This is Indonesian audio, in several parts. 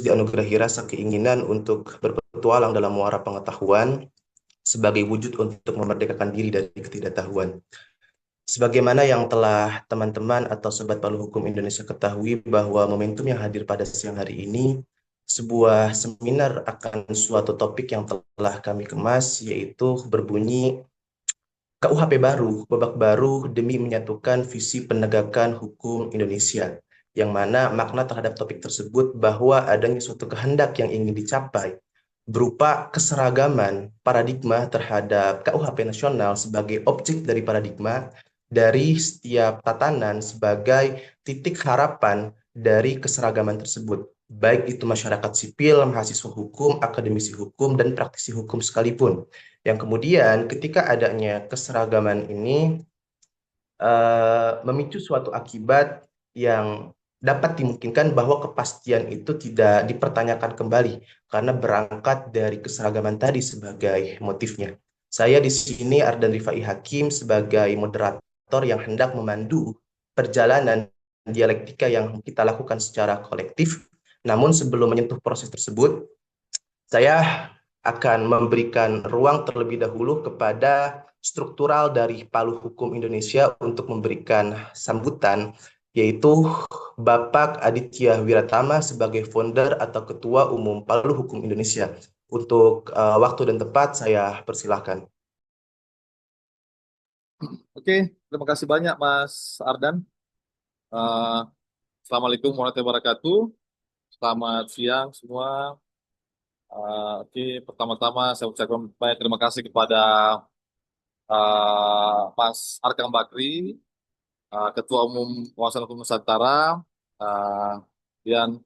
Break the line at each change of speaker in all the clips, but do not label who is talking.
dianugerahi rasa keinginan untuk berpetualang dalam muara pengetahuan sebagai wujud untuk memerdekakan diri dari ketidaktahuan. Sebagaimana yang telah teman-teman atau Sobat Palu Hukum Indonesia ketahui bahwa momentum yang hadir pada siang hari ini sebuah seminar akan suatu topik yang telah kami kemas, yaitu berbunyi KUHP baru, babak baru demi menyatukan visi penegakan hukum Indonesia. Yang mana makna terhadap topik tersebut bahwa adanya suatu kehendak yang ingin dicapai berupa keseragaman paradigma terhadap KUHP nasional sebagai objek dari paradigma dari setiap tatanan sebagai titik harapan dari keseragaman tersebut. Baik itu masyarakat sipil, mahasiswa hukum, akademisi hukum, dan praktisi hukum sekalipun. Yang kemudian ketika adanya keseragaman ini memicu suatu akibat yang dapat dimungkinkan bahwa kepastian itu tidak dipertanyakan kembali karena berangkat dari keseragaman tadi sebagai motifnya. Saya di sini Ardan Rifai Hakim sebagai moderator yang hendak memandu perjalanan dialektika yang kita lakukan secara kolektif. Namun sebelum menyentuh proses tersebut, saya akan memberikan ruang terlebih dahulu kepada struktural dari Palu Hukum Indonesia untuk memberikan sambutan, yaitu Bapak Aditya Wiratama sebagai founder atau Ketua Umum Palu Hukum Indonesia. Untuk waktu dan tempat saya persilahkan.
Oke, terima kasih banyak Mas Ardan. Eh, Assalamualaikum warahmatullahi wabarakatuh. Selamat siang semua. Oke, pertama-tama saya ucapkan banyak terima kasih kepada Mas Arkam Bakri, Ketua Umum Wawasan Hukum Nusantara. Eh, dan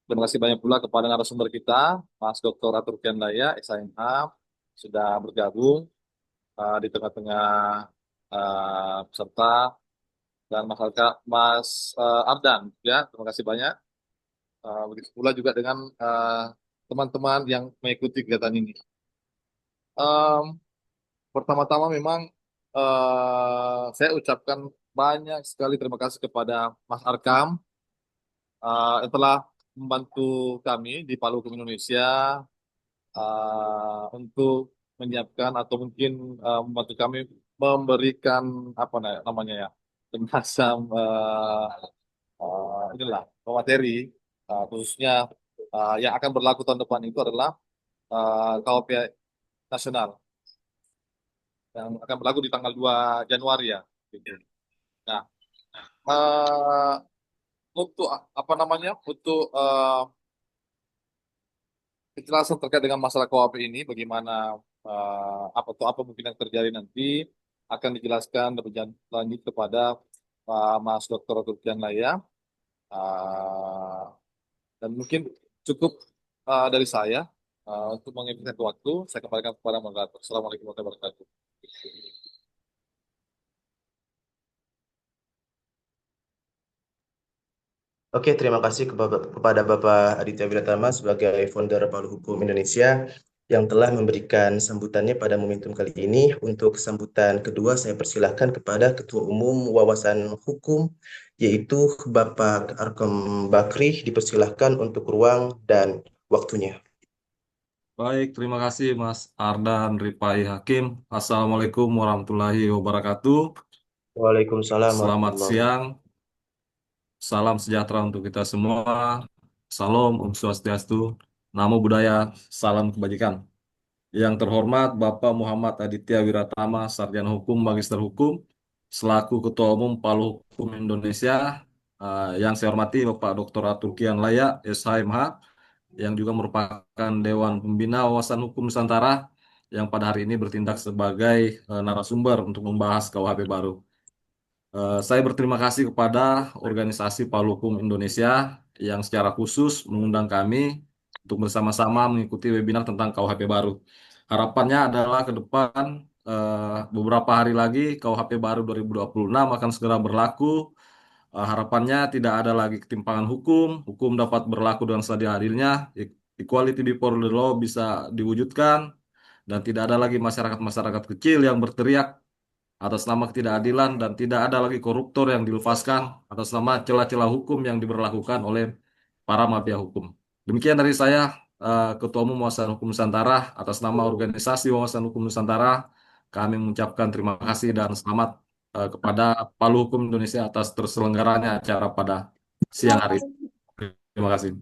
terima kasih banyak pula kepada narasumber kita, Mas Dr. Atur Kiandaya, SHMH, sudah bergabung di tengah-tengah peserta. Dan Mas Ardan, ya, terima kasih banyak. Begitu pula juga dengan teman-teman yang mengikuti kegiatan ini. Em, Pertama-tama memang saya ucapkan banyak sekali terima kasih kepada Mas Arkam yang telah membantu kami di Palu Hukum Indonesia untuk menyiapkan atau mungkin membantu kami memberikan apa namanya ya semacam inilah materi khususnya yang akan berlaku tahun depan itu adalah KUHP nasional yang akan berlaku di tanggal 2 Januari ya. Gitu. Nah, eh, untuk apa namanya? Untuk kejelasan terkait dengan masalah KUHP ini, bagaimana apa mungkin yang terjadi nanti akan dijelaskan lebih lanjut kepada Mas Dr. Turkian Laya. Uh, dan mungkin cukup dari saya untuk menghabiskan waktu. Saya kembalikan kepada moderator. Assalamualaikum warahmatullahi wabarakatuh.
Oke, terima kasih kepada Bapak Aditya Wiratama sebagai founder Palu Hukum Indonesia yang telah memberikan sambutannya pada momentum kali ini. Untuk sambutan kedua, saya persilahkan kepada Ketua Umum Wawasan Hukum, yaitu Bapak Arkom Bakri. Dipersilahkan untuk ruang dan waktunya.
Baik, terima kasih Mas Ardan Ripai Hakim. Assalamualaikum warahmatullahi wabarakatuh.
Waalaikumsalam
Selamat
warahmatullahi
siang,
wabarakatuh.
salam sejahtera untuk kita semua. Salam Om Swastiastu, Namo Buddhaya, salam kebajikan. Yang terhormat Bapak Muhammad Aditya Wiratama, Sarjana Hukum, Magister Hukum, selaku Ketua Umum Palu Hukum Indonesia. Yang saya hormati Bapak Dr. Atur Kian Laya, SHMH, yang juga merupakan Dewan Pembina Wawasan Hukum Nusantara yang pada hari ini bertindak sebagai narasumber untuk membahas KUHP baru. Saya berterima kasih kepada organisasi Palu Hukum Indonesia yang secara khusus mengundang kami untuk bersama-sama mengikuti webinar tentang KUHP baru. Harapannya adalah ke depan beberapa hari lagi KUHP baru 2026 akan segera berlaku. Harapannya tidak ada lagi ketimpangan hukum, hukum dapat berlaku dengan seadil-adilnya, equality before the law bisa diwujudkan, dan tidak ada lagi masyarakat-masyarakat kecil yang berteriak atas nama ketidakadilan dan tidak ada lagi koruptor yang dilepaskan atas nama celah-celah hukum yang diberlakukan oleh para mafia hukum. Demikian dari saya, Ketua Umum Wawasan Hukum Nusantara, atas nama organisasi Wawasan Hukum Nusantara, kami mengucapkan terima kasih dan selamat kepada Palu Hukum Indonesia atas terselenggaranya acara pada siang hari ini. Terima kasih.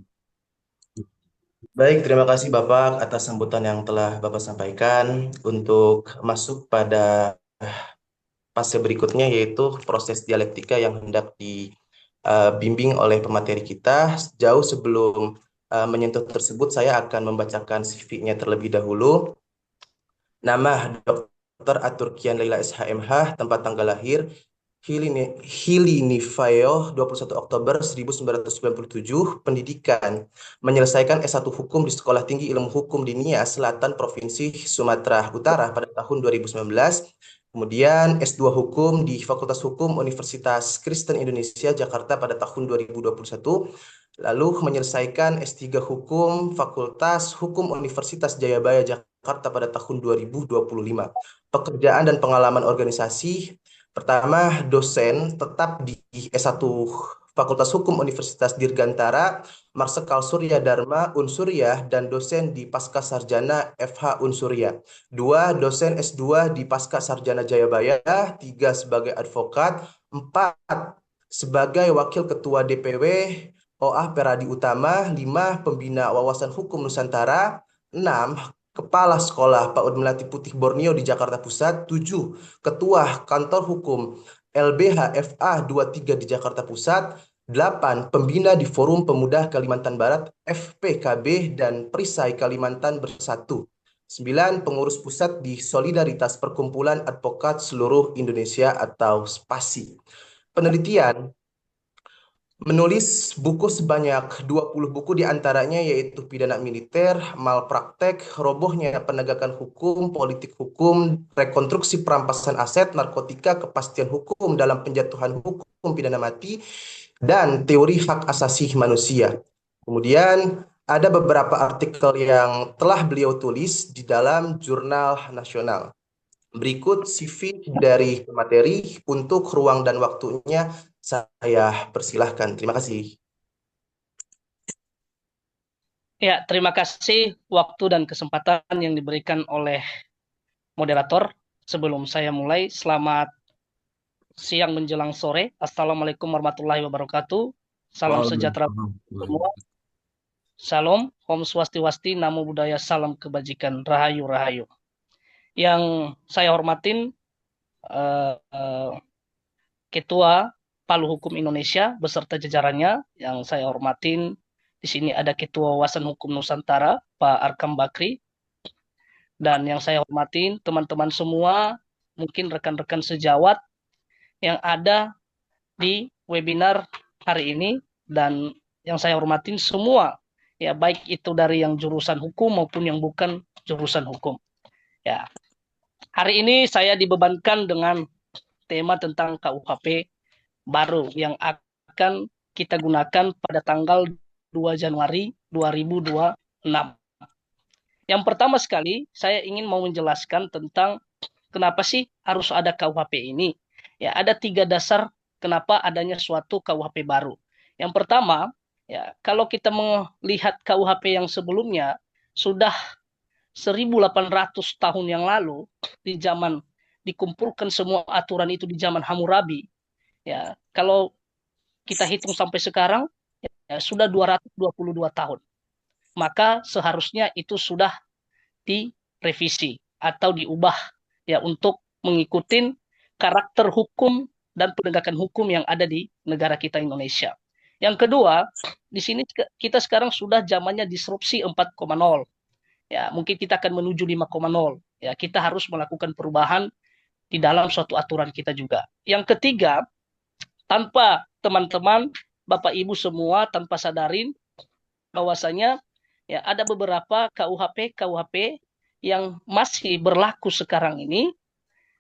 Baik, terima kasih Bapak atas sambutan yang telah Bapak sampaikan. Untuk masuk pada fase berikutnya, yaitu proses dialektika yang hendak dibimbing oleh pemateri kita. Jauh sebelum menyentuh tersebut, saya akan membacakan CV-nya terlebih dahulu. Nama Dr. Aturkian Leila SHMH, tempat tanggal lahir Hilinifio 21 Oktober 1997, pendidikan menyelesaikan S1 Hukum di Sekolah Tinggi Ilmu Hukum di Nia Selatan, Provinsi Sumatera Utara pada tahun 2019. Kemudian S2 Hukum di Fakultas Hukum Universitas Kristen Indonesia Jakarta pada tahun 2021. Lalu menyelesaikan S3 Hukum Fakultas Hukum Universitas Jayabaya Jakarta pada tahun 2025. Pekerjaan dan pengalaman organisasi: pertama, dosen tetap di S1 Fakultas Hukum Universitas Dirgantara, Marsekal Surya Dharma Unsurya, dan dosen di Pasca Sarjana FH Unsurya. Dua, dosen S2 di Pasca Sarjana Jayabaya. Tiga, sebagai advokat. Empat, sebagai wakil ketua DPW OA Peradi Utama. Lima, pembina Wawasan Hukum Nusantara. Enam, Kepala Sekolah PAUD Melati Putih Borneo di Jakarta Pusat. 7, Ketua Kantor Hukum LBH FA 23 di Jakarta Pusat. 8, Pembina di Forum Pemuda Kalimantan Barat FPKB dan Perisai Kalimantan Bersatu. 9, Pengurus Pusat di Solidaritas Perkumpulan Advokat Seluruh Indonesia atau SPASI. Penelitian: menulis buku sebanyak 20 buku, diantaranya yaitu Pidana Militer, Malpraktek, Robohnya Penegakan Hukum, Politik Hukum, Rekonstruksi Perampasan Aset, Narkotika, Kepastian Hukum dalam Penjatuhan Hukum Pidana Mati, dan Teori Hak Asasi Manusia. Kemudian ada beberapa artikel yang telah beliau tulis di dalam jurnal nasional. Berikut CV dari materi. Untuk ruang dan waktunya saya persilahkan. Terima kasih.
Ya, terima kasih waktu dan kesempatan yang diberikan oleh moderator. Sebelum saya mulai, selamat siang menjelang sore. Assalamualaikum warahmatullahi wabarakatuh. Salam sejahtera semua. Salam, Om Swastiwasti, Namo Buddhaya, Salam Kebajikan, Rahayu Rahayu. Yang saya hormatin Ketua Palu Hukum Indonesia beserta jajarannya. Yang saya hormatin di sini ada Ketua Wawasan Hukum Nusantara, Pak Arkam Bakri. Dan yang saya hormatin teman-teman semua, mungkin rekan-rekan sejawat yang ada di webinar hari ini, dan yang saya hormatin semua, ya baik itu dari yang jurusan hukum maupun yang bukan jurusan hukum. Ya, hari ini saya dibebankan dengan tema tentang KUHP baru yang akan kita gunakan pada tanggal 2 Januari 2026. Yang pertama sekali, saya ingin mau menjelaskan tentang kenapa sih harus ada KUHP ini. Ya, ada 3 dasar kenapa adanya suatu KUHP baru. Yang pertama, ya, kalau kita melihat KUHP yang sebelumnya sudah 1800 tahun yang lalu, di zaman dikumpulkan semua aturan itu di zaman Hammurabi. Ya, kalau kita hitung sampai sekarang, ya, sudah 222 tahun. Maka seharusnya itu sudah direvisi atau diubah ya untuk mengikuti karakter hukum dan penegakan hukum yang ada di negara kita Indonesia. Yang kedua, di sini kita sekarang sudah zamannya disrupsi 4.0. Ya, mungkin kita akan menuju 5.0. Ya, kita harus melakukan perubahan di dalam suatu aturan kita juga. Yang ketiga, tanpa teman-teman, Bapak Ibu semua tanpa sadarin bahwasanya ya ada beberapa KUHP yang masih berlaku sekarang ini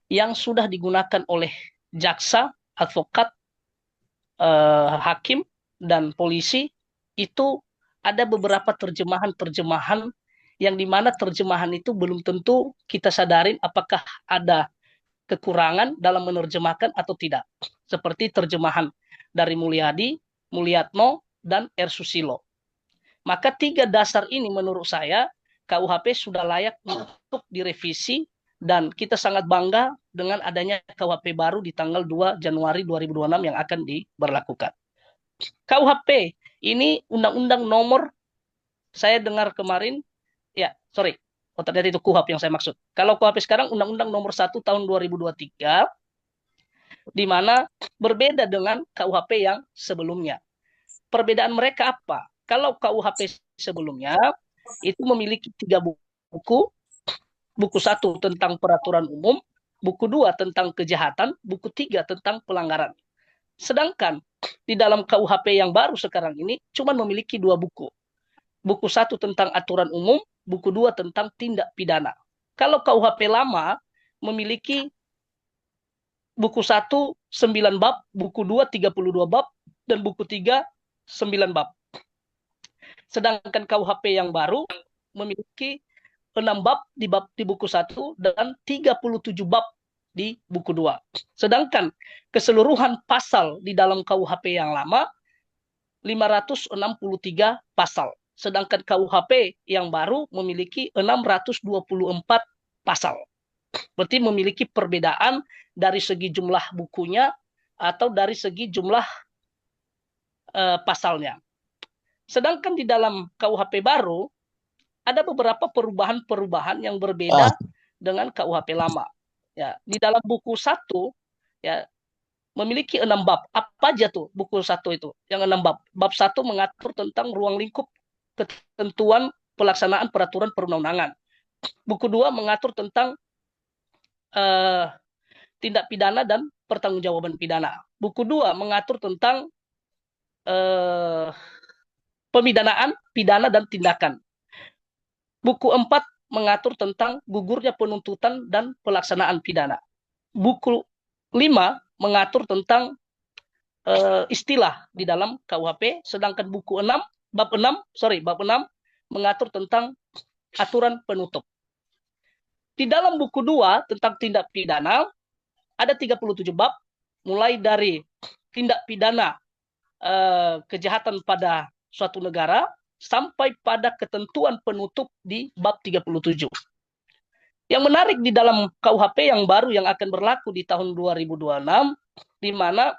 yang sudah digunakan oleh jaksa, advokat, hakim, dan polisi. Itu ada beberapa terjemahan-terjemahan yang dimana terjemahan itu belum tentu kita sadarin apakah ada kekurangan dalam menerjemahkan atau tidak. Seperti terjemahan dari Mulyadi, Mulyatno, dan R. Susilo. Maka 3 dasar ini menurut saya KUHP sudah layak untuk direvisi dan kita sangat bangga dengan adanya KUHP baru di tanggal 2 Januari 2026 yang akan diberlakukan. KUHP ini undang-undang nomor, saya dengar kemarin, ternyata itu KUHP yang saya maksud. Kalau KUHP sekarang undang-undang nomor 1 tahun 2023, di mana berbeda dengan KUHP yang sebelumnya. Perbedaan mereka apa? Kalau KUHP sebelumnya itu memiliki 3 buku. Buku 1 tentang peraturan umum, buku 2 tentang kejahatan, buku 3 tentang pelanggaran. Sedangkan di dalam KUHP yang baru sekarang ini cuma memiliki 2 buku. Buku 1 tentang aturan umum, buku 2 tentang tindak pidana. Kalau KUHP lama memiliki buku 1 9 bab, buku 2 32 bab, dan buku 3 9 bab. Sedangkan KUHP yang baru memiliki 6 bab di buku 1 dan 37 bab di buku 2. Sedangkan keseluruhan pasal di dalam KUHP yang lama 563 pasal. Sedangkan KUHP yang baru memiliki 624 pasal. Berarti memiliki perbedaan dari segi jumlah bukunya atau dari segi jumlah pasalnya. Sedangkan di dalam KUHP baru ada beberapa perubahan-perubahan yang berbeda dengan KUHP lama. Ya, di dalam buku 1 ya memiliki 6 bab. Apa aja tuh buku 1 itu? Yang 6 bab. Bab 1 mengatur tentang ruang lingkup ketentuan pelaksanaan peraturan perundang-undangan. Buku 2 mengatur tentang tindak pidana dan pertanggungjawaban pidana. Buku 2 mengatur tentang pemidanaan, pidana, dan tindakan. Buku 4 mengatur tentang gugurnya penuntutan dan pelaksanaan pidana. Buku 5 mengatur tentang istilah di dalam KUHP, sedangkan buku 6, bab 6 mengatur tentang aturan penutup. Di dalam buku 2 tentang tindak pidana ada 37 bab, mulai dari tindak pidana kejahatan pada suatu negara sampai pada ketentuan penutup di bab 37. Yang menarik di dalam KUHP yang baru yang akan berlaku di tahun 2026, di mana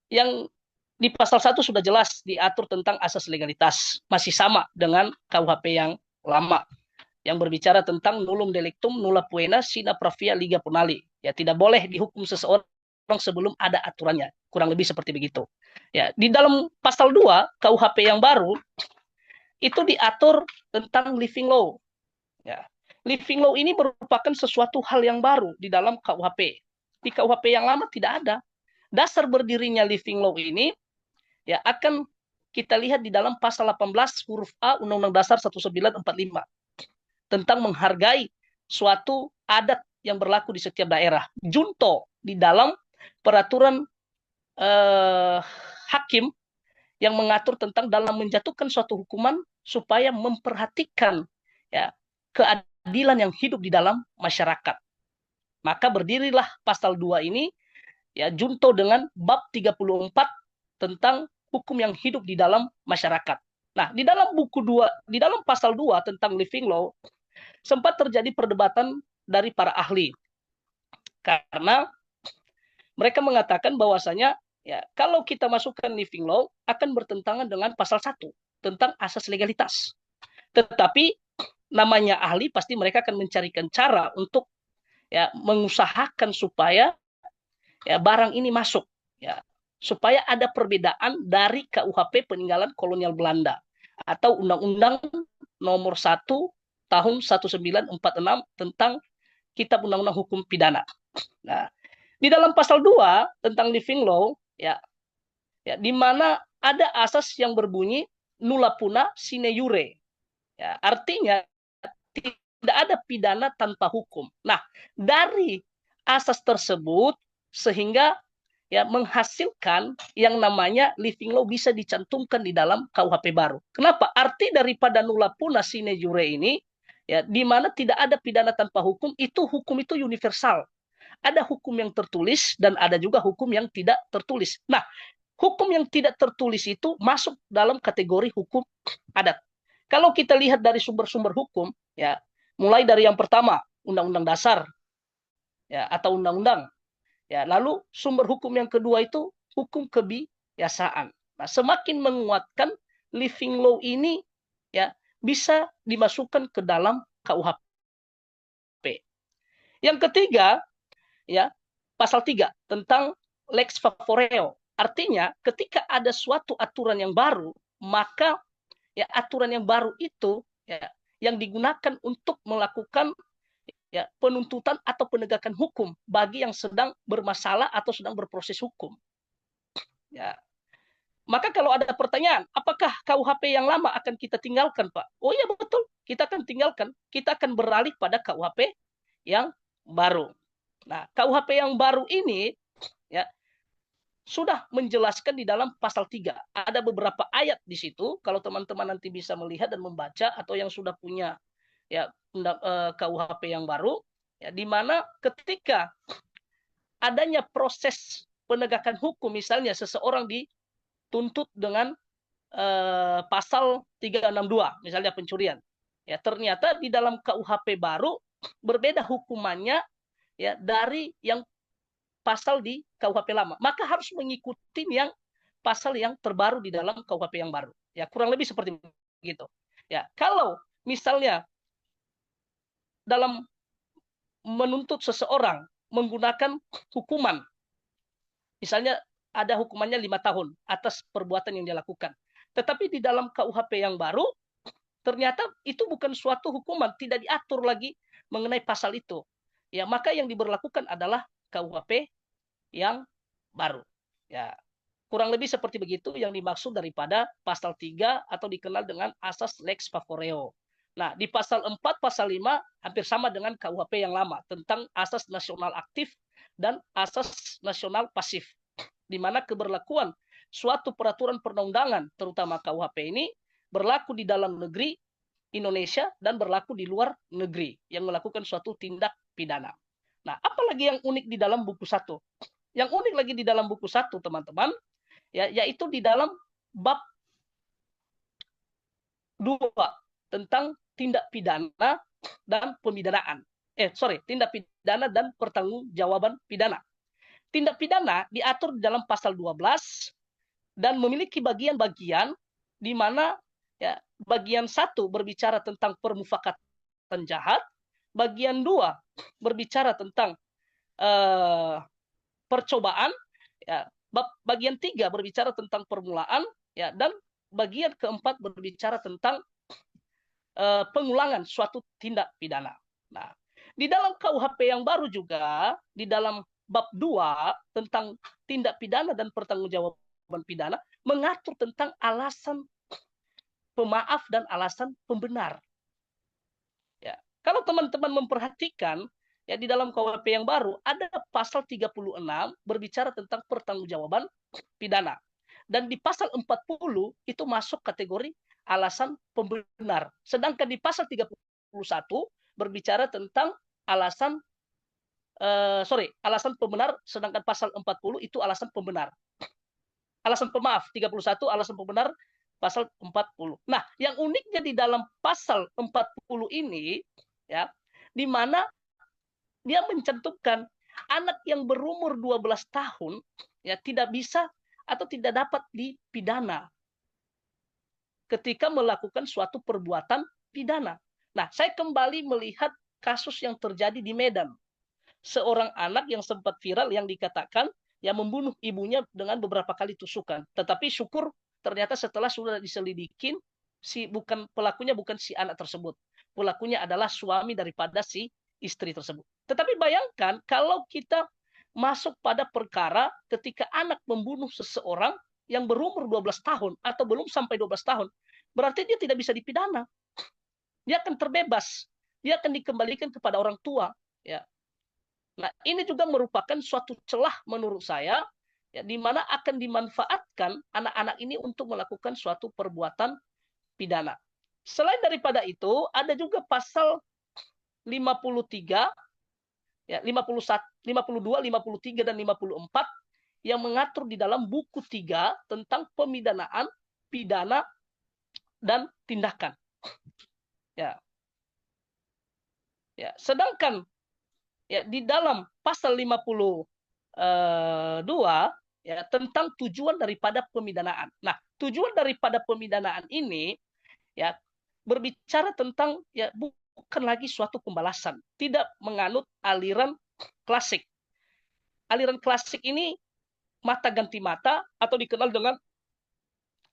yang di pasal 1 sudah jelas diatur tentang asas legalitas, masih sama dengan KUHP yang lama, yang berbicara tentang nullum delictum nulla poena sine pravia liga punali. Ya, tidak boleh dihukum seseorang sebelum ada aturannya. Kurang lebih seperti begitu. Ya, di dalam pasal 2 KUHP yang baru itu diatur tentang living law. Ya. Living law ini merupakan sesuatu hal yang baru di dalam KUHP. Di KUHP yang lama tidak ada. Dasar berdirinya living law ini ya akan kita lihat di dalam pasal 18 huruf A Undang-Undang Dasar 1945 tentang menghargai suatu adat yang berlaku di setiap daerah. Junto di dalam peraturan hakim yang mengatur tentang dalam menjatuhkan suatu hukuman supaya memperhatikan ya keadilan yang hidup di dalam masyarakat. Maka berdirilah pasal 2 ini ya junto dengan bab 34 tentang hukum yang hidup di dalam masyarakat. Nah, di dalam buku 2, di dalam pasal 2 tentang living law sempat terjadi perdebatan dari para ahli. Karena mereka mengatakan bahwasanya ya kalau kita masukkan living law akan bertentangan dengan pasal 1 tentang asas legalitas. Tetapi namanya ahli pasti mereka akan mencarikan cara untuk ya mengusahakan supaya ya barang ini masuk ya supaya ada perbedaan dari KUHP peninggalan kolonial Belanda atau Undang-Undang nomor 1 tahun 1946 tentang Kitab Undang-Undang Hukum Pidana. Nah, di dalam pasal 2 tentang living law ya di mana ada asas yang berbunyi nulla puna sine iure. Ya, artinya tidak ada pidana tanpa hukum. Nah, dari asas tersebut sehingga ya menghasilkan yang namanya living law bisa dicantumkan di dalam KUHP baru. Kenapa? Arti daripada nulla puna sine iure ini Ya, di mana tidak ada pidana tanpa hukum, hukum itu universal. Ada hukum yang tertulis dan ada juga hukum yang tidak tertulis. Nah, hukum yang tidak tertulis itu masuk dalam kategori hukum adat. Kalau kita lihat dari sumber-sumber hukum, ya, mulai dari yang pertama, Undang-Undang Dasar, ya, atau undang-undang. Ya, lalu sumber hukum yang kedua itu hukum kebiasaan. Nah, semakin menguatkan living law ini, ya, bisa dimasukkan ke dalam KUHP. Yang ketiga, ya, pasal 3 tentang lex favoreo. Artinya, ketika ada suatu aturan yang baru, maka ya aturan yang baru itu ya yang digunakan untuk melakukan ya penuntutan atau penegakan hukum bagi yang sedang bermasalah atau sedang berproses hukum. Ya, maka kalau ada pertanyaan, apakah KUHP yang lama akan kita tinggalkan, Pak? Oh iya betul, kita akan tinggalkan. Kita akan beralih pada KUHP yang baru. Nah, KUHP yang baru ini ya sudah menjelaskan di dalam pasal 3. Ada beberapa ayat di situ, kalau teman-teman nanti bisa melihat dan membaca atau yang sudah punya ya KUHP yang baru, ya di mana ketika adanya proses penegakan hukum, misalnya seseorang dituntut dengan pasal 362, misalnya pencurian. Ya, ternyata di dalam KUHP baru berbeda hukumannya ya dari yang pasal di KUHP lama. Maka harus mengikuti yang pasal yang terbaru di dalam KUHP yang baru. Ya, kurang lebih seperti begitu. Ya, kalau misalnya dalam menuntut seseorang menggunakan hukuman, misalnya ada hukumannya 5 tahun atas perbuatan yang dia lakukan. Tetapi di dalam KUHP yang baru, ternyata itu bukan suatu hukuman, tidak diatur lagi mengenai pasal itu. Ya, maka yang diberlakukan adalah KUHP yang baru. Ya, kurang lebih seperti begitu yang dimaksud daripada pasal 3 atau dikenal dengan asas lex favoreo. Nah, di pasal 4, pasal 5 hampir sama dengan KUHP yang lama tentang asas nasional aktif dan asas nasional pasif, di mana keberlakuan suatu peraturan perundang-undangan, terutama KUHP ini, berlaku di dalam negeri Indonesia dan berlaku di luar negeri yang melakukan suatu tindak pidana. Nah, apalagi yang unik di dalam buku 1? Yang unik lagi di dalam buku 1, teman-teman, ya, yaitu di dalam bab 2 tentang tindak pidana dan pemidanaan. Tindak pidana dan pertanggungjawaban pidana. Tindak pidana diatur dalam pasal 12 dan memiliki bagian-bagian di mana ya, bagian 1 berbicara tentang permufakatan jahat, bagian 2 berbicara tentang percobaan, ya, bagian 3 berbicara tentang permulaan, ya, dan bagian keempat berbicara tentang pengulangan suatu tindak pidana. Nah, di dalam KUHP yang baru juga, di dalam bab 2 tentang tindak pidana dan pertanggungjawaban pidana, mengatur tentang alasan pemaaf dan alasan pembenar. Ya, kalau teman-teman memperhatikan, ya di dalam KUHP yang baru ada pasal 36 berbicara tentang pertanggungjawaban pidana. Dan di pasal 40 itu masuk kategori alasan pembenar. Sedangkan di pasal 31 berbicara tentang alasan alasan pembenar, sedangkan pasal 40 itu alasan pembenar. Alasan pemaaf, 31 alasan pembenar, pasal 40. Nah, yang uniknya di dalam pasal 40 ini, ya, di mana dia mencantumkan anak yang berumur 12 tahun ya tidak bisa atau tidak dapat dipidana ketika melakukan suatu perbuatan pidana. Nah, saya kembali melihat kasus yang terjadi di Medan. Seorang anak yang sempat viral yang dikatakan yang membunuh ibunya dengan beberapa kali tusukan. Tetapi syukur ternyata setelah sudah diselidikin, pelakunya bukan si anak tersebut. Pelakunya adalah suami daripada si istri tersebut. Tetapi bayangkan kalau kita masuk pada perkara ketika anak membunuh seseorang yang berumur 12 tahun atau belum sampai 12 tahun, berarti dia tidak bisa dipidana. Dia akan terbebas. Dia akan dikembalikan kepada orang tua. Ya. Nah, ini juga merupakan suatu celah menurut saya, ya, di mana akan dimanfaatkan anak-anak ini untuk melakukan suatu perbuatan pidana. Selain daripada itu, ada juga pasal 53, ya, 51, 52, 53, dan 54 yang mengatur di dalam buku 3 tentang pemidanaan, pidana, dan tindakan. Ya. Ya, sedangkan ya di dalam pasal 52 ya tentang tujuan daripada pemidanaan. Nah, tujuan daripada pemidanaan ini ya berbicara tentang ya bukan lagi suatu pembalasan, tidak menganut aliran klasik. Aliran klasik ini mata ganti mata atau dikenal dengan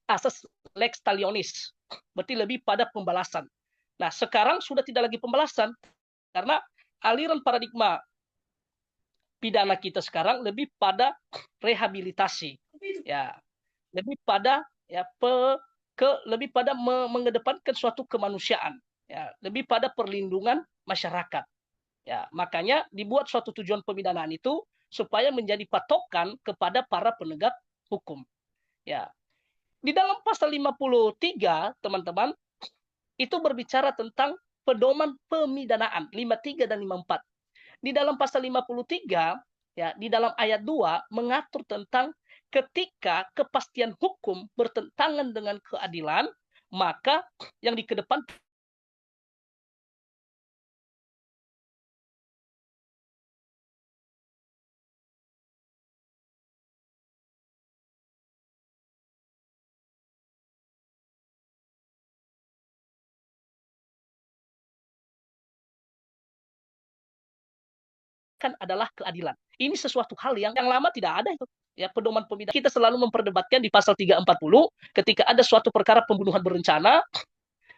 asas lex talionis, berarti lebih pada pembalasan. Nah, sekarang sudah tidak lagi pembalasan karena aliran paradigma pidana kita sekarang lebih pada rehabilitasi, ya, lebih pada ya lebih pada mengedepankan suatu kemanusiaan, ya, lebih pada perlindungan masyarakat. Ya, makanya dibuat suatu tujuan pemidanaan itu supaya menjadi patokan kepada para penegak hukum. Ya. Di dalam pasal 53, teman-teman, itu berbicara tentang pedoman pemidanaan 53 dan 54. Di dalam pasal 53, ya, di dalam ayat 2 mengatur tentang ketika kepastian hukum bertentangan dengan keadilan, maka yang dikedepan adalah keadilan. Ini sesuatu hal yang lama tidak ada itu. Ya, pedoman pemidanaan kita selalu memperdebatkan di pasal 340 ketika ada suatu perkara pembunuhan berencana,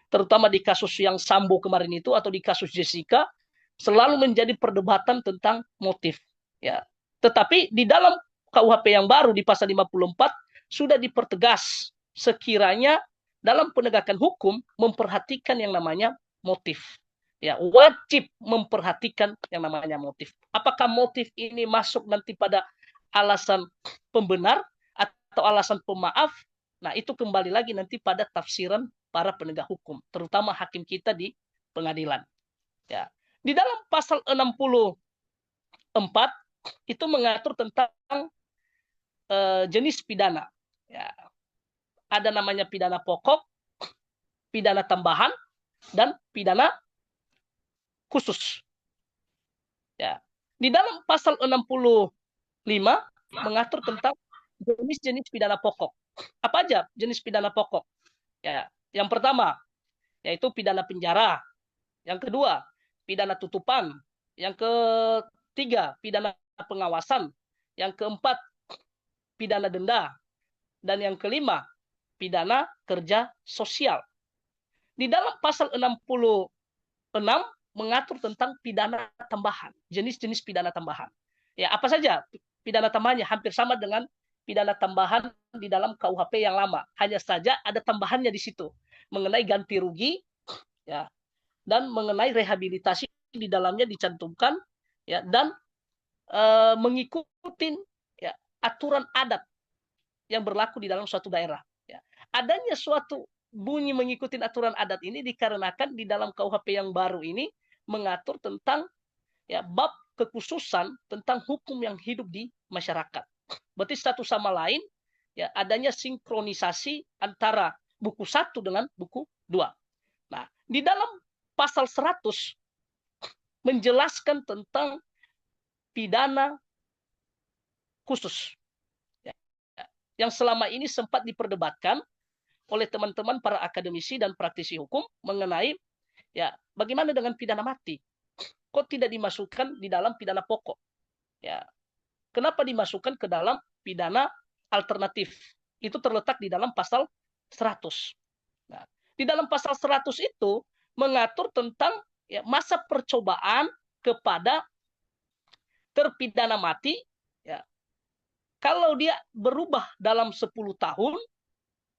terutama di kasus yang Sambo kemarin itu atau di kasus Jessica, selalu menjadi perdebatan tentang motif. Ya. Tetapi di dalam KUHP yang baru di pasal 54 sudah dipertegas sekiranya dalam penegakan hukum memperhatikan yang namanya motif. Ya, wajib memperhatikan yang namanya motif. Apakah motif ini masuk nanti pada alasan pembenar atau alasan pemaaf? Nah, itu kembali lagi nanti pada tafsiran para penegak hukum, terutama hakim kita di pengadilan. Ya. Di dalam pasal 64 itu mengatur tentang jenis pidana. Ya. Ada namanya pidana pokok, pidana tambahan, dan pidana khusus. Ya. Di dalam pasal 65 mengatur tentang jenis-jenis pidana pokok. Apa aja jenis pidana pokok? Ya, yang pertama yaitu pidana penjara. Yang kedua, pidana tutupan. Yang ketiga, pidana pengawasan. Yang keempat, pidana denda. Dan yang kelima, pidana kerja sosial. Di dalam pasal 66 mengatur tentang pidana tambahan, jenis-jenis pidana tambahan. Ya, apa saja pidana tambahannya? Hampir sama dengan pidana tambahan di dalam KUHP yang lama. Hanya saja ada tambahannya di situ mengenai ganti rugi, ya, dan mengenai rehabilitasi di dalamnya dicantumkan, ya, dan mengikuti ya, aturan adat yang berlaku di dalam suatu daerah. Ya. Adanya suatu bunyi mengikuti aturan adat ini dikarenakan di dalam KUHP yang baru ini mengatur tentang ya bab kekhususan tentang hukum yang hidup di masyarakat. Berarti satu sama lain ya adanya sinkronisasi antara buku 1 dengan buku 2. Nah, di dalam pasal 100 menjelaskan tentang pidana khusus. Ya. Yang selama ini sempat diperdebatkan oleh teman-teman para akademisi dan praktisi hukum mengenai ya bagaimana dengan pidana mati? Kok tidak dimasukkan di dalam pidana pokok? Ya. Kenapa dimasukkan ke dalam pidana alternatif? Itu terletak di dalam pasal 100. Nah, di dalam pasal 100 itu mengatur tentang ya, masa percobaan kepada terpidana mati. Ya. Kalau dia berubah dalam 10 tahun,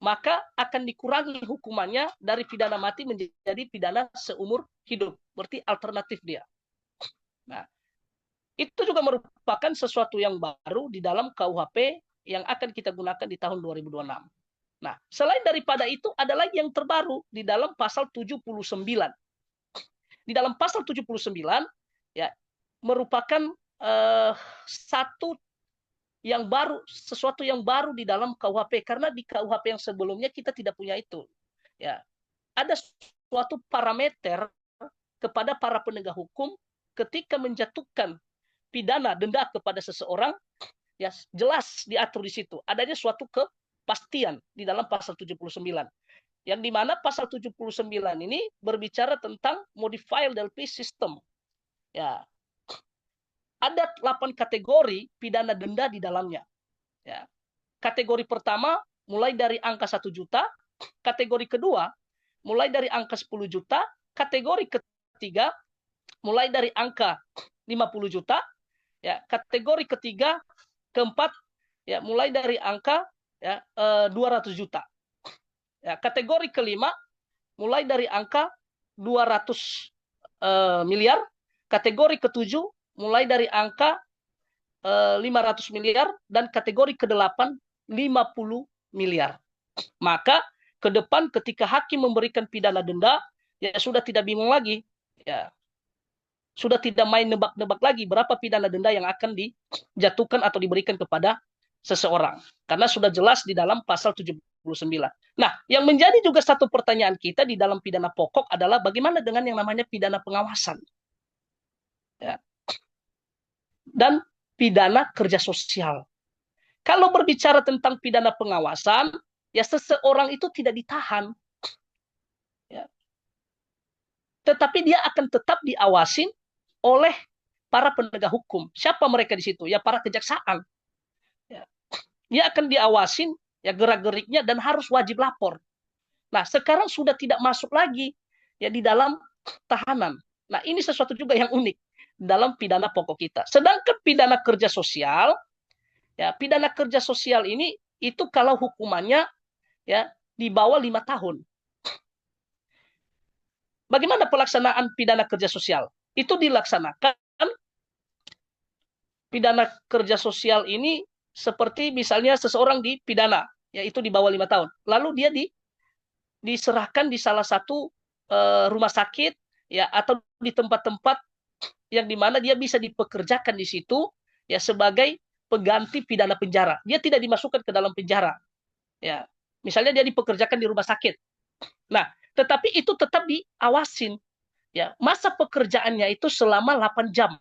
maka akan dikurangi hukumannya dari pidana mati menjadi pidana seumur hidup. Berarti alternatif dia. Nah, itu juga merupakan sesuatu yang baru di dalam KUHP yang akan kita gunakan di tahun 2026. Nah, selain daripada itu ada lagi yang terbaru di dalam pasal 79. Di dalam pasal 79 ya merupakan sesuatu yang baru di dalam KUHP, karena di KUHP yang sebelumnya kita tidak punya itu. Ya, ada suatu parameter kepada para penegak hukum ketika menjatuhkan pidana denda kepada seseorang, ya jelas diatur di situ. Adanya suatu kepastian di dalam pasal 79. Yang dimana pasal 79 ini berbicara tentang modified LP system. Ya, ada 8 kategori pidana denda di dalamnya. Ya. Kategori pertama mulai dari angka 1 juta, kategori kedua mulai dari angka 10 juta, kategori ketiga mulai dari angka 50 juta, ya, kategori ketiga keempat ya mulai dari angka ya 200 juta. Ya, kategori kelima mulai dari angka 200 miliar, kategori ketujuh mulai dari angka 500 miliar, dan kategori ke-8 50 miliar. Maka ke depan ketika hakim memberikan pidana denda, ya sudah tidak bingung lagi. Ya. Sudah tidak main nebak-nebak lagi berapa pidana denda yang akan dijatuhkan atau diberikan kepada seseorang. Karena sudah jelas di dalam pasal 79. Nah, yang menjadi juga satu pertanyaan kita di dalam pidana pokok adalah bagaimana dengan yang namanya pidana pengawasan. Ya. Dan pidana kerja sosial. Kalau berbicara tentang pidana pengawasan, ya seseorang itu tidak ditahan. Ya. Tetapi dia akan tetap diawasin oleh para penegak hukum. Siapa mereka di situ? Ya para kejaksaan. Ya. Dia akan diawasin ya gerak-geriknya dan harus wajib lapor. Nah, sekarang sudah tidak masuk lagi ya di dalam tahanan. Nah, ini sesuatu juga yang unik dalam pidana pokok kita. Sedangkan pidana kerja sosial, ya pidana kerja sosial ini itu kalau hukumannya ya di bawah 5 tahun. Bagaimana pelaksanaan pidana kerja sosial? Itu dilaksanakan pidana kerja sosial ini seperti misalnya seseorang dipidana, yaitu di bawah 5 tahun. Lalu dia diserahkan di salah satu rumah sakit ya atau di tempat-tempat yang dimana dia bisa dipekerjakan di situ ya sebagai pengganti pidana penjara. Dia tidak dimasukkan ke dalam penjara. Ya, misalnya dia dipekerjakan di rumah sakit. Nah, tetapi itu tetap diawasin. Ya, masa pekerjaannya itu selama 8 jam.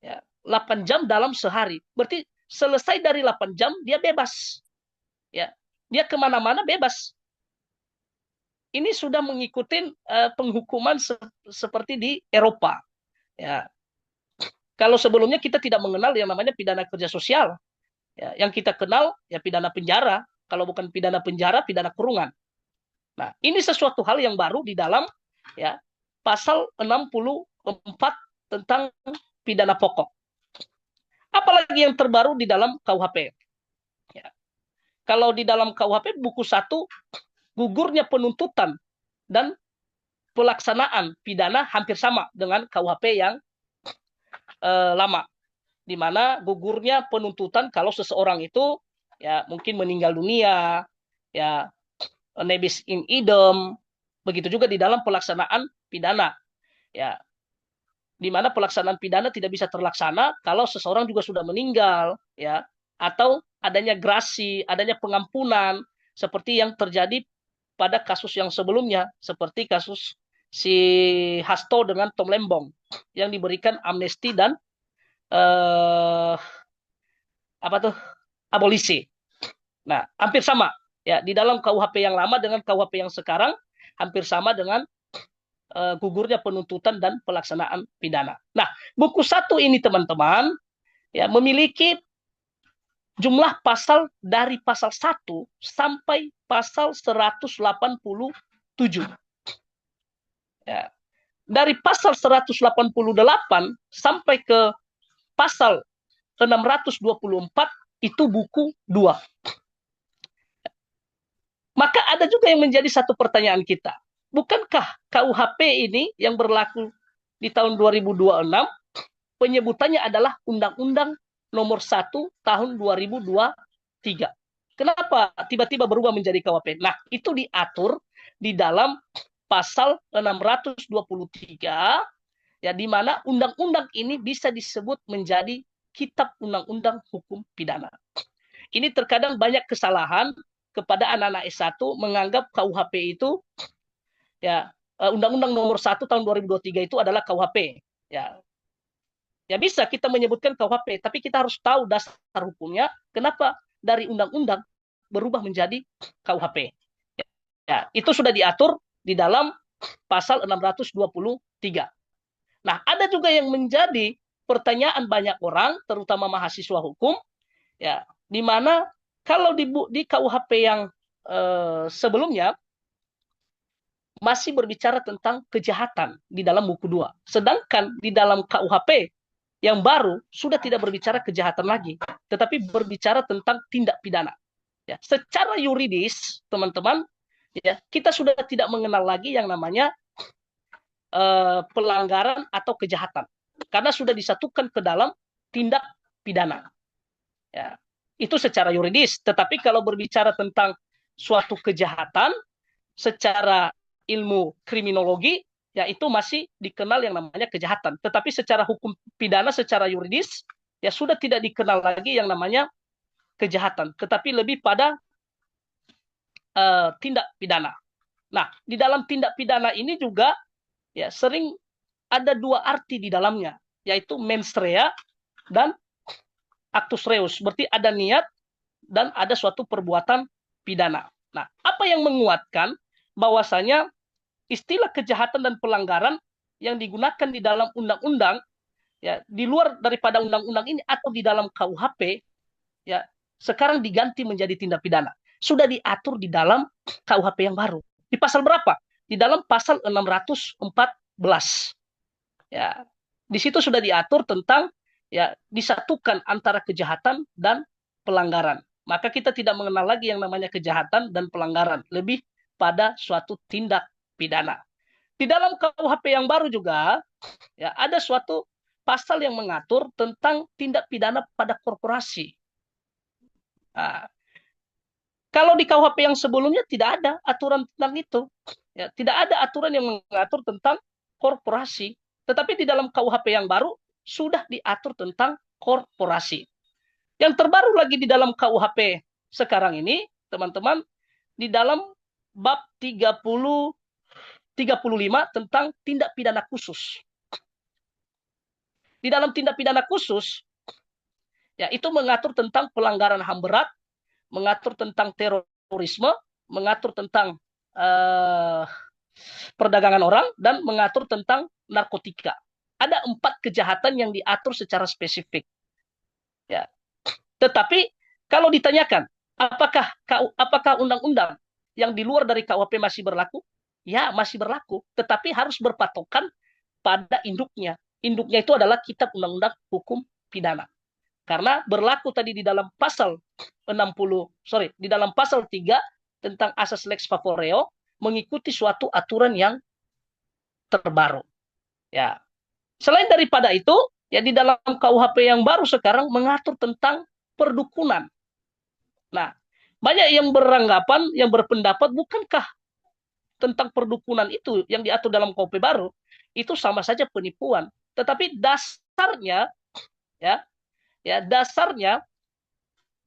Ya, 8 jam dalam sehari. Berarti selesai dari 8 jam dia bebas. Ya, dia kemana-mana bebas. Ini sudah mengikuti penghukuman seperti di Eropa. Ya, kalau sebelumnya kita tidak mengenal yang namanya pidana kerja sosial. Ya, yang kita kenal ya pidana penjara. Kalau bukan pidana penjara, pidana kurungan. Nah, ini sesuatu hal yang baru di dalam ya pasal 64 tentang pidana pokok. Apalagi yang terbaru di dalam KUHP. Ya. Kalau di dalam KUHP buku 1 gugurnya penuntutan dan pelaksanaan pidana hampir sama dengan KUHP yang lama, di mana gugurnya penuntutan kalau seseorang itu ya mungkin meninggal dunia, ya nebis in idem, begitu juga di dalam pelaksanaan pidana, ya di mana pelaksanaan pidana tidak bisa terlaksana kalau seseorang juga sudah meninggal, ya atau adanya grasi, adanya pengampunan seperti yang terjadi pada kasus yang sebelumnya, seperti kasus si Hasto dengan Tom Lembong yang diberikan amnesti dan abolisi. Nah, hampir sama ya di dalam KUHP yang lama dengan KUHP yang sekarang hampir sama dengan gugurnya penuntutan dan pelaksanaan pidana. Nah, buku 1 ini teman-teman ya memiliki jumlah pasal dari pasal 1 sampai pasal 187. Ya. Dari pasal 188 sampai ke pasal 624 itu buku 2. Maka ada juga yang menjadi satu pertanyaan kita. Bukankah KUHP ini yang berlaku di tahun 2026 penyebutannya adalah Undang-Undang Nomor 1 Tahun 2023. Kenapa tiba-tiba berubah menjadi KUHP? Nah, itu diatur di dalam pasal 623, ya, di mana undang-undang ini bisa disebut menjadi kitab undang-undang hukum pidana. Ini terkadang banyak kesalahan kepada anak-anak S1 menganggap KUHP itu, ya, Undang-Undang Nomor 1 tahun 2023 itu adalah KUHP. Ya, ya bisa kita menyebutkan KUHP, tapi kita harus tahu dasar hukumnya. Kenapa dari undang-undang berubah menjadi KUHP? Ya, itu sudah diatur di dalam pasal 623. Nah, ada juga yang menjadi pertanyaan banyak orang, terutama mahasiswa hukum, ya, di mana kalau di KUHP yang sebelumnya masih berbicara tentang kejahatan di dalam buku 2. Sedangkan di dalam KUHP yang baru sudah tidak berbicara kejahatan lagi, tetapi berbicara tentang tindak pidana. Ya, secara yuridis, teman-teman, ya, kita sudah tidak mengenal lagi yang namanya pelanggaran atau kejahatan, karena sudah disatukan ke dalam tindak pidana. Ya, itu secara yuridis. Tetapi kalau berbicara tentang suatu kejahatan secara ilmu kriminologi, ya itu masih dikenal yang namanya kejahatan. Tetapi secara hukum pidana, secara yuridis, ya sudah tidak dikenal lagi yang namanya kejahatan, tetapi lebih pada tindak pidana. Nah, di dalam tindak pidana ini juga, ya, sering ada dua arti di dalamnya, yaitu mens rea dan actus reus. Berarti ada niat dan ada suatu perbuatan pidana. Nah, apa yang menguatkan bahwasanya istilah kejahatan dan pelanggaran yang digunakan di dalam undang-undang, ya, di luar daripada undang-undang ini atau di dalam KUHP, ya, sekarang diganti menjadi tindak pidana. Sudah diatur di dalam KUHP yang baru. Di pasal berapa? Di dalam pasal 614. Ya, di situ sudah diatur tentang, ya, disatukan antara kejahatan dan pelanggaran. Maka kita tidak mengenal lagi yang namanya kejahatan dan pelanggaran, lebih pada suatu tindak pidana. Di dalam KUHP yang baru juga, ya, ada suatu pasal yang mengatur tentang tindak pidana pada korporasi. Nah, kalau di KUHP yang sebelumnya tidak ada aturan tentang itu. Ya, tidak ada aturan yang mengatur tentang korporasi. Tetapi di dalam KUHP yang baru sudah diatur tentang korporasi. Yang terbaru lagi di dalam KUHP sekarang ini, teman-teman, di dalam bab 35 tentang tindak pidana khusus. Di dalam tindak pidana khusus, ya, itu mengatur tentang pelanggaran HAM berat, mengatur tentang terorisme, mengatur tentang perdagangan orang, dan mengatur tentang narkotika. Ada 4 kejahatan yang diatur secara spesifik. Ya. Tetapi kalau ditanyakan, apakah undang-undang yang di luar dari KUHP masih berlaku? Ya, masih berlaku. Tetapi harus berpatokan pada induknya. Induknya itu adalah Kitab Undang-Undang Hukum Pidana. Karena berlaku tadi di dalam pasal 3 tentang asas lex favoreo, mengikuti suatu aturan yang terbaru. Ya. Selain daripada itu, ya, di dalam KUHP yang baru sekarang mengatur tentang perdukunan. Nah, banyak yang beranggapan, yang berpendapat, bukankah tentang perdukunan itu yang diatur dalam KUHP baru itu sama saja penipuan? Tetapi dasarnya, dasarnya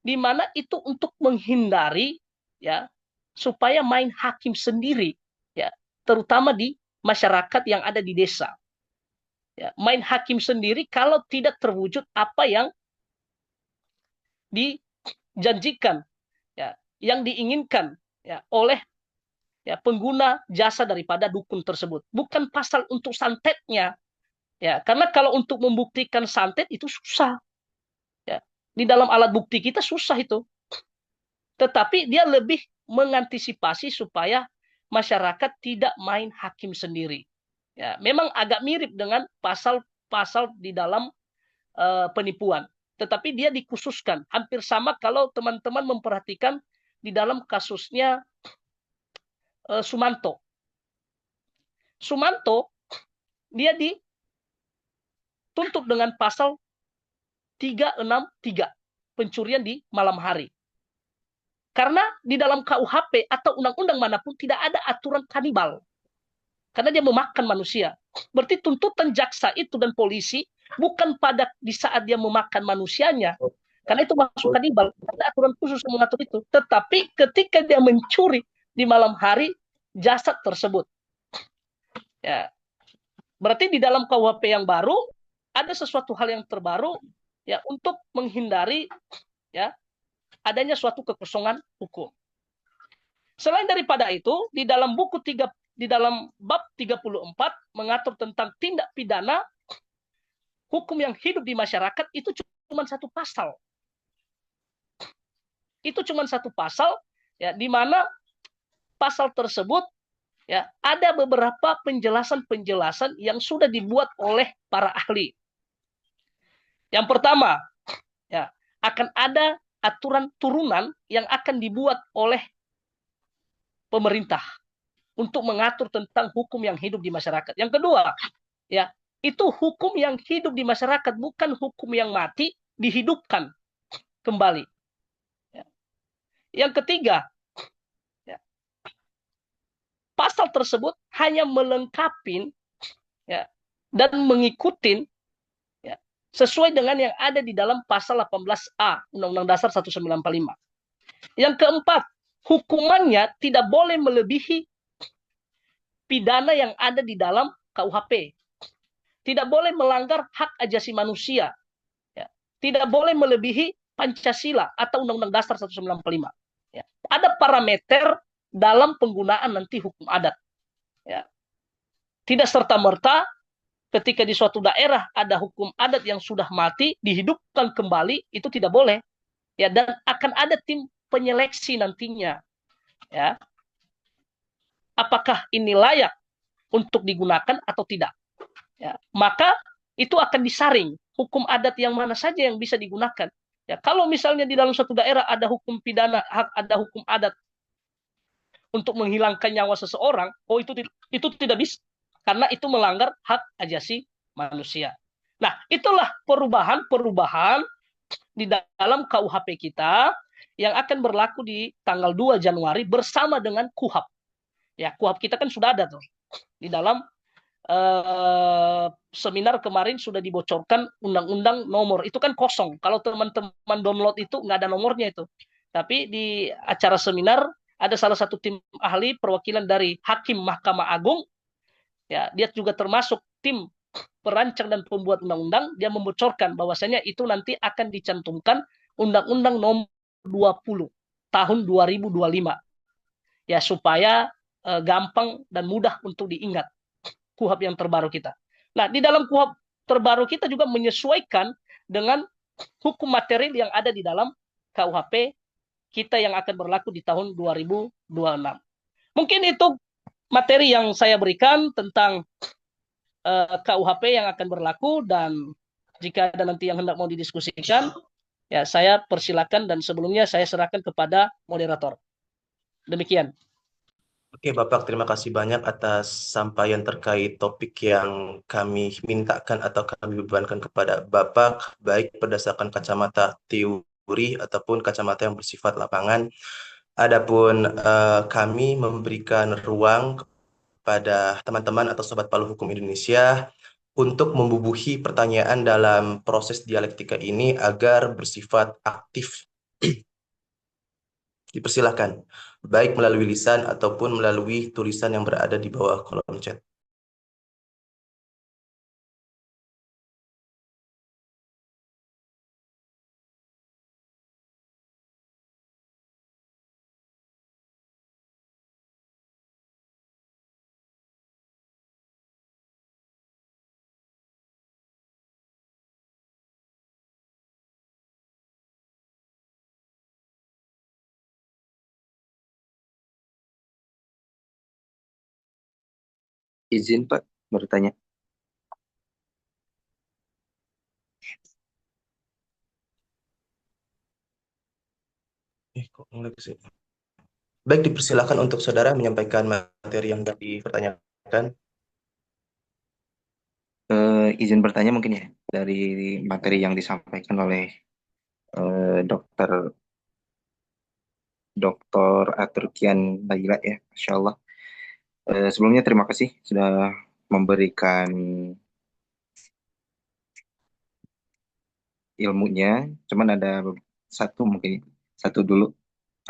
di mana itu untuk menghindari, ya, supaya main hakim sendiri, ya, terutama di masyarakat yang ada di desa. Ya, main hakim sendiri kalau tidak terwujud apa yang dijanjikan, ya, yang diinginkan, ya, oleh, ya, pengguna jasa daripada dukun tersebut. Bukan pasal untuk santetnya, ya, karena kalau untuk membuktikan santet itu susah. Ya, di dalam alat bukti kita susah itu. Tetapi dia lebih mengantisipasi supaya masyarakat tidak main hakim sendiri. Ya, memang agak mirip dengan pasal-pasal di dalam penipuan. Tetapi dia dikhususkan. Hampir sama kalau teman-teman memperhatikan di dalam kasusnya Sumanto. Sumanto, dia dituntut dengan pasal 363, pencurian di malam hari. Karena di dalam KUHP atau undang-undang manapun tidak ada aturan kanibal. Karena dia memakan manusia. Berarti tuntutan jaksa itu dan polisi bukan pada di saat dia memakan manusianya. Karena itu masuk kanibal. Ada aturan khusus yang mengatur itu. Tetapi ketika dia mencuri di malam hari jasad tersebut. Ya, berarti di dalam KUHP yang baru ada sesuatu hal yang terbaru ya untuk menghindari ya adanya suatu kekosongan hukum. Selain daripada itu, di dalam di dalam bab 34 mengatur tentang tindak pidana hukum yang hidup di masyarakat itu cuma satu pasal. Itu cuma satu pasal ya di mana pasal tersebut ya ada beberapa penjelasan-penjelasan yang sudah dibuat oleh para ahli. Yang pertama, ya, akan ada aturan turunan yang akan dibuat oleh pemerintah untuk mengatur tentang hukum yang hidup di masyarakat. Yang kedua, ya, itu hukum yang hidup di masyarakat, bukan hukum yang mati dihidupkan kembali. Ya. Yang ketiga, ya, pasal tersebut hanya melengkapi ya, dan mengikuti ya, sesuai dengan yang ada di dalam pasal 18A Undang-Undang Dasar 1945. Yang keempat, hukumannya tidak boleh melebihi pidana yang ada di dalam KUHP. Tidak boleh melanggar hak asasi manusia. Ya. Tidak boleh melebihi Pancasila atau Undang-Undang Dasar 1945. Ya. Ada parameter dalam penggunaan nanti hukum adat. Ya. Tidak serta-merta ketika di suatu daerah ada hukum adat yang sudah mati, dihidupkan kembali, itu tidak boleh. Ya, dan akan ada tim penyeleksi nantinya. Ya. Apakah ini layak untuk digunakan atau tidak? Ya, maka itu akan disaring hukum adat yang mana saja yang bisa digunakan. Ya, kalau misalnya di dalam suatu daerah ada hukum pidana, ada hukum adat untuk menghilangkan nyawa seseorang, itu tidak bisa karena itu melanggar hak asasi manusia. Nah, itulah perubahan-perubahan di dalam KUHP kita yang akan berlaku di tanggal 2 Januari bersama dengan KUHAP. Ya, KUHAP kita kan sudah ada tuh di dalam seminar kemarin sudah dibocorkan undang-undang nomor itu kan kosong. Kalau teman-teman download itu nggak ada nomornya itu. Tapi di acara seminar ada salah satu tim ahli perwakilan dari Hakim Mahkamah Agung. Ya, dia juga termasuk tim perancang dan pembuat undang-undang. Dia membocorkan bahwasanya itu nanti akan dicantumkan Undang-Undang Nomor 20 tahun 2025. Ya, supaya gampang dan mudah untuk diingat. KUHP yang terbaru kita. Nah, di dalam KUHP terbaru kita juga menyesuaikan dengan hukum material yang ada di dalam KUHP kita yang akan berlaku di tahun 2026. Mungkin itu materi yang saya berikan tentang KUHP yang akan berlaku, dan jika ada nanti yang hendak mau didiskusikan, ya saya persilakan, dan sebelumnya saya serahkan kepada moderator. Demikian.
Oke, Bapak, terima kasih banyak atas sampaian terkait topik yang kami mintakan atau kami bebankan kepada Bapak, baik berdasarkan kacamata teori ataupun kacamata yang bersifat lapangan. Adapun kami memberikan ruang kepada teman-teman atau Sobat Palu Hukum Indonesia untuk membubuhi pertanyaan dalam proses dialektika ini agar bersifat aktif. Dipersilakan, baik melalui lisan ataupun melalui tulisan yang berada di bawah kolom chat.
Izin Pak, bertanya.
Kok ngelag sih? Baik, dipersilakan untuk saudara menyampaikan materi yang tadi dipertanyakan.
Izin bertanya mungkin ya, dari materi yang disampaikan oleh Dokter Dr. Aturkian Laila ya, Masya Allah. Sebelumnya terima kasih sudah memberikan ilmunya. Cuman ada mungkin satu dulu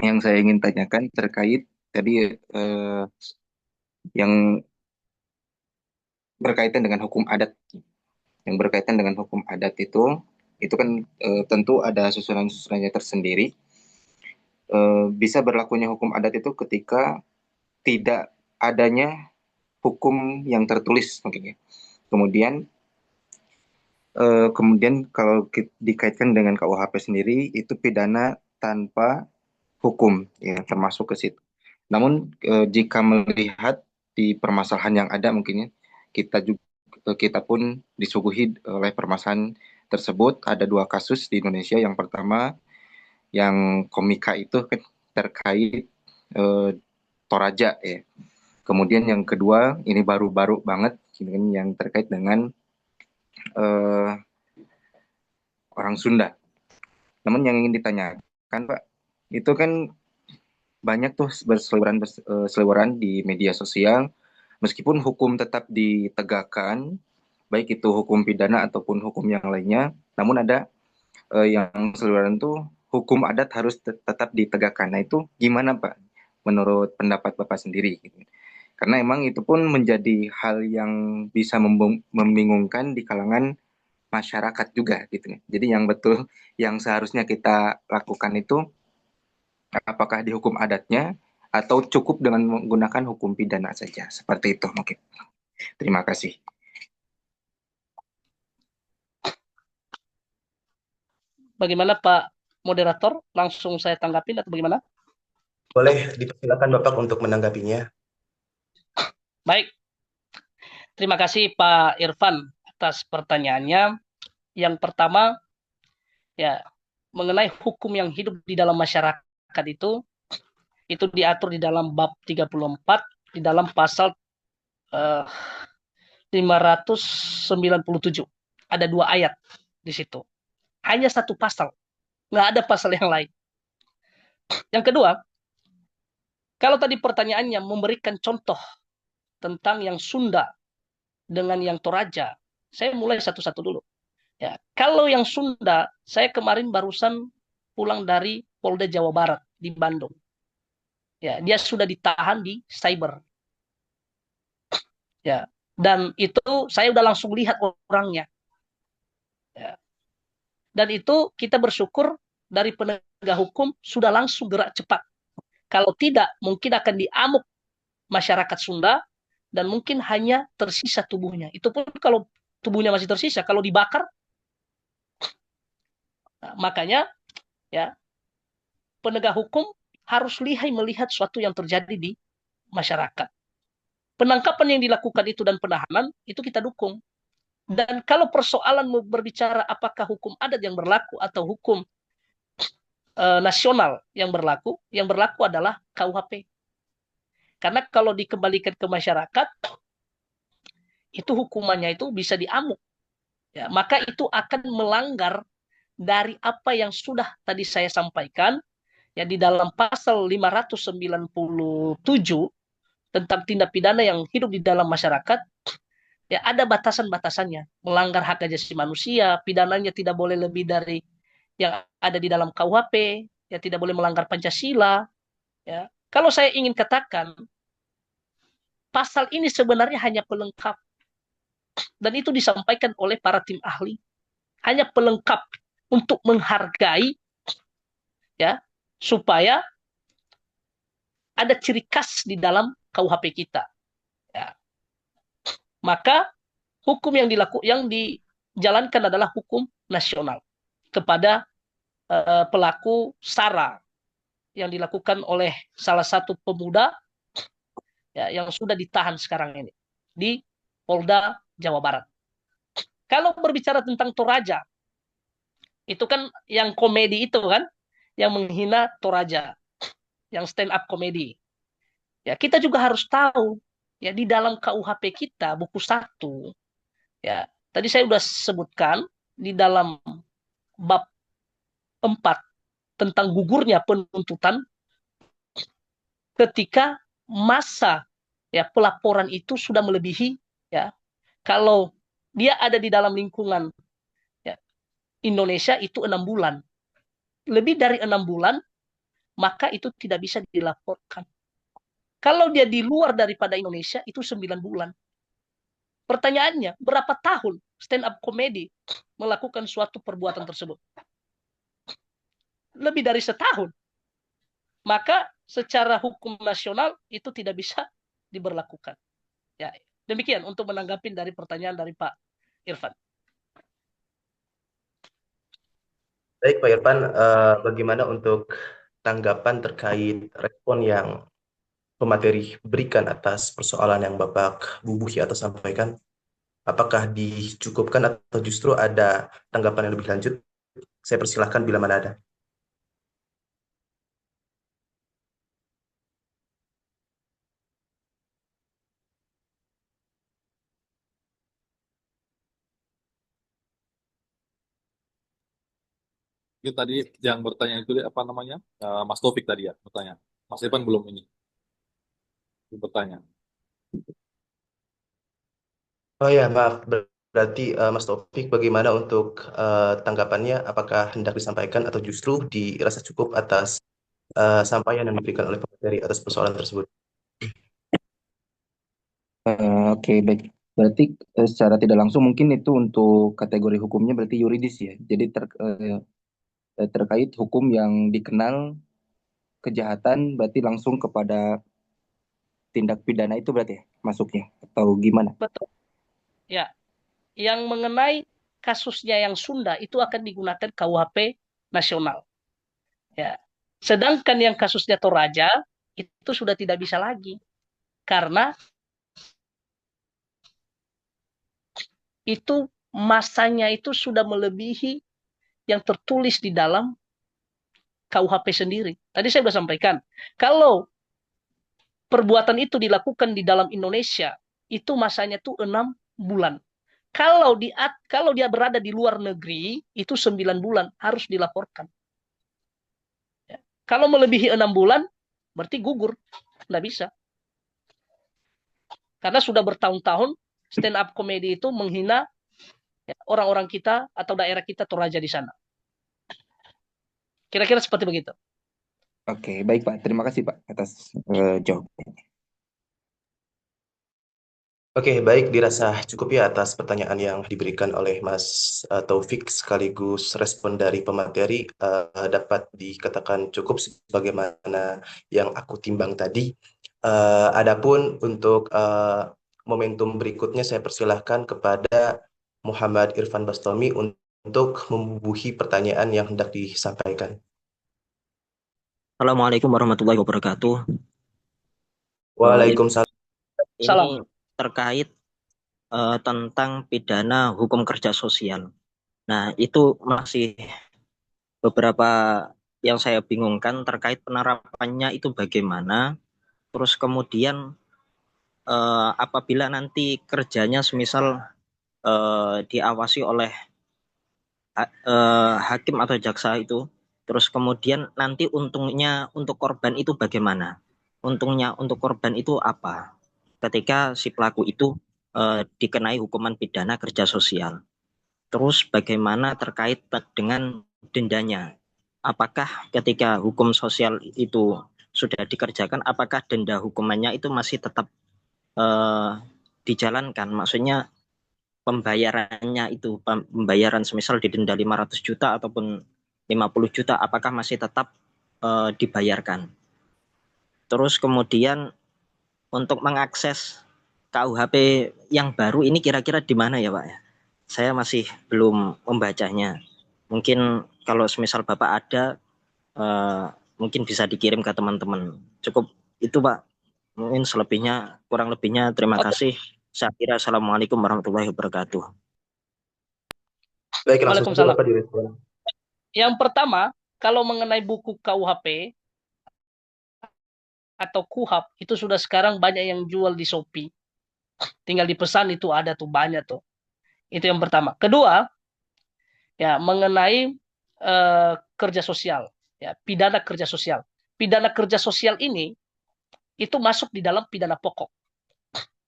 yang saya ingin tanyakan terkait tadi yang berkaitan dengan hukum adat. Yang berkaitan dengan hukum adat itu kan tentu ada susunan-susunannya tersendiri. Bisa berlakunya hukum adat itu ketika tidak adanya hukum yang tertulis mungkin ya. Kemudian kalau dikaitkan dengan KUHP sendiri itu pidana tanpa hukum ya termasuk ke situ. Namun jika melihat di permasalahan yang ada mungkin ya kita pun disuguhi oleh permasalahan tersebut. Ada dua kasus di Indonesia. Yang pertama yang komika itu kan terkait Toraja ya. Kemudian yang kedua ini baru-baru banget yang terkait dengan orang Sunda. Namun yang ingin ditanyakan Pak, itu kan banyak tuh berseliweran di media sosial, meskipun hukum tetap ditegakkan, baik itu hukum pidana ataupun hukum yang lainnya, namun ada yang seliweran tuh hukum adat harus tetap ditegakkan. Nah itu gimana Pak, menurut pendapat Bapak sendiri? Karena emang itu pun menjadi hal yang bisa membingungkan di kalangan masyarakat juga gitu. Jadi yang betul yang seharusnya kita lakukan itu apakah dihukum adatnya atau cukup dengan menggunakan hukum pidana saja. Seperti itu mungkin. Terima kasih.
Bagaimana Pak Moderator? Langsung saya tanggapin atau bagaimana?
Boleh dipersilakan Bapak untuk menanggapinya.
Baik, terima kasih Pak Irfan atas pertanyaannya. Yang pertama, ya mengenai hukum yang hidup di dalam masyarakat itu diatur di dalam bab 34 di dalam pasal 597. Ada 2 ayat di situ. Hanya satu pasal, nggak ada pasal yang lain. Yang kedua, kalau tadi pertanyaannya memberikan contoh tentang yang Sunda dengan yang Toraja, saya mulai satu-satu dulu. Ya, kalau yang Sunda, saya kemarin barusan pulang dari Polda Jawa Barat di Bandung. Ya, dia sudah ditahan di cyber. Ya, dan itu saya udah langsung lihat orangnya. Ya. Dan itu kita bersyukur dari penegak hukum sudah langsung gerak cepat. Kalau tidak, mungkin akan diamuk masyarakat Sunda dan mungkin hanya tersisa tubuhnya. Itu pun kalau tubuhnya masih tersisa, kalau dibakar, nah, makanya ya penegak hukum harus lihai melihat sesuatu yang terjadi di masyarakat. Penangkapan yang dilakukan itu dan penahanan itu kita dukung. Dan kalau persoalan berbicara apakah hukum adat yang berlaku atau hukum nasional yang berlaku adalah KUHP. Karena kalau dikembalikan ke masyarakat, itu hukumannya itu bisa diamuk. Ya, maka itu akan melanggar dari apa yang sudah tadi saya sampaikan ya di dalam pasal 597 tentang tindak pidana yang hidup di dalam masyarakat. Ya ada batasan-batasannya. Melanggar hak asasi manusia, pidananya tidak boleh lebih dari yang ada di dalam KUHP, ya tidak boleh melanggar Pancasila. Ya. Kalau saya ingin katakan, pasal ini sebenarnya hanya pelengkap. Dan itu disampaikan oleh para tim ahli. Hanya pelengkap untuk menghargai, ya supaya ada ciri khas di dalam KUHP kita. Ya. Maka hukum yang dijalankan adalah hukum nasional kepada pelaku SARA yang dilakukan oleh salah satu pemuda ya, yang sudah ditahan sekarang ini di Polda Jawa Barat. Kalau berbicara tentang Toraja, itu kan yang komedi itu kan, yang menghina Toraja, yang stand up komedi. Ya, kita juga harus tahu ya di dalam KUHP kita buku 1 ya, tadi saya sudah sebutkan di dalam bab 4 tentang gugurnya penuntutan ketika masa ya pelaporan itu sudah melebihi, ya, kalau dia ada di dalam lingkungan ya, Indonesia itu 6 bulan, lebih dari 6 bulan, maka itu tidak bisa dilaporkan. Kalau dia di luar daripada Indonesia itu 9 bulan. Pertanyaannya, berapa tahun stand up comedy melakukan suatu perbuatan tersebut? Lebih dari setahun. Maka secara hukum nasional itu tidak bisa diberlakukan. Ya, demikian untuk menanggapi dari pertanyaan dari Pak Irfan.
Baik Pak Irfan, bagaimana untuk tanggapan terkait respon yang pemateri berikan atas persoalan yang Bapak bubuhi atau sampaikan? Apakah dicukupkan atau justru ada tanggapan yang lebih lanjut? Saya persilahkan bila mana ada.
Mungkin tadi yang bertanya itu apa namanya? Mas Taufik tadi ya bertanya. Mas Irfan belum ini bertanya.
Oh ya, maaf. Berarti Mas Taufik bagaimana untuk tanggapannya? Apakah hendak disampaikan atau justru dirasa cukup atas sampaian yang diberikan oleh pemateri atas persoalan tersebut?
Oke, baik. Berarti secara tidak langsung mungkin itu untuk kategori hukumnya berarti yuridis ya. Jadi terkait hukum yang dikenal kejahatan berarti langsung kepada tindak pidana itu berarti ya masuknya atau gimana?
Betul. Ya, yang mengenai kasusnya yang Sunda itu akan digunakan KUHP nasional. Ya. Sedangkan yang kasusnya Toraja itu sudah tidak bisa lagi karena itu masanya itu sudah melebihi yang tertulis di dalam KUHP sendiri. Tadi saya sudah sampaikan, kalau perbuatan itu dilakukan di dalam Indonesia, itu masanya itu 6 bulan. Kalau dia berada di luar negeri, itu 9 bulan harus dilaporkan. Ya. Kalau melebihi 6 bulan, berarti gugur. Nggak bisa. Karena sudah bertahun-tahun stand up comedy itu menghina orang-orang kita atau daerah kita Toraja di sana. Kira-kira seperti begitu.
Oke, baik Pak. Terima kasih Pak atas jawabannya.
Oke, baik, dirasa cukup ya atas pertanyaan yang diberikan oleh Mas Taufik sekaligus respon dari pemateri dapat dikatakan cukup sebagaimana yang aku timbang tadi. Adapun untuk momentum berikutnya saya persilahkan kepada Muhammad Irfan Bastomi untuk membubuhi pertanyaan yang hendak disampaikan.
Assalamualaikum warahmatullahi wabarakatuh.
Waalaikumsalam.
Ini terkait tentang pidana hukum kerja sosial. Nah, itu masih beberapa yang saya bingungkan terkait penerapannya itu bagaimana. Terus kemudian apabila nanti kerjanya semisal diawasi oleh hakim atau jaksa itu, terus kemudian nanti untungnya untuk korban itu bagaimana? Untungnya untuk korban itu apa? Ketika si pelaku itu dikenai hukuman pidana kerja sosial. Terus bagaimana terkait dengan dendanya? Apakah ketika hukum sosial itu sudah dikerjakan, apakah denda hukumannya itu masih tetap dijalankan? Maksudnya pembayarannya itu, pembayaran semisal didenda 500 juta ataupun 50 juta, apakah masih tetap dibayarkan? Terus kemudian untuk mengakses KUHP yang baru ini kira-kira di mana ya Pak? Saya masih belum membacanya. Mungkin kalau semisal Bapak ada, mungkin bisa dikirim ke teman-teman. Cukup itu Pak. Mungkin selebihnya, kurang lebihnya terima kasih. Saya kira Assalamualaikum warahmatullahi wabarakatuh.
Baik, langsung saja
Waalaikumsalam.
Bapak direspon.
Yang pertama, kalau mengenai buku KUHP atau KUHAP itu sudah sekarang banyak yang jual di Shopee. Tinggal dipesan itu ada tuh banyak tuh. Itu yang pertama. Kedua, ya mengenai kerja sosial, ya pidana kerja sosial. Pidana kerja sosial ini itu masuk di dalam pidana pokok.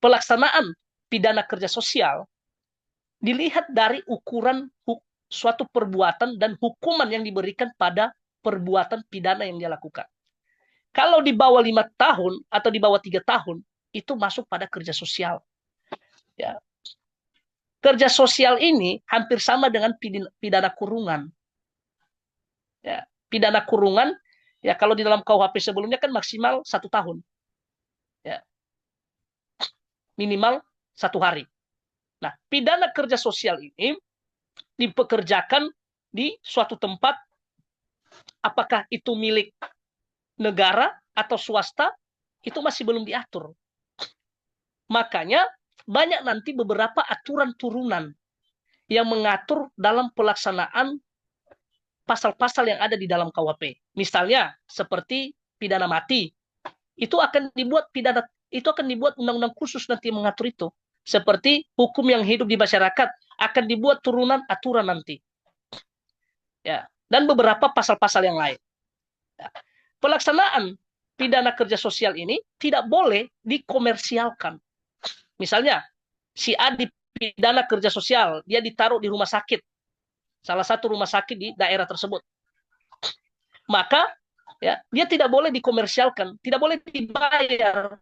Pelaksanaan pidana kerja sosial dilihat dari ukuran suatu perbuatan dan hukuman yang diberikan pada perbuatan pidana yang dia lakukan. Kalau di bawah 5 tahun atau di bawah 3 tahun, itu masuk pada kerja sosial. Ya. Kerja sosial ini hampir sama dengan pidana kurungan. Ya. Pidana kurungan, ya kalau di dalam KUHP sebelumnya kan maksimal 1 tahun. Ya. Minimal 1 hari. Nah, pidana kerja sosial ini dipekerjakan di suatu tempat, apakah itu milik negara atau swasta, itu masih belum diatur. Makanya banyak nanti beberapa aturan turunan yang mengatur dalam pelaksanaan pasal-pasal yang ada di dalam KUHP. Misalnya seperti pidana mati, itu akan dibuat undang-undang khusus nanti yang mengatur itu. Seperti hukum yang hidup di masyarakat akan dibuat turunan aturan nanti. Ya, dan beberapa pasal-pasal yang lain. Ya. Pelaksanaan pidana kerja sosial ini tidak boleh dikomersialkan. Misalnya, si A dipidana kerja sosial, dia ditaruh di rumah sakit, salah satu rumah sakit di daerah tersebut. Maka ya, dia tidak boleh dikomersialkan, tidak boleh dibayar,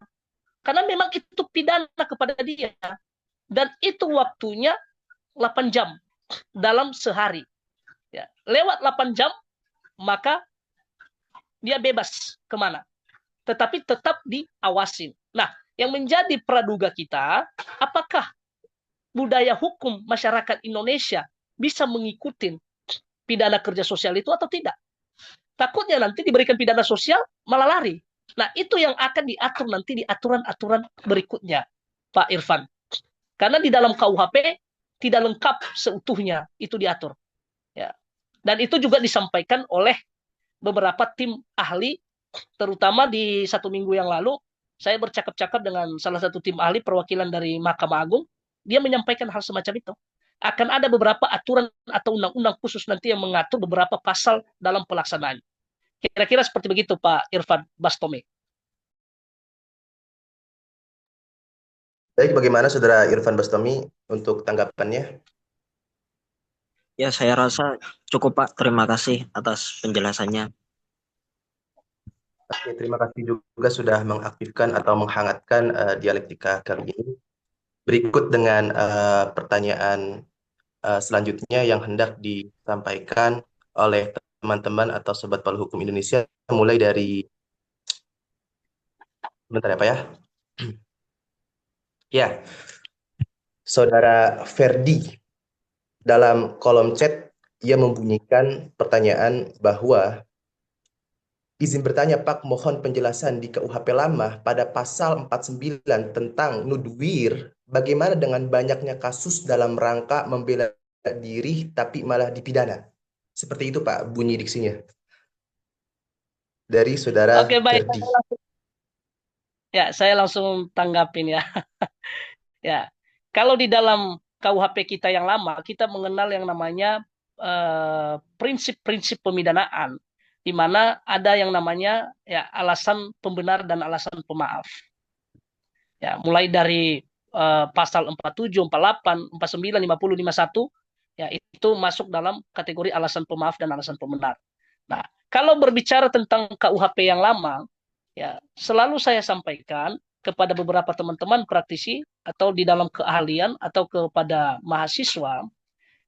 karena memang itu pidana kepada dia. Dan itu waktunya 8 jam dalam sehari. Ya, lewat 8 jam, maka dia bebas kemana. Tetapi tetap diawasin. Nah, yang menjadi praduga kita, apakah budaya hukum masyarakat Indonesia bisa mengikuti pidana kerja sosial itu atau tidak? Takutnya nanti diberikan pidana sosial malah lari. Nah, itu yang akan diatur nanti di aturan-aturan berikutnya, Pak Irfan. Karena di dalam KUHP tidak lengkap seutuhnya itu diatur. Ya. Dan itu juga disampaikan oleh beberapa tim ahli, terutama di 1 minggu yang lalu, saya bercakap-cakap dengan salah satu tim ahli perwakilan dari Mahkamah Agung, dia menyampaikan hal semacam itu. Akan ada beberapa aturan atau undang-undang khusus nanti yang mengatur beberapa pasal dalam pelaksanaan. Kira-kira seperti begitu, Pak Irfan Bastome.
Baik, bagaimana Saudara Irfan Bastami untuk tanggapannya?
Ya, saya rasa cukup Pak. Terima kasih atas penjelasannya.
Oke, terima kasih juga sudah mengaktifkan atau menghangatkan dialektika kali ini. Berikut dengan pertanyaan selanjutnya yang hendak disampaikan oleh teman-teman atau Sobat Palu Hukum Indonesia, mulai dari bentar ya Pak ya. Ya, Saudara Ferdi dalam kolom chat ia membunyikan pertanyaan bahwa izin bertanya Pak, mohon penjelasan di KUHP lama pada pasal 49 tentang nudwir, bagaimana dengan banyaknya kasus dalam rangka membela diri tapi malah dipidana? Seperti itu Pak bunyi diksinya. Dari Saudara
Oke, baik.
Ferdi.
Ya, saya langsung tanggapin ya. Ya, kalau di dalam KUHP kita yang lama, kita mengenal yang namanya prinsip-prinsip pemidanaan, di mana ada yang namanya ya alasan pembenar dan alasan pemaaf. Ya, mulai dari pasal 47, 48, 49, 50, 51, ya itu masuk dalam kategori alasan pemaaf dan alasan pembenar. Nah, kalau berbicara tentang KUHP yang lama, ya selalu saya sampaikan kepada beberapa teman-teman praktisi atau di dalam keahlian atau kepada mahasiswa,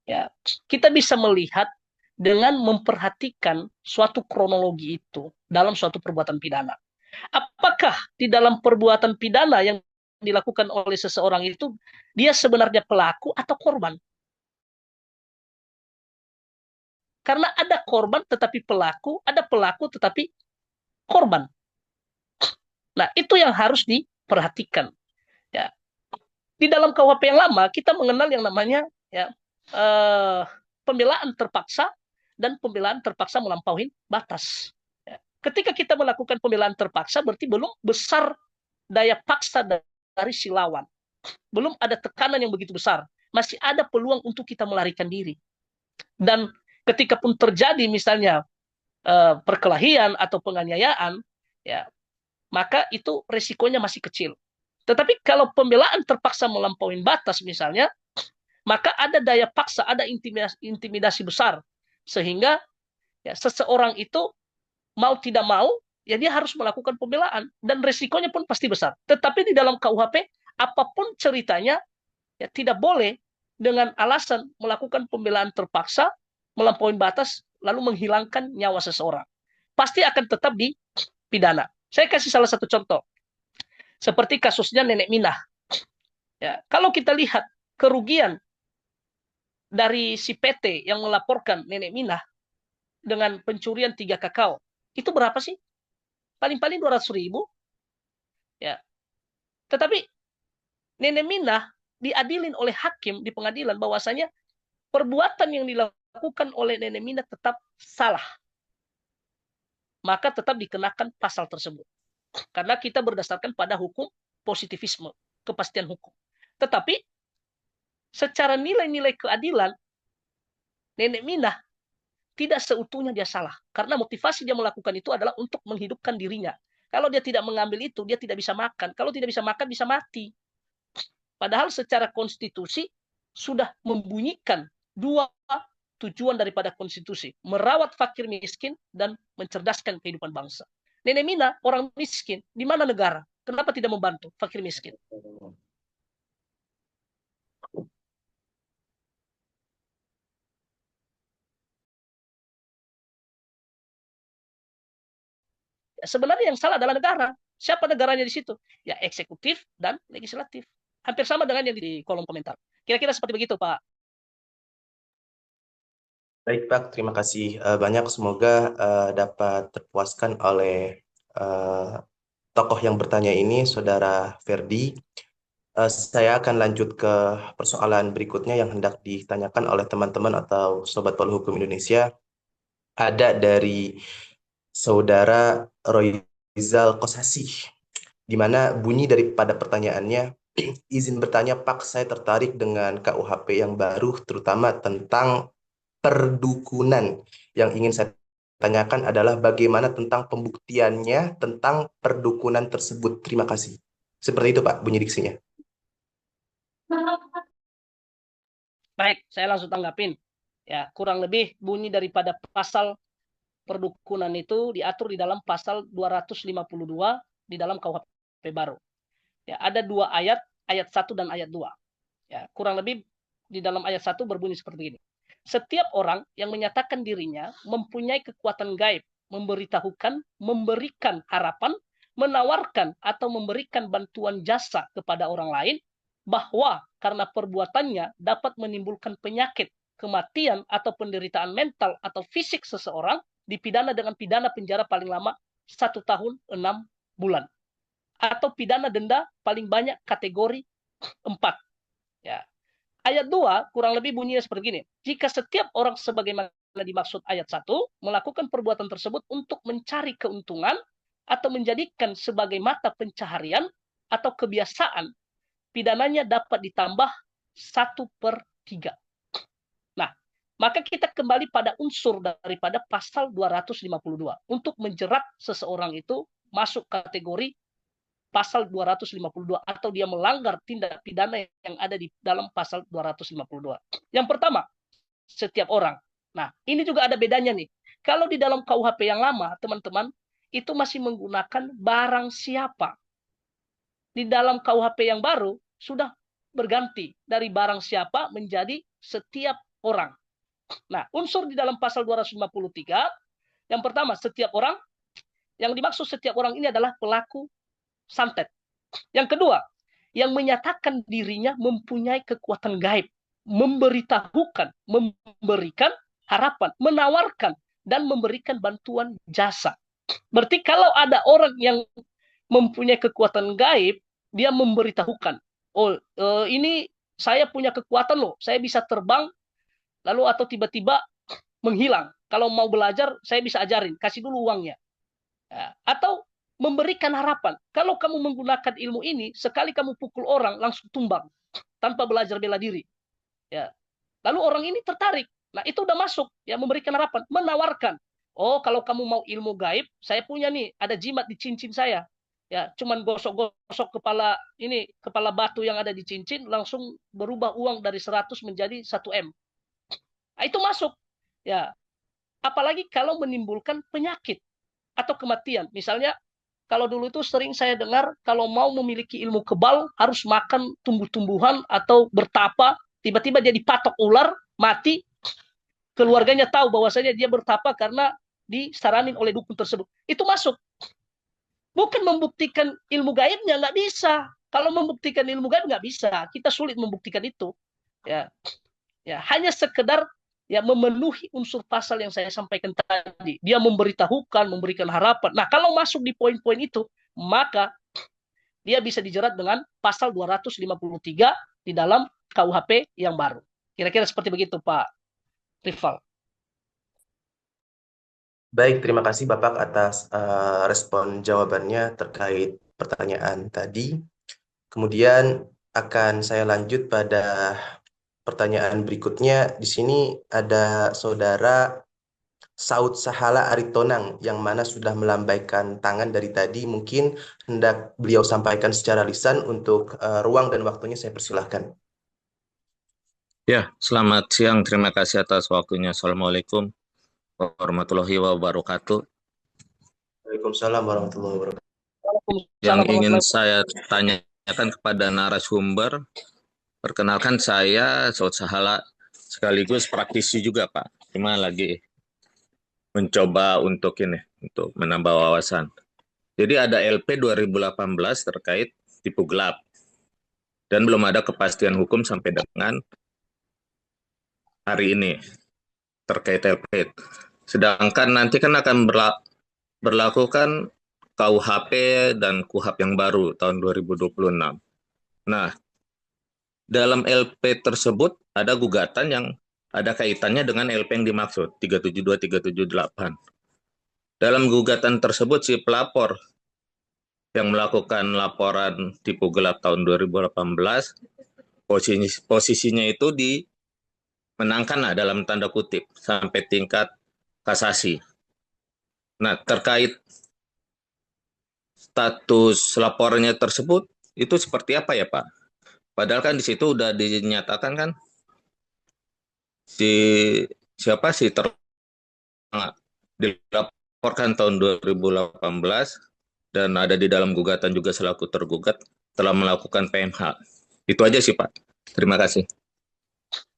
ya kita bisa melihat dengan memperhatikan suatu kronologi itu dalam suatu perbuatan pidana. Apakah di dalam perbuatan pidana yang dilakukan oleh seseorang itu dia sebenarnya pelaku atau korban? Karena ada korban tetapi pelaku, ada pelaku tetapi korban. Nah, itu yang harus diperhatikan. Ya. Di dalam KUHP yang lama kita mengenal yang namanya ya pembelaan terpaksa dan pembelaan terpaksa melampaui batas. Ya. Ketika kita melakukan pembelaan terpaksa berarti belum besar daya paksa dari si lawan. Belum ada tekanan yang begitu besar. Masih ada peluang untuk kita melarikan diri. Dan ketika pun terjadi misalnya perkelahian atau penganiayaan, ya maka itu resikonya masih kecil. Tetapi kalau pembelaan terpaksa melampaui batas misalnya, maka ada daya paksa, ada intimidasi besar, sehingga ya, seseorang itu mau tidak mau, ya dia harus melakukan pembelaan, dan resikonya pun pasti besar. Tetapi di dalam KUHP, apapun ceritanya, ya tidak boleh dengan alasan melakukan pembelaan terpaksa, melampaui batas, lalu menghilangkan nyawa seseorang. Pasti akan tetap dipidana. Saya kasih salah satu contoh. Seperti kasusnya Nenek Minah. Ya, kalau kita lihat kerugian dari si PT yang melaporkan Nenek Minah dengan pencurian 3 kakao, itu berapa sih? Paling-paling 200.000. Ya. Tetapi Nenek Minah diadilin oleh hakim di pengadilan bahwasanya perbuatan yang dilakukan oleh Nenek Minah tetap salah. Maka tetap dikenakan pasal tersebut. Karena kita berdasarkan pada hukum positivisme, kepastian hukum. Tetapi secara nilai-nilai keadilan, Nenek Minah tidak seutuhnya dia salah. Karena motivasi dia melakukan itu adalah untuk menghidupkan dirinya. Kalau dia tidak mengambil itu, dia tidak bisa makan. Kalau tidak bisa makan, bisa mati. Padahal secara konstitusi sudah membunyikan 2 tujuan daripada konstitusi. Merawat fakir miskin dan mencerdaskan kehidupan bangsa. Nenek Minah orang miskin. Di mana negara? Kenapa tidak membantu fakir miskin? Sebenarnya yang salah adalah negara. Siapa negaranya di situ? Ya eksekutif dan legislatif. Hampir sama dengan yang di kolom komentar. Kira-kira seperti begitu, Pak.
Baik, Pak. Terima kasih banyak. Semoga dapat terpuaskan oleh tokoh yang bertanya ini, Saudara Ferdi. Saya akan lanjut ke persoalan berikutnya yang hendak ditanyakan oleh teman-teman atau Sobat Palu Hukum Indonesia. Ada dari Saudara Royzal Kosasih, di mana bunyi daripada pertanyaannya, izin bertanya Pak, saya tertarik dengan KUHP yang baru, terutama tentang perdukunan. Yang ingin saya tanyakan adalah bagaimana tentang pembuktiannya tentang perdukunan tersebut. Terima kasih. Seperti itu Pak, bunyi diksinya.
Baik, saya langsung tanggapin. Ya, kurang lebih bunyi daripada pasal perdukunan itu diatur di dalam pasal 252 di dalam KUHP baru. Ya, ada 2 ayat, ayat 1 dan ayat 2. Ya, kurang lebih di dalam ayat 1 berbunyi seperti ini. Setiap orang yang menyatakan dirinya mempunyai kekuatan gaib, memberitahukan, memberikan harapan, menawarkan atau memberikan bantuan jasa kepada orang lain, bahwa karena perbuatannya dapat menimbulkan penyakit, kematian, atau penderitaan mental atau fisik seseorang, dipidana dengan pidana penjara paling lama 1 tahun 6 bulan. Atau pidana denda paling banyak kategori 4. Ya. Ayat 2 kurang lebih bunyinya seperti ini. Jika setiap orang sebagaimana dimaksud ayat 1 melakukan perbuatan tersebut untuk mencari keuntungan atau menjadikan sebagai mata pencaharian atau kebiasaan, pidananya dapat ditambah 1/3. Nah, maka kita kembali pada unsur daripada pasal 252 untuk menjerat seseorang itu masuk kategori pasal 252 atau dia melanggar tindak pidana yang ada di dalam pasal 252. Yang pertama, setiap orang. Nah, ini juga ada bedanya nih. Kalau di dalam KUHP yang lama, teman-teman, itu masih menggunakan barang siapa. Di dalam KUHP yang baru sudah berganti dari barang siapa menjadi setiap orang. Nah, unsur di dalam pasal 253, yang pertama, setiap orang. Yang dimaksud setiap orang ini adalah pelaku santet. Yang kedua, yang menyatakan dirinya mempunyai kekuatan gaib, memberitahukan, memberikan harapan, menawarkan, dan memberikan bantuan jasa. Berarti kalau ada orang yang mempunyai kekuatan gaib, dia memberitahukan, oh ini saya punya kekuatan loh, saya bisa terbang, lalu atau tiba-tiba menghilang. Kalau mau belajar, saya bisa ajarin, kasih dulu uangnya. Ya. Atau memberikan harapan. Kalau kamu menggunakan ilmu ini, sekali kamu pukul orang, langsung tumbang. Tanpa belajar bela diri. Ya. Lalu orang ini tertarik. Nah, itu udah masuk. Ya, memberikan harapan. Menawarkan. Oh, kalau kamu mau ilmu gaib, saya punya nih, ada jimat di cincin saya. ya cuman gosok-gosok kepala batu yang ada di cincin langsung berubah uang dari 100 menjadi 1 M. Nah, itu masuk. Ya, apalagi kalau menimbulkan penyakit atau kematian. Misalnya kalau dulu itu sering saya dengar kalau mau memiliki ilmu kebal harus makan tumbuh-tumbuhan atau bertapa, tiba-tiba dia dipatok ular, mati, keluarganya tahu bahwasanya dia bertapa karena disaranin oleh dukun tersebut. Itu masuk. Bukan membuktikan ilmu gaibnya, nggak bisa. Kalau membuktikan ilmu gaib nggak bisa. Kita sulit membuktikan itu. Ya, ya hanya sekedar ya memenuhi unsur pasal yang saya sampaikan tadi. Dia memberitahukan, memberikan harapan. Nah, kalau masuk di poin-poin itu, maka dia bisa dijerat dengan pasal 253 di dalam KUHP yang baru. Kira-kira seperti begitu, Pak Rival.
Baik, terima kasih Bapak atas respon jawabannya terkait pertanyaan tadi. Kemudian akan saya lanjut pada pertanyaan berikutnya. Di sini ada Saudara Saud Sahala Aritonang yang mana sudah melambaikan tangan dari tadi. Mungkin hendak beliau sampaikan secara lisan. Untuk ruang dan waktunya saya persilahkan.
Ya, selamat siang. Terima kasih atas waktunya. Assalamualaikum warahmatullahi wabarakatuh.
Waalaikumsalam warahmatullahi wabarakatuh.
Yang ingin saya tanyakan kepada narasumber, perkenalkan saya Saud Sahala, sekaligus praktisi juga Pak. Cuma lagi mencoba untuk menambah wawasan. Jadi ada LP 2018 terkait tipu gelap. Dan belum ada kepastian hukum sampai dengan hari ini terkait LP. Sedangkan nanti kan akan berlaku kan KUHP dan KUHAP yang baru tahun 2026. Nah, dalam LP tersebut ada gugatan yang ada kaitannya dengan LP yang dimaksud, 372-378. Dalam gugatan tersebut si pelapor yang melakukan laporan tipu gelap tahun 2018, posisinya itu dimenangkan dalam tanda kutip sampai tingkat kasasi. Nah, terkait status laporannya tersebut itu seperti apa ya Pak? Padahal kan di situ udah dinyatakan kan dilaporkan tahun 2018 dan ada di dalam gugatan juga selaku tergugat telah melakukan PMH. Itu aja sih Pak. Terima kasih.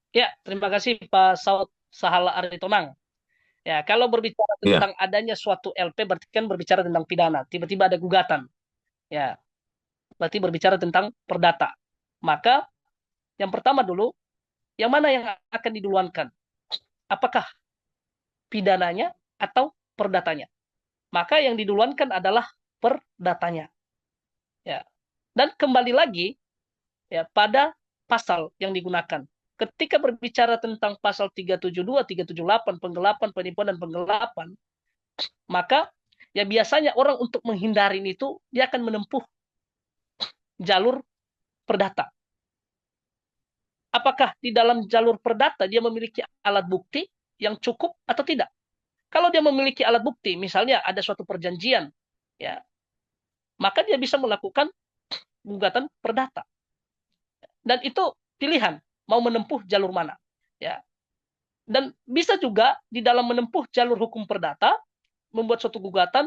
Ya, terima kasih Pak Saud Sahala Aritonang. Ya, kalau berbicara tentang adanya suatu LP berarti kan berbicara tentang pidana. Tiba-tiba ada gugatan. Ya, berarti berbicara tentang perdata. Maka yang pertama dulu, yang mana yang akan diduluankan? Apakah pidananya atau perdatanya? Maka yang diduluankan adalah perdatanya. Ya. Dan kembali lagi ya pada pasal yang digunakan. Ketika berbicara tentang pasal 372, 378, penggelapan, penipuan, dan penggelapan, maka ya biasanya orang untuk menghindari itu, dia akan menempuh jalur perdata. Apakah di dalam jalur perdata dia memiliki alat bukti yang cukup atau tidak? Kalau dia memiliki alat bukti, misalnya ada suatu perjanjian, ya, maka dia bisa melakukan gugatan perdata. Dan itu pilihan mau menempuh jalur mana, ya. Dan bisa juga di dalam menempuh jalur hukum perdata membuat suatu gugatan,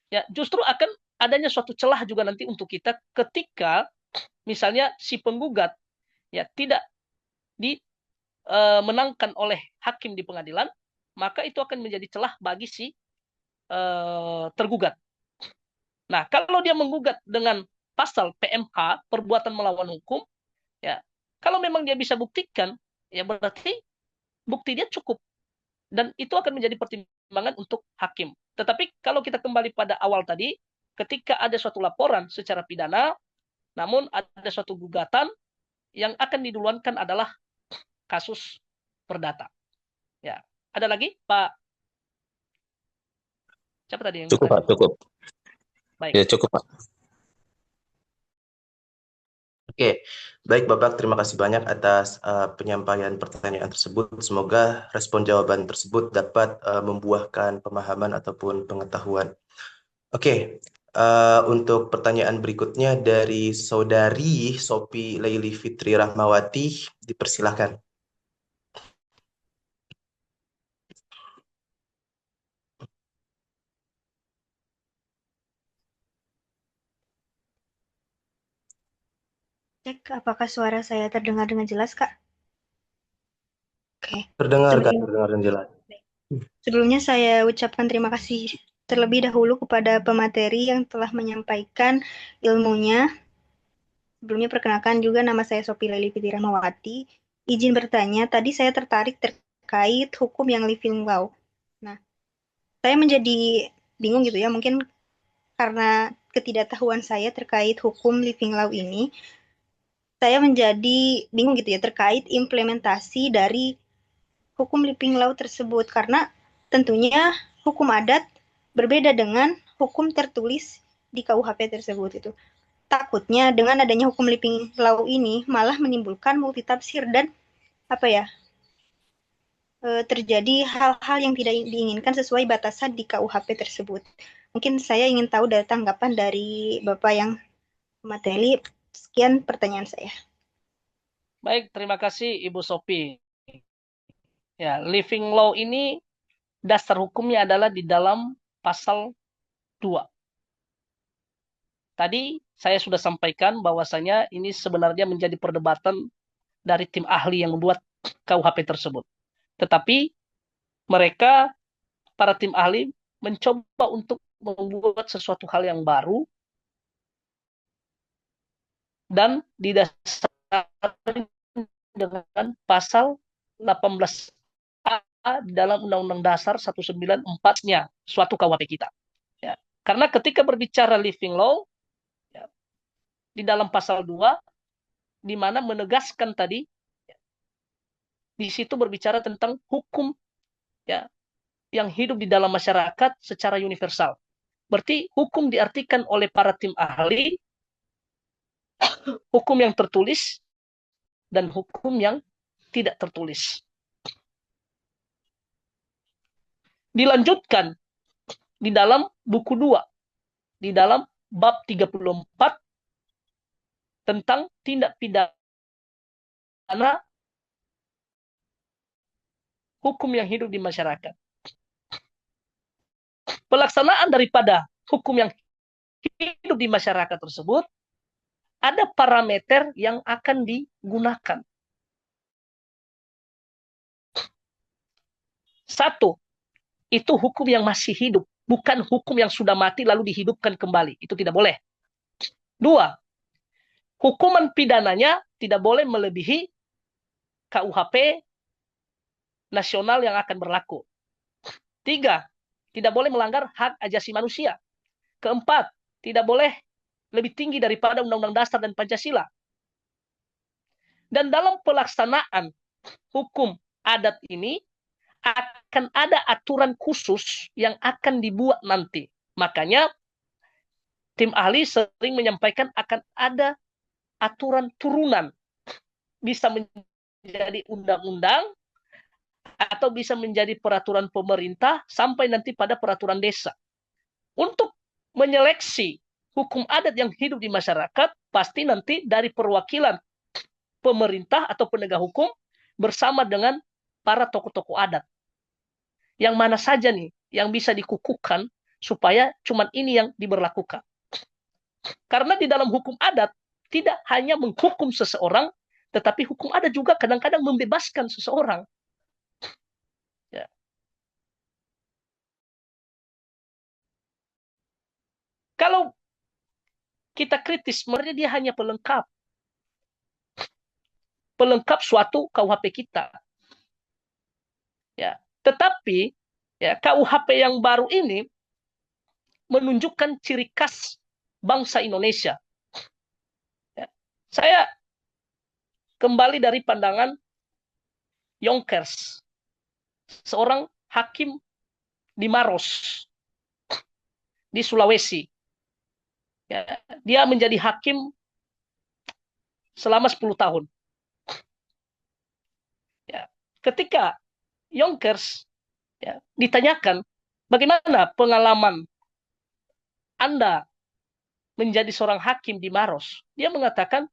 ya justru akan adanya suatu celah juga nanti untuk kita ketika misalnya si penggugat ya tidak dimenangkan oleh hakim di pengadilan, maka itu akan menjadi celah bagi si tergugat. Nah, kalau dia menggugat dengan pasal PMH, perbuatan melawan hukum, ya kalau memang dia bisa buktikan, ya berarti bukti dia cukup. Dan itu akan menjadi pertimbangan untuk hakim. Tetapi kalau kita kembali pada awal tadi, ketika ada suatu laporan secara pidana, namun ada suatu gugatan, yang akan diduluankan adalah kasus perdata. Ya, ada lagi, Pak? Siapa tadi yang
cukup Pak, cukup.
Baik.
Ya, cukup Pak.
Oke, baik Bapak, terima kasih banyak atas penyampaian pertanyaan tersebut. Semoga respon jawaban tersebut dapat membuahkan pemahaman ataupun pengetahuan. Oke, Untuk pertanyaan berikutnya dari Saudari Sopi Laili Fitri Rahmawati, dipersilahkan.
Cek apakah suara saya terdengar dengan jelas, Kak? Oke.
Terdengar, Kak,
Sebelum-
terdengar dengan jelas.
Sebelumnya saya ucapkan terima kasih terlebih dahulu kepada pemateri yang telah menyampaikan ilmunya. Sebelumnya perkenalkan juga nama saya Sopi Leli Fitri Rahmawati. Izin bertanya, tadi saya tertarik terkait hukum yang living law. Nah, saya menjadi bingung gitu ya, mungkin karena ketidaktahuan saya terkait hukum living law ini, saya menjadi bingung gitu ya terkait implementasi dari hukum living law tersebut karena tentunya hukum adat berbeda dengan hukum tertulis di KUHP tersebut itu. Takutnya dengan adanya hukum living law ini malah menimbulkan multitafsir dan apa ya terjadi hal-hal yang tidak diinginkan sesuai batasan di KUHP tersebut. Mungkin saya ingin tahu dari tanggapan dari Bapak yang materi. Sekian pertanyaan saya.
Baik, terima kasih Ibu Sopi. Ya, living law ini dasar hukumnya adalah di dalam pasal 2. Tadi saya sudah sampaikan bahwasanya ini sebenarnya menjadi perdebatan dari tim ahli yang membuat KUHP tersebut. Tetapi mereka, para tim ahli, mencoba untuk membuat sesuatu hal yang baru dan didasari dengan pasal 18A dalam Undang-Undang Dasar 194-nya suatu KUHP kita. Ya. Karena ketika berbicara living law, ya, di dalam pasal 2, di mana menegaskan tadi, ya, di situ berbicara tentang hukum ya yang hidup di dalam masyarakat secara universal. Berarti hukum diartikan oleh para tim ahli, hukum yang tertulis dan hukum yang tidak tertulis. Dilanjutkan di dalam buku 2, di dalam bab 34 tentang tindak pidana hukum yang hidup di masyarakat. Pelaksanaan daripada hukum yang hidup di masyarakat tersebut ada parameter yang akan digunakan. Satu, itu hukum yang masih hidup, bukan hukum yang sudah mati lalu dihidupkan kembali. Itu tidak boleh. Dua, hukuman pidananya tidak boleh melebihi KUHP nasional yang akan berlaku. Tiga, tidak boleh melanggar hak asasi manusia. Keempat, tidak boleh lebih tinggi daripada Undang-Undang Dasar dan Pancasila. Dan dalam pelaksanaan hukum adat ini akan ada aturan khusus yang akan dibuat nanti. Makanya tim ahli sering menyampaikan akan ada aturan turunan. Bisa menjadi undang-undang atau bisa menjadi peraturan pemerintah sampai nanti pada peraturan desa. Untuk menyeleksi hukum adat yang hidup di masyarakat, pasti nanti dari perwakilan pemerintah atau penegak hukum bersama dengan para tokoh-tokoh adat. Yang mana saja nih yang bisa dikukuhkan supaya cuman ini yang diberlakukan. Karena di dalam hukum adat tidak hanya menghukum seseorang, tetapi hukum adat juga kadang-kadang membebaskan seseorang. Ya. Kalau kita kritis, sebenarnya dia hanya pelengkap. Pelengkap suatu KUHP kita. Ya. Tetapi ya, KUHP yang baru ini menunjukkan ciri khas bangsa Indonesia. Ya. Saya kembali dari pandangan Yonkers, seorang hakim di Maros, di Sulawesi. Ya, dia menjadi hakim selama 10 tahun. Ya, ketika Yonkers ya, ditanyakan, bagaimana pengalaman Anda menjadi seorang hakim di Maros, dia mengatakan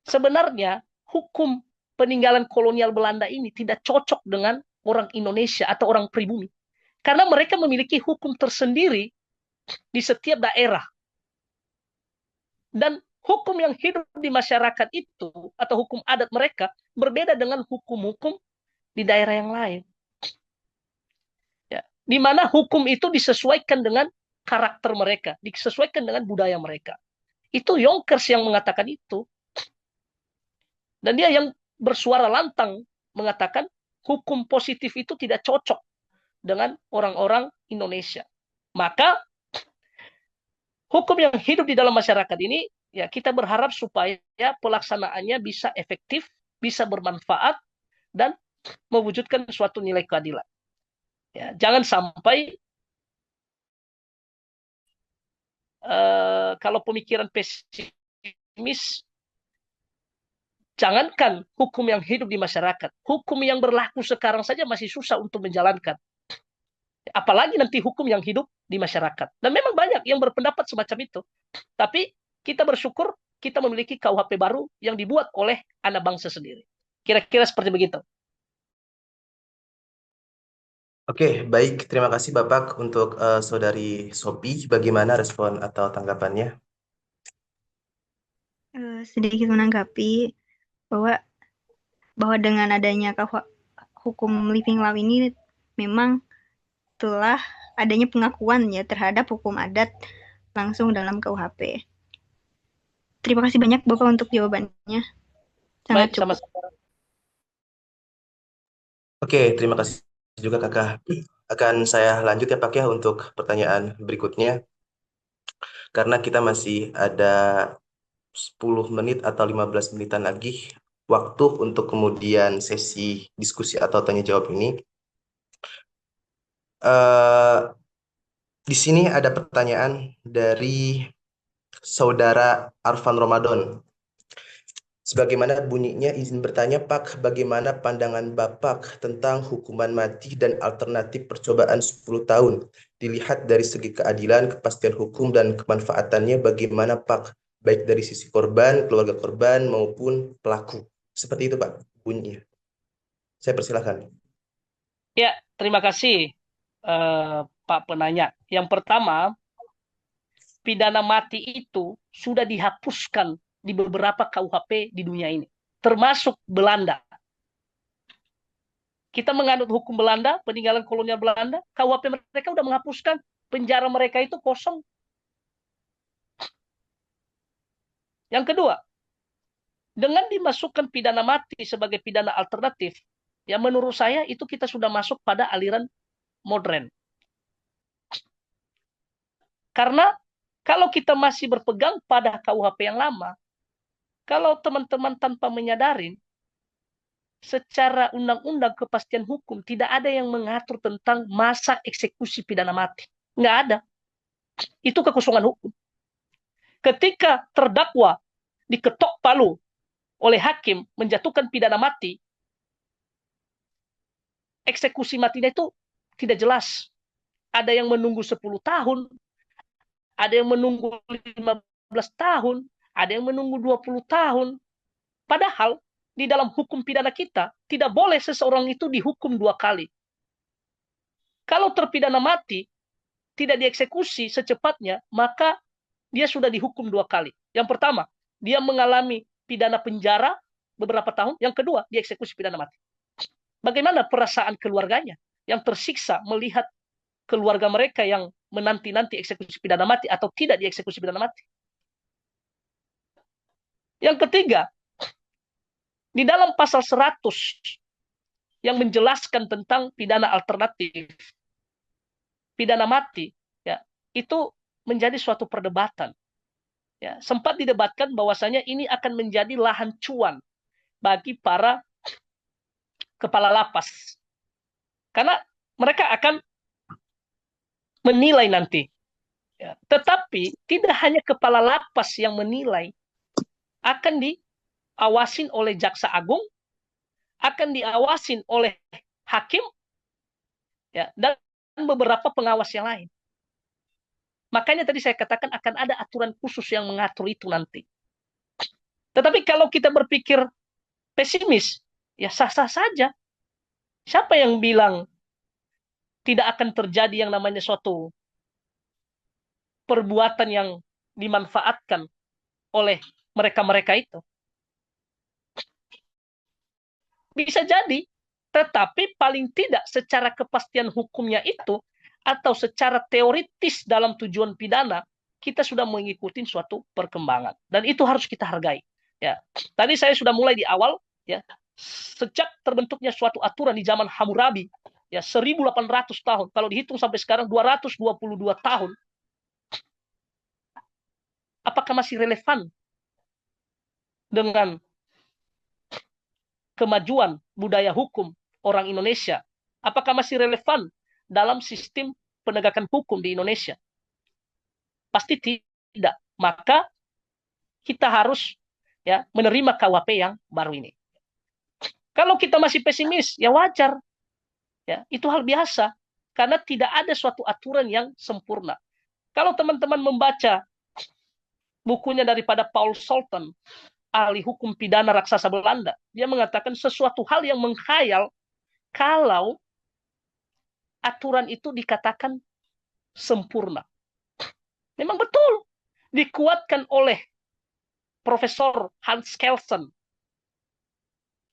sebenarnya hukum peninggalan kolonial Belanda ini tidak cocok dengan orang Indonesia atau orang pribumi. Karena mereka memiliki hukum tersendiri di setiap daerah. Dan hukum yang hidup di masyarakat itu, atau hukum adat mereka, berbeda dengan hukum-hukum di daerah yang lain. Ya, di mana hukum itu disesuaikan dengan karakter mereka, disesuaikan dengan budaya mereka. Itu Yonkers yang mengatakan itu. Dan dia yang bersuara lantang mengatakan hukum positif itu tidak cocok dengan orang-orang Indonesia. Maka hukum yang hidup di dalam masyarakat ini, ya kita berharap supaya pelaksanaannya bisa efektif, bisa bermanfaat, dan mewujudkan suatu nilai keadilan. Ya, jangan sampai kalau pemikiran pesimis, jangankan hukum yang hidup di masyarakat, hukum yang berlaku sekarang saja masih susah untuk menjalankan. Apalagi nanti hukum yang hidup di masyarakat. Dan memang banyak yang berpendapat semacam itu. Tapi kita bersyukur kita memiliki KUHP baru yang dibuat oleh anak bangsa sendiri. Kira-kira seperti begitu.
Oke, baik. Terima kasih Bapak untuk Saudari Sophie. Bagaimana respon atau tanggapannya?
Sedikit menanggapi bahwa dengan adanya hukum Living Law ini memang telah adanya pengakuan ya terhadap hukum adat langsung dalam KUHP. Terima kasih banyak Bapak untuk jawabannya. Sangat
Baik,
cukup.
sama-sama.
Oke, terima kasih juga Kakak. Akan saya lanjut ya Pak ya untuk pertanyaan berikutnya. Karena kita masih ada 10 menit atau 15 menitan lagi waktu untuk kemudian sesi diskusi atau tanya jawab ini. Di sini ada pertanyaan dari Saudara Arfan Ramadan. Sebagaimana bunyinya, izin bertanya Pak, bagaimana pandangan Bapak tentang hukuman mati dan alternatif percobaan 10 tahun? Dilihat dari segi keadilan, kepastian hukum, dan kemanfaatannya bagaimana Pak? Baik dari sisi korban, keluarga korban, maupun pelaku. Seperti itu Pak bunyinya. Saya persilahkan.
Ya, terima kasih Pak penanya. Yang pertama, pidana mati itu sudah dihapuskan di beberapa KUHP di dunia ini, termasuk Belanda. Kita menganut hukum Belanda, peninggalan kolonial Belanda, KUHP mereka sudah menghapuskan, penjara mereka itu kosong. Yang kedua, dengan dimasukkan pidana mati sebagai pidana alternatif, ya menurut saya itu kita sudah masuk pada aliran modern. Karena kalau kita masih berpegang pada KUHP yang lama, kalau teman-teman tanpa menyadari, secara undang-undang kepastian hukum tidak ada yang mengatur tentang masa eksekusi pidana mati. Nggak ada. Itu kekosongan hukum. Ketika terdakwa diketok palu oleh hakim menjatuhkan pidana mati, eksekusi matinya itu tidak jelas. Ada yang menunggu 10 tahun, ada yang menunggu 15 tahun, ada yang menunggu 20 tahun. Padahal di dalam hukum pidana kita tidak boleh seseorang itu dihukum 2 kali. Kalau terpidana mati tidak dieksekusi secepatnya, maka dia sudah dihukum 2 kali. Yang pertama, dia mengalami pidana penjara beberapa tahun. Yang kedua, dieksekusi pidana mati. Bagaimana perasaan keluarganya yang tersiksa melihat keluarga mereka yang menanti-nanti eksekusi pidana mati atau tidak dieksekusi pidana mati? Yang ketiga, di dalam pasal 100 yang menjelaskan tentang pidana alternatif, pidana mati, ya, itu menjadi suatu perdebatan. Ya, sempat didebatkan bahwasanya ini akan menjadi lahan cuan bagi para kepala lapas. Karena mereka akan menilai nanti. Ya, tetapi tidak hanya kepala lapas yang menilai, akan diawasin oleh jaksa agung, akan diawasin oleh hakim, ya, dan beberapa pengawas yang lain. Makanya tadi saya katakan akan ada aturan khusus yang mengatur itu nanti. Tetapi kalau kita berpikir pesimis, ya sah-sah saja. Siapa yang bilang tidak akan terjadi yang namanya suatu perbuatan yang dimanfaatkan oleh mereka-mereka itu? Bisa jadi, tetapi paling tidak secara kepastian hukumnya itu atau secara teoritis dalam tujuan pidana kita sudah mengikuti suatu perkembangan dan itu harus kita hargai. Ya, tadi saya sudah mulai di awal ya, sejak terbentuknya suatu aturan di zaman Hammurabi ya 1800 tahun, kalau dihitung sampai sekarang 222 tahun, apakah masih relevan dengan kemajuan budaya hukum orang Indonesia? Apakah masih relevan dalam sistem penegakan hukum di Indonesia? Pasti tidak. Maka kita harus ya menerima KUHP yang baru ini. Kalau kita masih pesimis, ya wajar. Ya, itu hal biasa karena tidak ada suatu aturan yang sempurna. Kalau teman-teman membaca bukunya daripada Paul Sultan, ahli hukum pidana raksasa Belanda, dia mengatakan sesuatu hal yang mengkhayal kalau aturan itu dikatakan sempurna. Memang betul dikuatkan oleh Profesor Hans Kelsen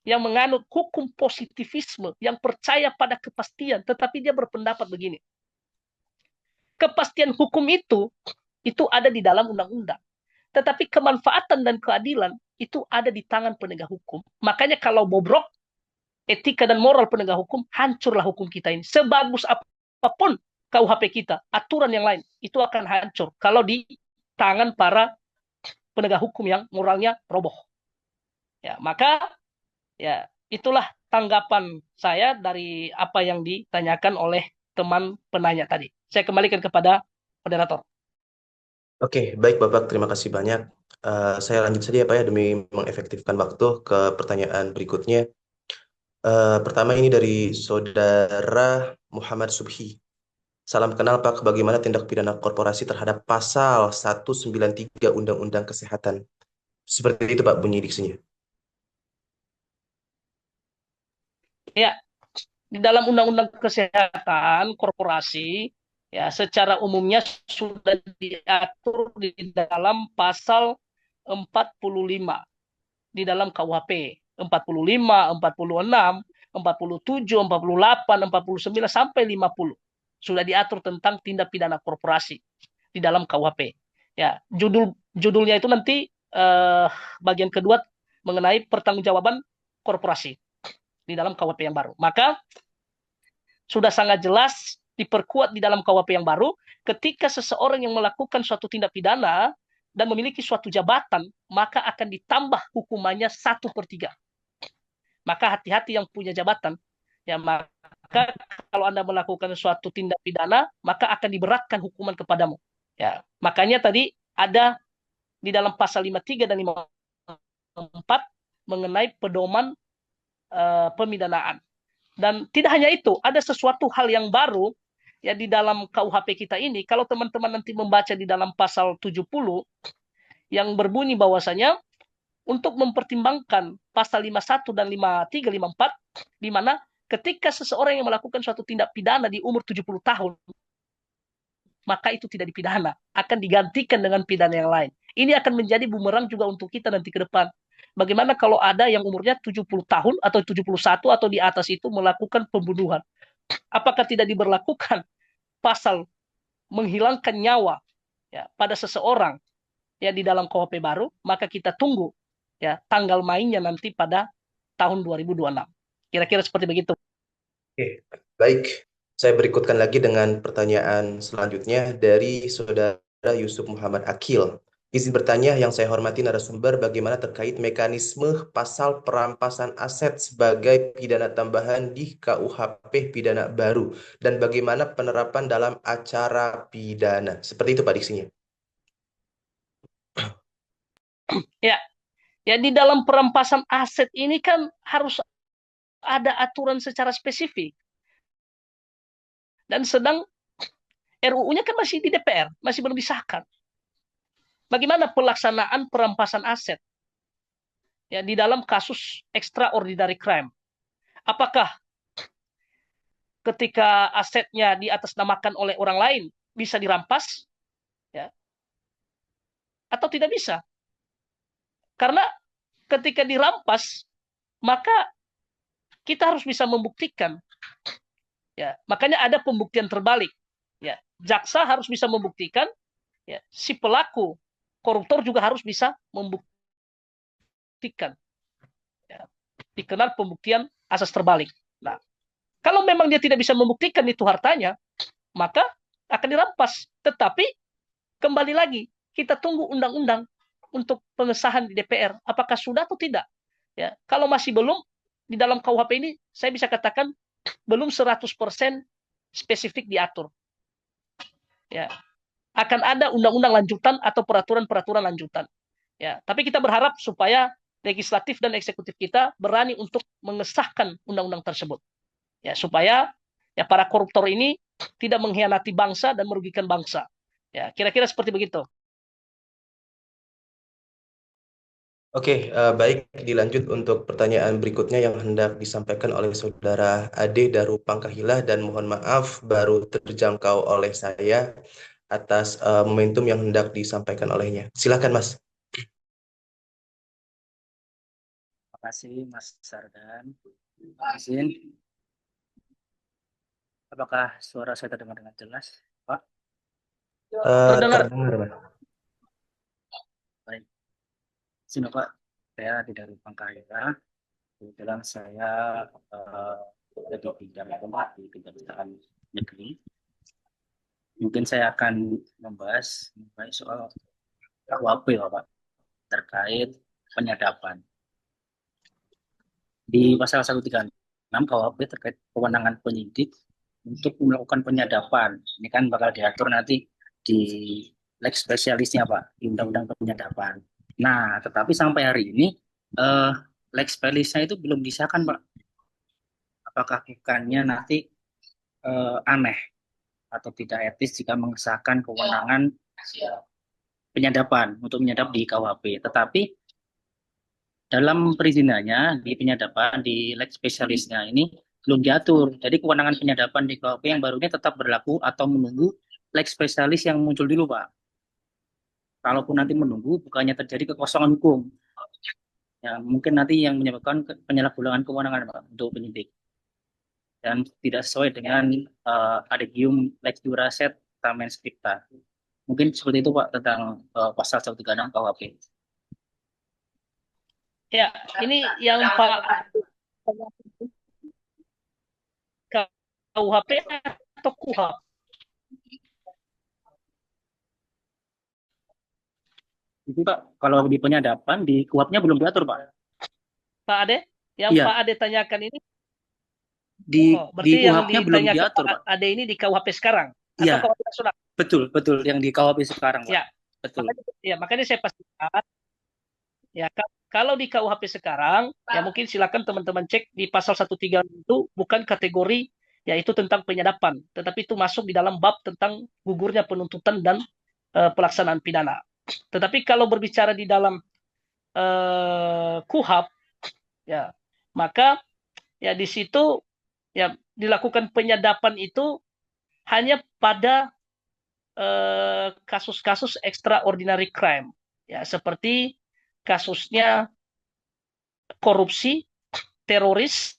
yang menganut hukum positivisme, yang percaya pada kepastian, tetapi dia berpendapat begini. Kepastian hukum itu ada di dalam undang-undang. Tetapi kemanfaatan dan keadilan itu ada di tangan penegak hukum. Makanya kalau bobrok etika dan moral penegak hukum, hancurlah hukum kita ini. Sebagus apapun KUHP kita, aturan yang lain, itu akan hancur kalau di tangan para penegak hukum yang moralnya roboh. Ya, maka ya itulah tanggapan saya dari apa yang ditanyakan oleh teman penanya tadi. Saya kembalikan kepada moderator.
Oke, baik Bapak, terima kasih banyak. Saya lanjut saja ya Pak ya, demi mengefektifkan waktu ke pertanyaan berikutnya. Pertama ini dari Saudara Muhammad Subhi. Salam kenal Pak, bagaimana tindak pidana korporasi terhadap pasal 193 Undang-Undang Kesehatan? Seperti itu Pak bunyi diksinya.
Ya, di dalam Undang-Undang Kesehatan Korporasi, ya secara umumnya sudah diatur di dalam pasal 45 di dalam KUHP 45, 46, 47, 48, 49 sampai 50 sudah diatur tentang tindak pidana korporasi di dalam KUHP. Ya, judulnya itu nanti bagian kedua mengenai pertanggungjawaban korporasi di dalam KUHP yang baru. Maka sudah sangat jelas diperkuat di dalam KUHP yang baru, ketika seseorang yang melakukan suatu tindak pidana dan memiliki suatu jabatan, maka akan ditambah hukumannya 1/3. Maka hati-hati yang punya jabatan. Ya, maka kalau Anda melakukan suatu tindak pidana, maka akan diberatkan hukuman kepadamu. Ya, makanya tadi ada di dalam pasal 53 dan 54 mengenai pedoman pemidanaan. Dan tidak hanya itu, ada sesuatu hal yang baru ya di dalam KUHP kita ini. Kalau teman-teman nanti membaca di dalam pasal 70 yang berbunyi bahwasanya untuk mempertimbangkan pasal 51 dan 53, 54, di mana ketika seseorang yang melakukan suatu tindak pidana di umur 70 tahun, maka itu tidak dipidana, akan digantikan dengan pidana yang lain. Ini akan menjadi bumerang juga untuk kita nanti ke depan. Bagaimana kalau ada yang umurnya 70 tahun atau 71 atau di atas itu melakukan pembunuhan? Apakah tidak diberlakukan pasal menghilangkan nyawa ya pada seseorang ya di dalam KUHP baru? Maka kita tunggu ya tanggal mainnya nanti pada tahun 2026. Kira-kira seperti begitu.
Oke, baik. Saya berikutkan lagi dengan pertanyaan selanjutnya dari Saudara Yusuf Muhammad Akil. Izin bertanya yang saya hormati narasumber, bagaimana terkait mekanisme pasal perampasan aset sebagai pidana tambahan di KUHP pidana baru dan bagaimana penerapan dalam acara pidana. Seperti itu Pak diksinya.
Ya di dalam perampasan aset ini kan harus ada aturan secara spesifik. Dan sedang RUU-nya kan masih di DPR, masih belum disahkan. Bagaimana pelaksanaan perampasan aset ya di dalam kasus extraordinary crime? Apakah ketika asetnya diatasnamakan oleh orang lain bisa dirampas, ya, atau tidak bisa? Karena ketika dirampas, maka kita harus bisa membuktikan. Ya, makanya ada pembuktian terbalik. Ya, jaksa harus bisa membuktikan. Ya, si pelaku koruptor juga harus bisa membuktikan. Ya, dikenal pembuktian asas terbalik. Nah, kalau memang dia tidak bisa membuktikan itu hartanya, maka akan dirampas. Tetapi kembali lagi, kita tunggu undang-undang untuk pengesahan di DPR. Apakah sudah atau tidak? Ya, kalau masih belum, di dalam KUHP ini saya bisa katakan belum 100% spesifik diatur. Ya, akan ada undang-undang lanjutan atau peraturan-peraturan lanjutan. Ya, tapi kita berharap supaya legislatif dan eksekutif kita berani untuk mengesahkan undang-undang tersebut. Ya, supaya ya para koruptor ini tidak mengkhianati bangsa dan merugikan bangsa. Ya, kira-kira seperti begitu.
Oke, baik, dilanjut untuk pertanyaan berikutnya yang hendak disampaikan oleh Saudara Ade Daru Pangkahilah, dan mohon maaf baru terjangkau oleh saya atas momentum yang hendak disampaikan olehnya. Silakan, Mas.
Terima kasih, Mas Sardan. Izin. Apakah suara saya terdengar dengan jelas, Pak?
Terdengar.
Terdengar, Mas.
Baik. Izin, Pak. Saya di dari Pangkahilah. Kebetulan saya ada di bidang Pak, di Kejaksaan Negeri. Mungkin saya akan membahas soal KUHP, Pak, terkait penyadapan. Di pasal 136 KUHP terkait kewenangan penyidik untuk melakukan penyadapan. Ini kan bakal diatur nanti di lex spesialisnya, Pak, di Undang-Undang Penyadapan. Nah, tetapi sampai hari ini lex spesialisnya itu belum disahkan, Pak. Apakah bukannya nanti aneh atau tidak etis jika mengesahkan kewenangan penyadapan untuk menyadap di KUHP, tetapi dalam perizinannya di penyadapan di lex spesialisnya ini belum diatur. Jadi kewenangan penyadapan di KUHP yang baru ini tetap berlaku atau menunggu lex spesialis yang muncul dulu, Pak. Kalaupun nanti menunggu, bukannya terjadi kekosongan hukum. Ya, mungkin nanti yang menyebabkan penyalahgunaan kewenangan, Pak, untuk penyidik. Dan tidak sesuai dengan adegium lex duraset tamen scripta. Mungkin seperti itu, Pak, tentang pasal 136 KUHP.
Ya, ini yang Pak KUHP atau KUHP?
Itu, Pak, kalau di penyadapan di KUHP-nya belum diatur, Pak.
Pak Ade, yang
Iya.
Pak Ade tanyakan ini
di
berarti yang
KUHP-nya belum
ditanyakan
diatur,
Pak
Pak.
Ade ini di KUHP sekarang
Iya.
atau KUHP nasional?
Betul, yang di KUHP sekarang, Pak.
Ya,
betul.
Makanya saya pastikan ya kalau di KUHP sekarang ya mungkin silakan teman-teman cek di pasal 136 itu bukan kategori yaitu tentang penyadapan, tetapi itu masuk di dalam bab tentang gugurnya penuntutan dan pelaksanaan pidana. Tetapi kalau berbicara di dalam KUHP ya, maka ya di situ ya dilakukan penyadapan itu hanya pada kasus-kasus extraordinary crime ya, seperti kasusnya korupsi, teroris,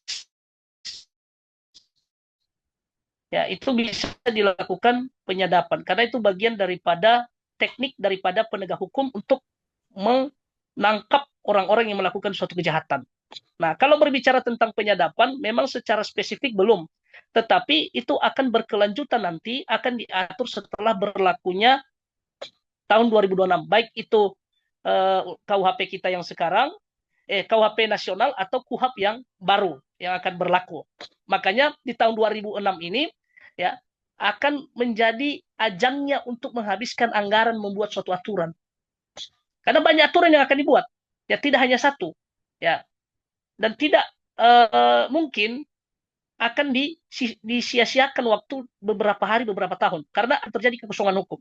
ya itu bisa dilakukan penyadapan karena itu bagian daripada teknik daripada penegak hukum untuk menangkap orang-orang yang melakukan suatu kejahatan. Nah, kalau berbicara tentang penyadapan, memang secara spesifik belum, tetapi itu akan berkelanjutan nanti, akan diatur setelah berlakunya tahun 2026, baik itu KUHP kita yang sekarang, KUHP nasional atau KUHP yang baru yang akan berlaku. Makanya di tahun 2006 ini ya akan menjadi ajangnya untuk menghabiskan anggaran membuat suatu aturan. Karena banyak aturan yang akan dibuat, ya tidak hanya satu, ya. Dan tidak mungkin akan disia-siakan waktu beberapa hari, beberapa tahun, karena terjadi kekosongan hukum.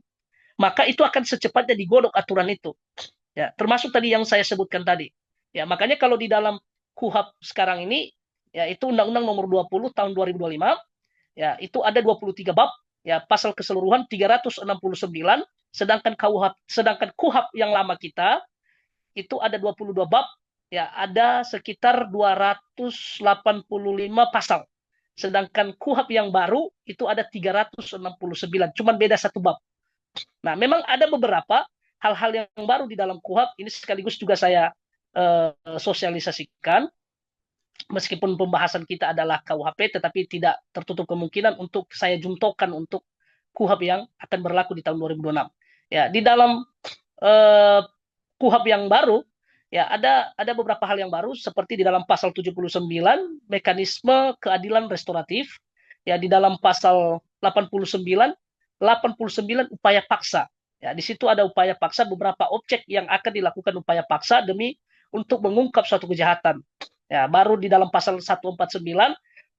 Maka itu akan secepatnya digodok aturan itu. Ya, termasuk tadi yang saya sebutkan tadi. Ya, makanya kalau di dalam KUHP sekarang ini, ya itu Undang-Undang Nomor 20 tahun 2025, ya itu ada 23 bab, ya pasal keseluruhan 369, sedangkan KUHP yang lama kita itu ada 22 bab, ya ada sekitar 285 pasal. Sedangkan KUHP yang baru itu ada 369, cuman beda satu bab. Nah, memang ada beberapa hal-hal yang baru di dalam KUHP, ini sekaligus juga saya sosialisasikan, meskipun pembahasan kita adalah KUHP, tetapi tidak tertutup kemungkinan untuk saya juntokan untuk KUHP yang akan berlaku di tahun 2026. Ya, di dalam KUHP yang baru, ya ada beberapa hal yang baru, seperti di dalam pasal 79 mekanisme keadilan restoratif, ya di dalam pasal 89 upaya paksa. Ya, di situ ada upaya paksa, beberapa objek yang akan dilakukan upaya paksa demi untuk mengungkap suatu kejahatan. Ya, baru di dalam pasal 149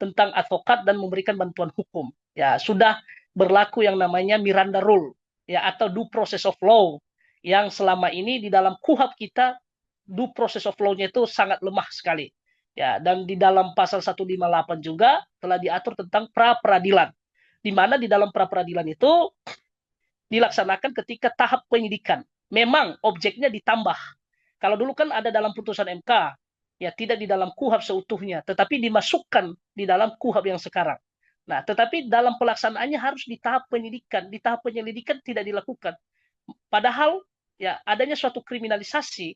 tentang advokat dan memberikan bantuan hukum. Ya, sudah berlaku yang namanya Miranda Rule, ya atau due process of law, yang selama ini di dalam KUHP kita due process of law-nya itu sangat lemah sekali. Ya, dan di dalam pasal 158 juga telah diatur tentang pra-peradilan, di mana di dalam pra-peradilan itu dilaksanakan ketika tahap penyidikan. Memang objeknya ditambah. Kalau dulu kan ada dalam putusan MK, ya tidak di dalam KUHP seutuhnya, tetapi dimasukkan di dalam KUHP yang sekarang. Nah, tetapi dalam pelaksanaannya harus di tahap penyidikan. Di tahap penyelidikan tidak dilakukan. Padahal ya adanya suatu kriminalisasi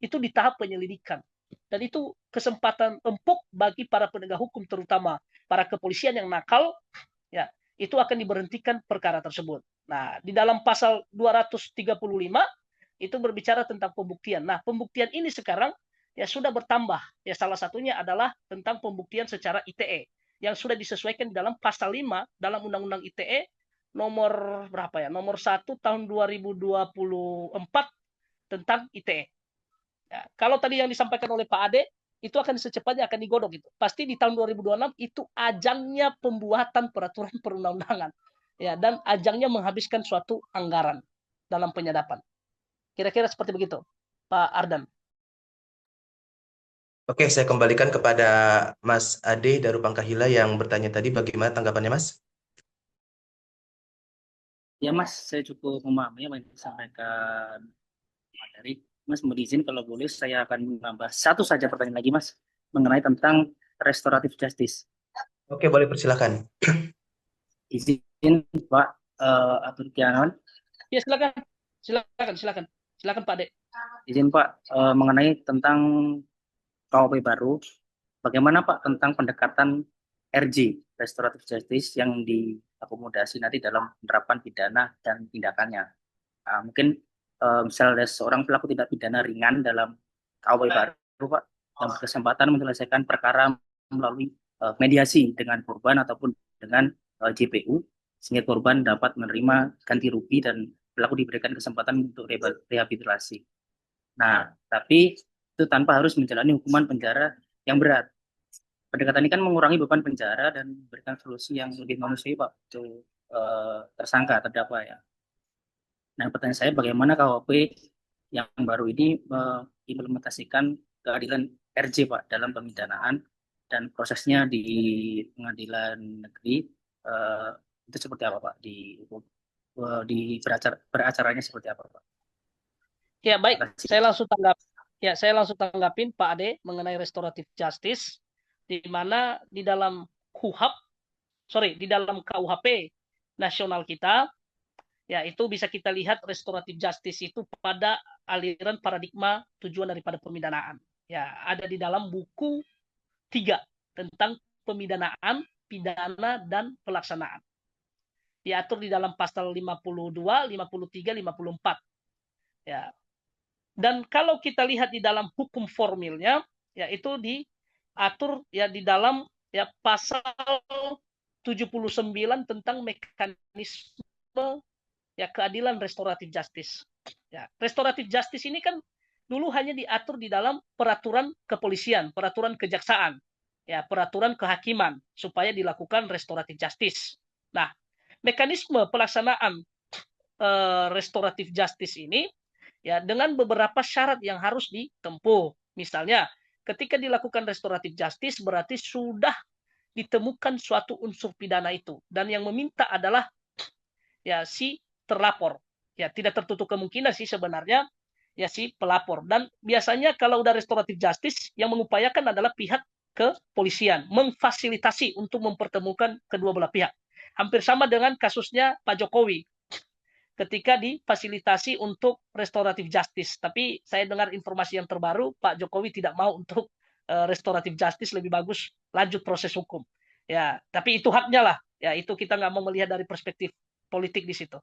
itu di tahap penyelidikan. Dan itu kesempatan empuk bagi para penegak hukum, terutama para kepolisian yang nakal, ya itu akan diberhentikan perkara tersebut. Nah, di dalam pasal 235 itu berbicara tentang pembuktian. Nah, pembuktian ini sekarang ya sudah bertambah. Ya salah satunya adalah tentang pembuktian secara ITE yang sudah disesuaikan di dalam pasal 5 dalam Undang-Undang ITE nomor berapa ya? Nomor 1 tahun 2024 tentang ITE. Ya, kalau tadi yang disampaikan oleh Pak Ade, itu akan secepatnya akan digodok itu. Pasti di tahun 2026 itu ajangnya pembuatan peraturan perundang-undangan. Ya, dan ajangnya menghabiskan suatu anggaran dalam penyadapan. Kira-kira seperti begitu, Pak Ardan.
Oke, saya kembalikan kepada Mas Ade Darupangkahila yang bertanya tadi, bagaimana tanggapannya, Mas?
Ya Mas, saya cukup memahami apa yang disampaikan materi. Mas, mohon izin kalau boleh saya akan menambah satu saja pertanyaan lagi Mas, mengenai tentang restoratif justice.
Oke, boleh, persilakan.
Izin Pak Aturkianon.
Ya, silakan Pak Ade.
Izin Pak, mengenai tentang KUHP baru, bagaimana Pak tentang pendekatan RJ, restoratif justice, yang diakomodasi nanti dalam penerapan pidana dan tindakannya. Mungkin misalnya seorang pelaku tindak pidana ringan dalam KUHP baru Pak, yang berkesempatan menyelesaikan perkara melalui mediasi dengan korban ataupun dengan JPU, sehingga korban dapat menerima ganti rugi dan pelaku diberikan kesempatan untuk rehabilitasi. Nah, tapi itu tanpa harus menjalani hukuman penjara yang berat. Pendekatan ini kan mengurangi beban penjara dan memberikan solusi yang lebih manusiawi Pak untuk tersangka, terdakwa ya. Nah, pertanyaan saya, bagaimana KUHP yang baru ini mengimplementasikan keadilan RJ Pak dalam pemidanaan dan prosesnya di pengadilan negeri itu seperti apa Pak? Di beracaranya seperti apa Pak?
Ya baik, saya langsung tanggapin Pak Ade mengenai restoratif justice, di mana di dalam di dalam KUHP nasional kita, ya itu bisa kita lihat restoratif justice itu pada aliran paradigma tujuan daripada pemidanaan. Ya, ada di dalam buku 3 tentang pemidanaan, pidana, dan pelaksanaan. Diatur di dalam pasal 52, 53, 54. Ya. Dan kalau kita lihat di dalam hukum formilnya, yaitu diatur ya di dalam ya pasal 79 tentang mekanisme ya keadilan restoratif justice. Ya, restoratif justice ini kan dulu hanya diatur di dalam peraturan kepolisian, peraturan kejaksaan. ya peraturan kehakiman supaya dilakukan restoratif justice. Nah, mekanisme pelaksanaan restoratif justice ini ya dengan beberapa syarat yang harus ditempuh. Misalnya, ketika dilakukan restoratif justice berarti sudah ditemukan suatu unsur pidana itu dan yang meminta adalah ya si terlapor. Ya tidak tertutup kemungkinan sih sebenarnya ya si pelapor. Dan biasanya kalau udah restoratif justice yang mengupayakan adalah pihak kepolisian, memfasilitasi untuk mempertemukan kedua belah pihak. Hampir sama dengan kasusnya Pak Jokowi ketika difasilitasi untuk restoratif justice. Tapi saya dengar informasi yang terbaru, Pak Jokowi tidak mau untuk restoratif justice, lebih bagus lanjut proses hukum. Ya, tapi itu haknya lah. Ya, itu kita nggak mau melihat dari perspektif politik di situ.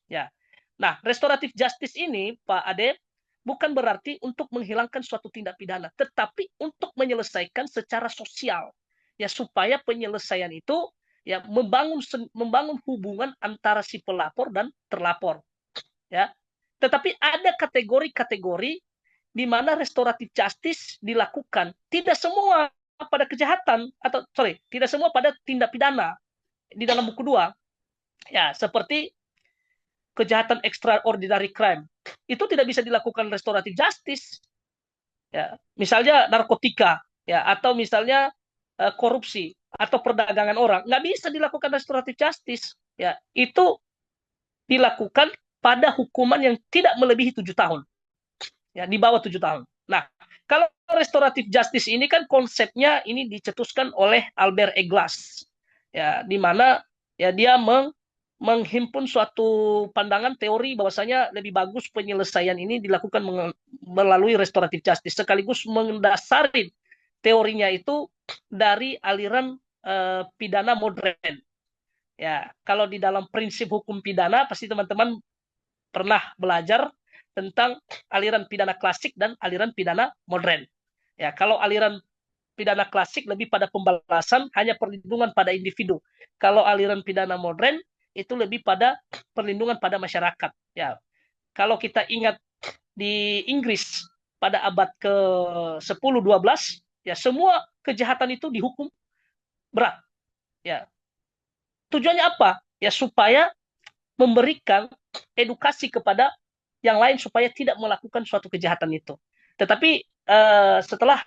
Ya. Nah, restoratif justice ini, Pak Ade, bukan berarti untuk menghilangkan suatu tindak pidana, tetapi untuk menyelesaikan secara sosial. Ya, supaya penyelesaian itu ya membangun hubungan antara si pelapor dan terlapor. Ya. Tetapi ada kategori-kategori di mana restoratif justice dilakukan. Tidak semua pada kejahatan atau tidak semua pada tindak pidana di dalam buku 2. Ya, seperti kejahatan extraordinary crime itu tidak bisa dilakukan restoratif justice. Ya, misalnya narkotika, ya, atau misalnya korupsi atau perdagangan orang, nggak bisa dilakukan restoratif justice. Ya, itu dilakukan pada hukuman yang tidak melebihi 7 tahun. Ya, di bawah 7 tahun. Nah, kalau restoratif justice ini kan konsepnya ini dicetuskan oleh Albert Eglas. Ya, di mana ya dia menghimpun suatu pandangan teori bahwasanya lebih bagus penyelesaian ini dilakukan melalui restoratif justice, sekaligus mendasari teorinya itu dari aliran pidana modern. Ya, kalau di dalam prinsip hukum pidana pasti teman-teman pernah belajar tentang aliran pidana klasik dan aliran pidana modern. Ya, kalau aliran pidana klasik lebih pada pembalasan, hanya perlindungan pada individu. Kalau aliran pidana modern itu lebih pada perlindungan pada masyarakat. Ya, kalau kita ingat di Inggris pada abad ke-10-12, ya semua kejahatan itu dihukum berat. Ya, tujuannya apa? Ya supaya memberikan edukasi kepada yang lain supaya tidak melakukan suatu kejahatan itu. Tetapi setelah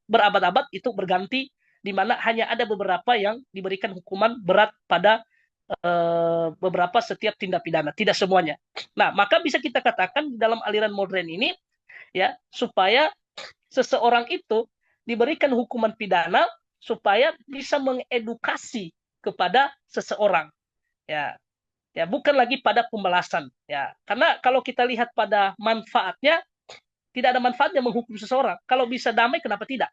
berabad-abad itu berganti, di mana hanya ada beberapa yang diberikan hukuman berat pada beberapa setiap tindak pidana, tidak semuanya. Nah, maka bisa kita katakan dalam aliran modern ini ya supaya seseorang itu diberikan hukuman pidana supaya bisa mengedukasi kepada seseorang. Ya. Ya, bukan lagi pada pembalasan. Ya, karena kalau kita lihat pada manfaatnya, tidak ada manfaatnya menghukum seseorang. Kalau bisa damai, kenapa tidak?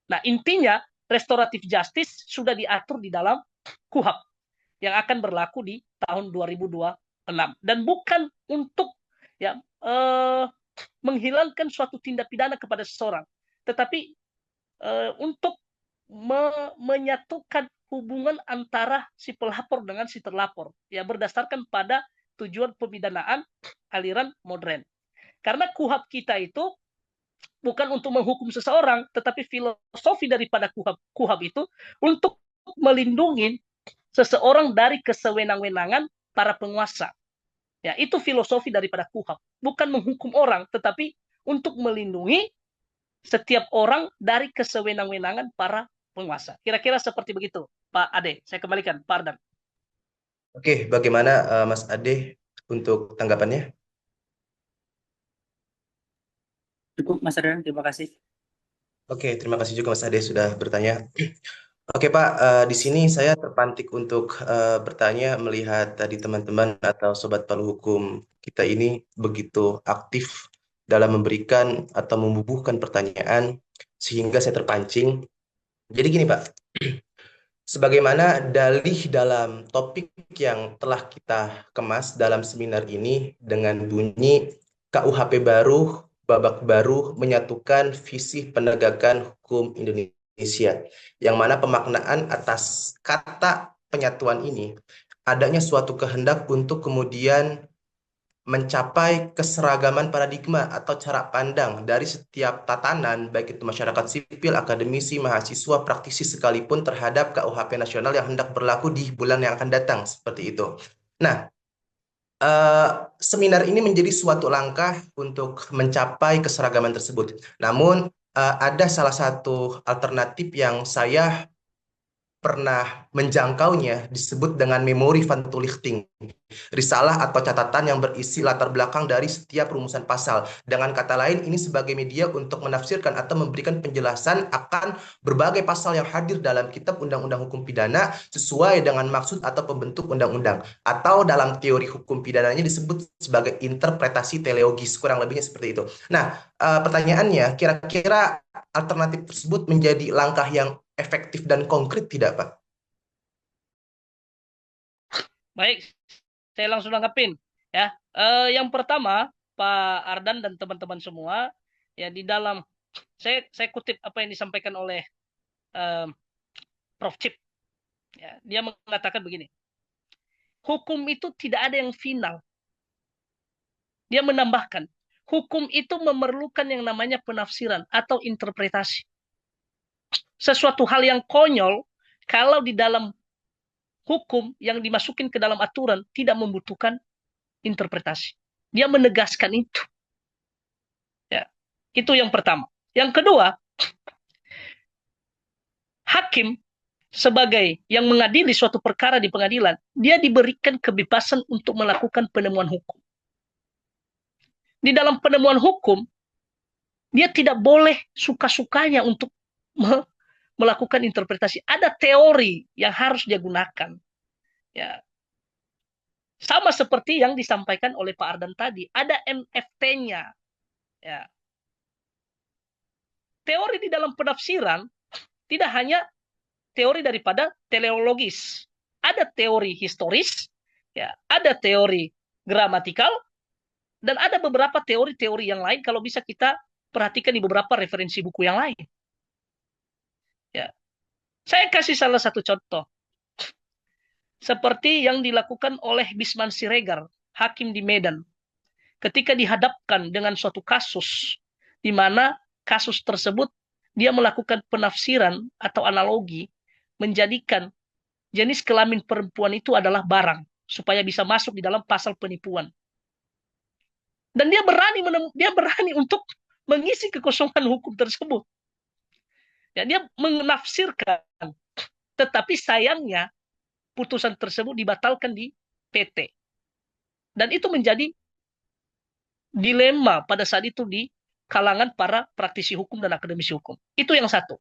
Nah, intinya restoratif justice sudah diatur di dalam KUHP yang akan berlaku di tahun 2026 dan bukan untuk ya menghilangkan suatu tindak pidana kepada seseorang, tetapi untuk menyatukan hubungan antara si pelapor dengan si terlapor ya berdasarkan pada tujuan pemidanaan aliran modern. Karena KUHP kita itu bukan untuk menghukum seseorang, tetapi filosofi daripada KUHP itu untuk melindungi seseorang dari kesewenang-wenangan para penguasa. Ya, itu filosofi daripada KUHP. Bukan menghukum orang, tetapi untuk melindungi setiap orang dari kesewenang-wenangan para penguasa. Kira-kira seperti begitu, Pak Ade. Saya kembalikan, Pak Ardan.
Oke, bagaimana Mas Ade untuk tanggapannya?
Cukup, Mas Ardan. Terima kasih.
Oke, terima kasih juga Mas Ade sudah bertanya. Oke Pak, di sini saya terpantik untuk bertanya melihat tadi teman-teman atau Sobat Palu Hukum kita ini begitu aktif dalam memberikan atau membubuhkan pertanyaan sehingga saya terpancing. Jadi gini Pak, sebagaimana dalih dalam topik yang telah kita kemas dalam seminar ini dengan bunyi KUHP baru, babak baru menyatukan visi penegakan hukum Indonesia, yang mana pemaknaan atas kata penyatuan ini adanya suatu kehendak untuk kemudian mencapai keseragaman paradigma atau cara pandang dari setiap tatanan, baik itu masyarakat sipil, akademisi, mahasiswa, praktisi sekalipun terhadap KUHP nasional yang hendak berlaku di bulan yang akan datang, seperti itu. Nah, seminar ini menjadi suatu langkah untuk mencapai keseragaman tersebut. Namun, ada salah satu alternatif yang saya pernah menjangkaunya disebut dengan memori van toelichting, risalah atau catatan yang berisi latar belakang dari setiap rumusan pasal. Dengan kata lain, ini sebagai media untuk menafsirkan atau memberikan penjelasan akan berbagai pasal yang hadir dalam kitab Undang-Undang Hukum Pidana sesuai dengan maksud atau pembentuk undang-undang, atau dalam teori hukum pidananya disebut sebagai interpretasi teleologis, kurang lebihnya seperti itu. Nah, pertanyaannya, kira-kira alternatif tersebut menjadi langkah yang efektif dan konkret tidak, Pak?
Baik, saya langsung nanggapin ya. Yang pertama, Pak Ardan dan teman-teman semua, ya di dalam saya kutip apa yang disampaikan oleh Prof. Chip. Ya, dia mengatakan begini, hukum itu tidak ada yang final. Dia menambahkan, hukum itu memerlukan yang namanya penafsiran atau interpretasi. Sesuatu hal yang konyol kalau di dalam hukum yang dimasukin ke dalam aturan tidak membutuhkan interpretasi. Dia menegaskan itu. Ya, itu yang pertama. Yang kedua, hakim sebagai yang mengadili suatu perkara di pengadilan, dia diberikan kebebasan untuk melakukan penemuan hukum. Di dalam penemuan hukum, dia tidak boleh suka-sukanya untuk melakukan interpretasi. Ada teori yang harus dia gunakan. Ya. Sama seperti yang disampaikan oleh Pak Ardan tadi, ada MFT-nya. Ya. Teori di dalam penafsiran tidak hanya teori daripada teleologis. Ada teori historis, ya, ada teori gramatikal, dan ada beberapa teori-teori yang lain kalau bisa kita perhatikan di beberapa referensi buku yang lain. Ya. Saya kasih salah satu contoh. Seperti yang dilakukan oleh Bisman Siregar, hakim di Medan. Ketika dihadapkan dengan suatu kasus, di mana kasus tersebut dia melakukan penafsiran atau analogi, menjadikan jenis kelamin perempuan itu adalah barang, supaya bisa masuk di dalam pasal penipuan. Dan dia berani untuk mengisi kekosongan hukum tersebut. Ya, dia menafsirkan, tetapi sayangnya putusan tersebut dibatalkan di PT. Dan itu menjadi dilema pada saat itu di kalangan para praktisi hukum dan akademisi hukum. Itu yang satu.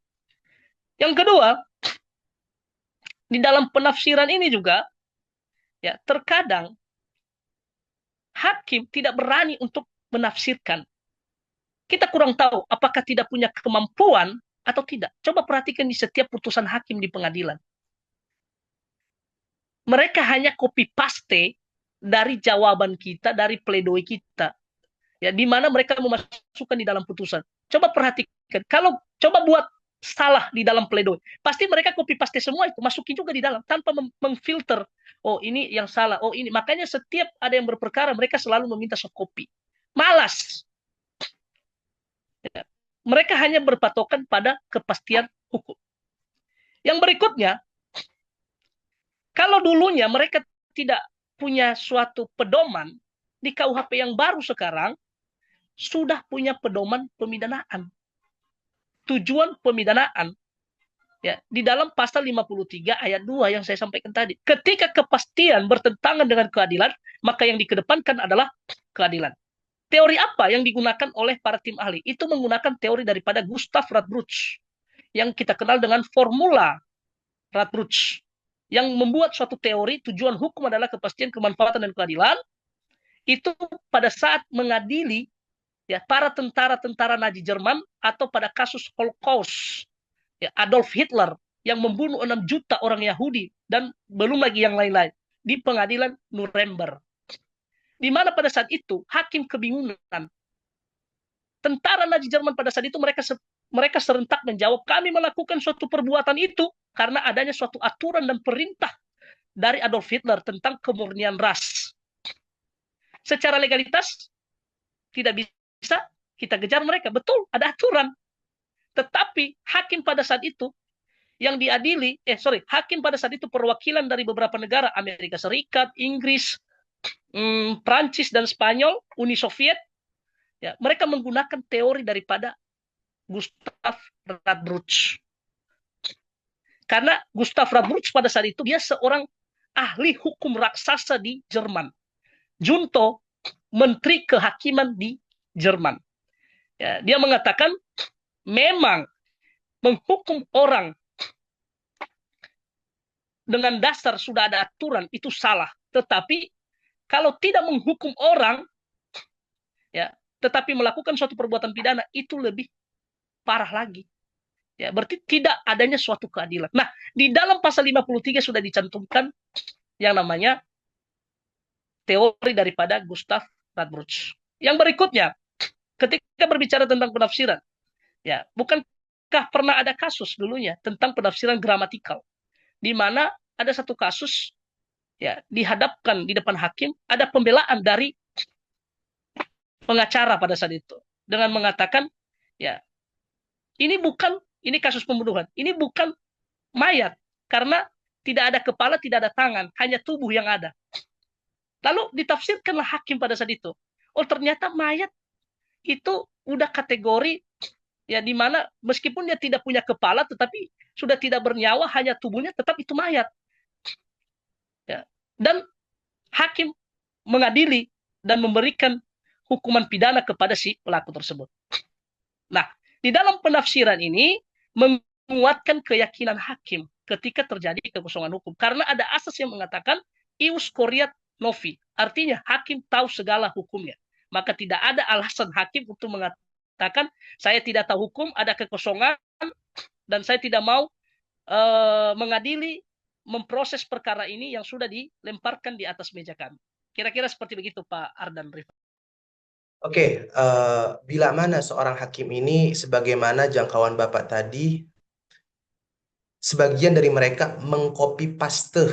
Yang kedua, di dalam penafsiran ini juga, ya terkadang hakim tidak berani untuk menafsirkan. Kita kurang tahu apakah tidak punya kemampuan atau tidak. Coba perhatikan di setiap putusan hakim di pengadilan. Mereka hanya copy paste dari jawaban kita, dari pledoi kita. Ya, di mana mereka memasukkan di dalam putusan. Coba perhatikan. Kalau coba buat salah di dalam pledoi, pasti mereka copy paste semua itu, masukin juga di dalam tanpa memfilter. Oh, ini yang salah. Oh, ini. Makanya setiap ada yang berperkara, mereka selalu meminta soft copy. Malas. Ya. Mereka hanya berpatokan pada kepastian hukum. Yang berikutnya, kalau dulunya mereka tidak punya suatu pedoman, di KUHP yang baru sekarang sudah punya pedoman pemidanaan. Tujuan pemidanaan. Ya, di dalam pasal 53 ayat 2 yang saya sampaikan tadi. Ketika kepastian bertentangan dengan keadilan, maka yang dikedepankan adalah keadilan. Teori apa yang digunakan oleh para tim ahli? Itu menggunakan teori daripada Gustav Radbruch, yang kita kenal dengan formula Radbruch, yang membuat suatu teori tujuan hukum adalah kepastian, kemanfaatan, dan keadilan. Itu pada saat mengadili ya para tentara-tentara Nazi Jerman, atau pada kasus Holocaust, ya, Adolf Hitler yang membunuh 6 juta orang Yahudi, dan belum lagi yang lain-lain, di pengadilan Nuremberg. Di mana pada saat itu hakim kebingungan. Tentara Nazi Jerman pada saat itu mereka serentak menjawab, kami melakukan suatu perbuatan itu karena adanya suatu aturan dan perintah dari Adolf Hitler tentang kemurnian ras. secara legalitas tidak bisa kita kejar mereka. Betul, ada aturan. Tetapi hakim pada saat itu yang diadili, hakim pada saat itu perwakilan dari beberapa negara, Amerika Serikat, Inggris, Prancis dan Spanyol, Uni Soviet, ya, mereka menggunakan teori daripada Gustav Radbruch. Karena Gustav Radbruch pada saat itu dia seorang ahli hukum raksasa di Jerman. Junto, menteri kehakiman di Jerman. Ya, dia mengatakan memang menghukum orang dengan dasar sudah ada aturan itu salah. Tetapi kalau tidak menghukum orang, ya, tetapi melakukan suatu perbuatan pidana itu lebih parah lagi. Ya, berarti tidak adanya suatu keadilan. Nah, di dalam pasal 53 sudah dicantumkan yang namanya teori daripada Gustav Radbruch. Yang berikutnya, ketika berbicara tentang penafsiran, ya, bukankah pernah ada kasus dulunya tentang penafsiran gramatikal, di mana ada satu kasus, ya, dihadapkan di depan hakim, ada pembelaan dari pengacara pada saat itu dengan mengatakan, ya, ini kasus pembunuhan, ini bukan mayat karena tidak ada kepala, tidak ada tangan, hanya tubuh yang ada. Lalu ditafsirkanlah hakim pada saat itu, oh ternyata mayat itu udah kategori, ya, di mana meskipun dia tidak punya kepala tetapi sudah tidak bernyawa, hanya tubuhnya, tetap itu mayat. Ya. Dan hakim mengadili dan memberikan hukuman pidana kepada si pelaku tersebut. Nah, di dalam penafsiran ini menguatkan keyakinan hakim ketika terjadi kekosongan hukum. Karena ada asas yang mengatakan ius curiat novi, artinya hakim tahu segala hukumnya. Maka tidak ada alasan hakim untuk mengatakan saya tidak tahu hukum, ada kekosongan, dan saya tidak mau mengadili, memproses perkara ini yang sudah dilemparkan di atas meja kami. Kira-kira seperti begitu, Pak Ardan Rifat.
Oke, bila mana seorang hakim ini, sebagaimana jangkauan Bapak tadi, sebagian dari mereka mengcopy paste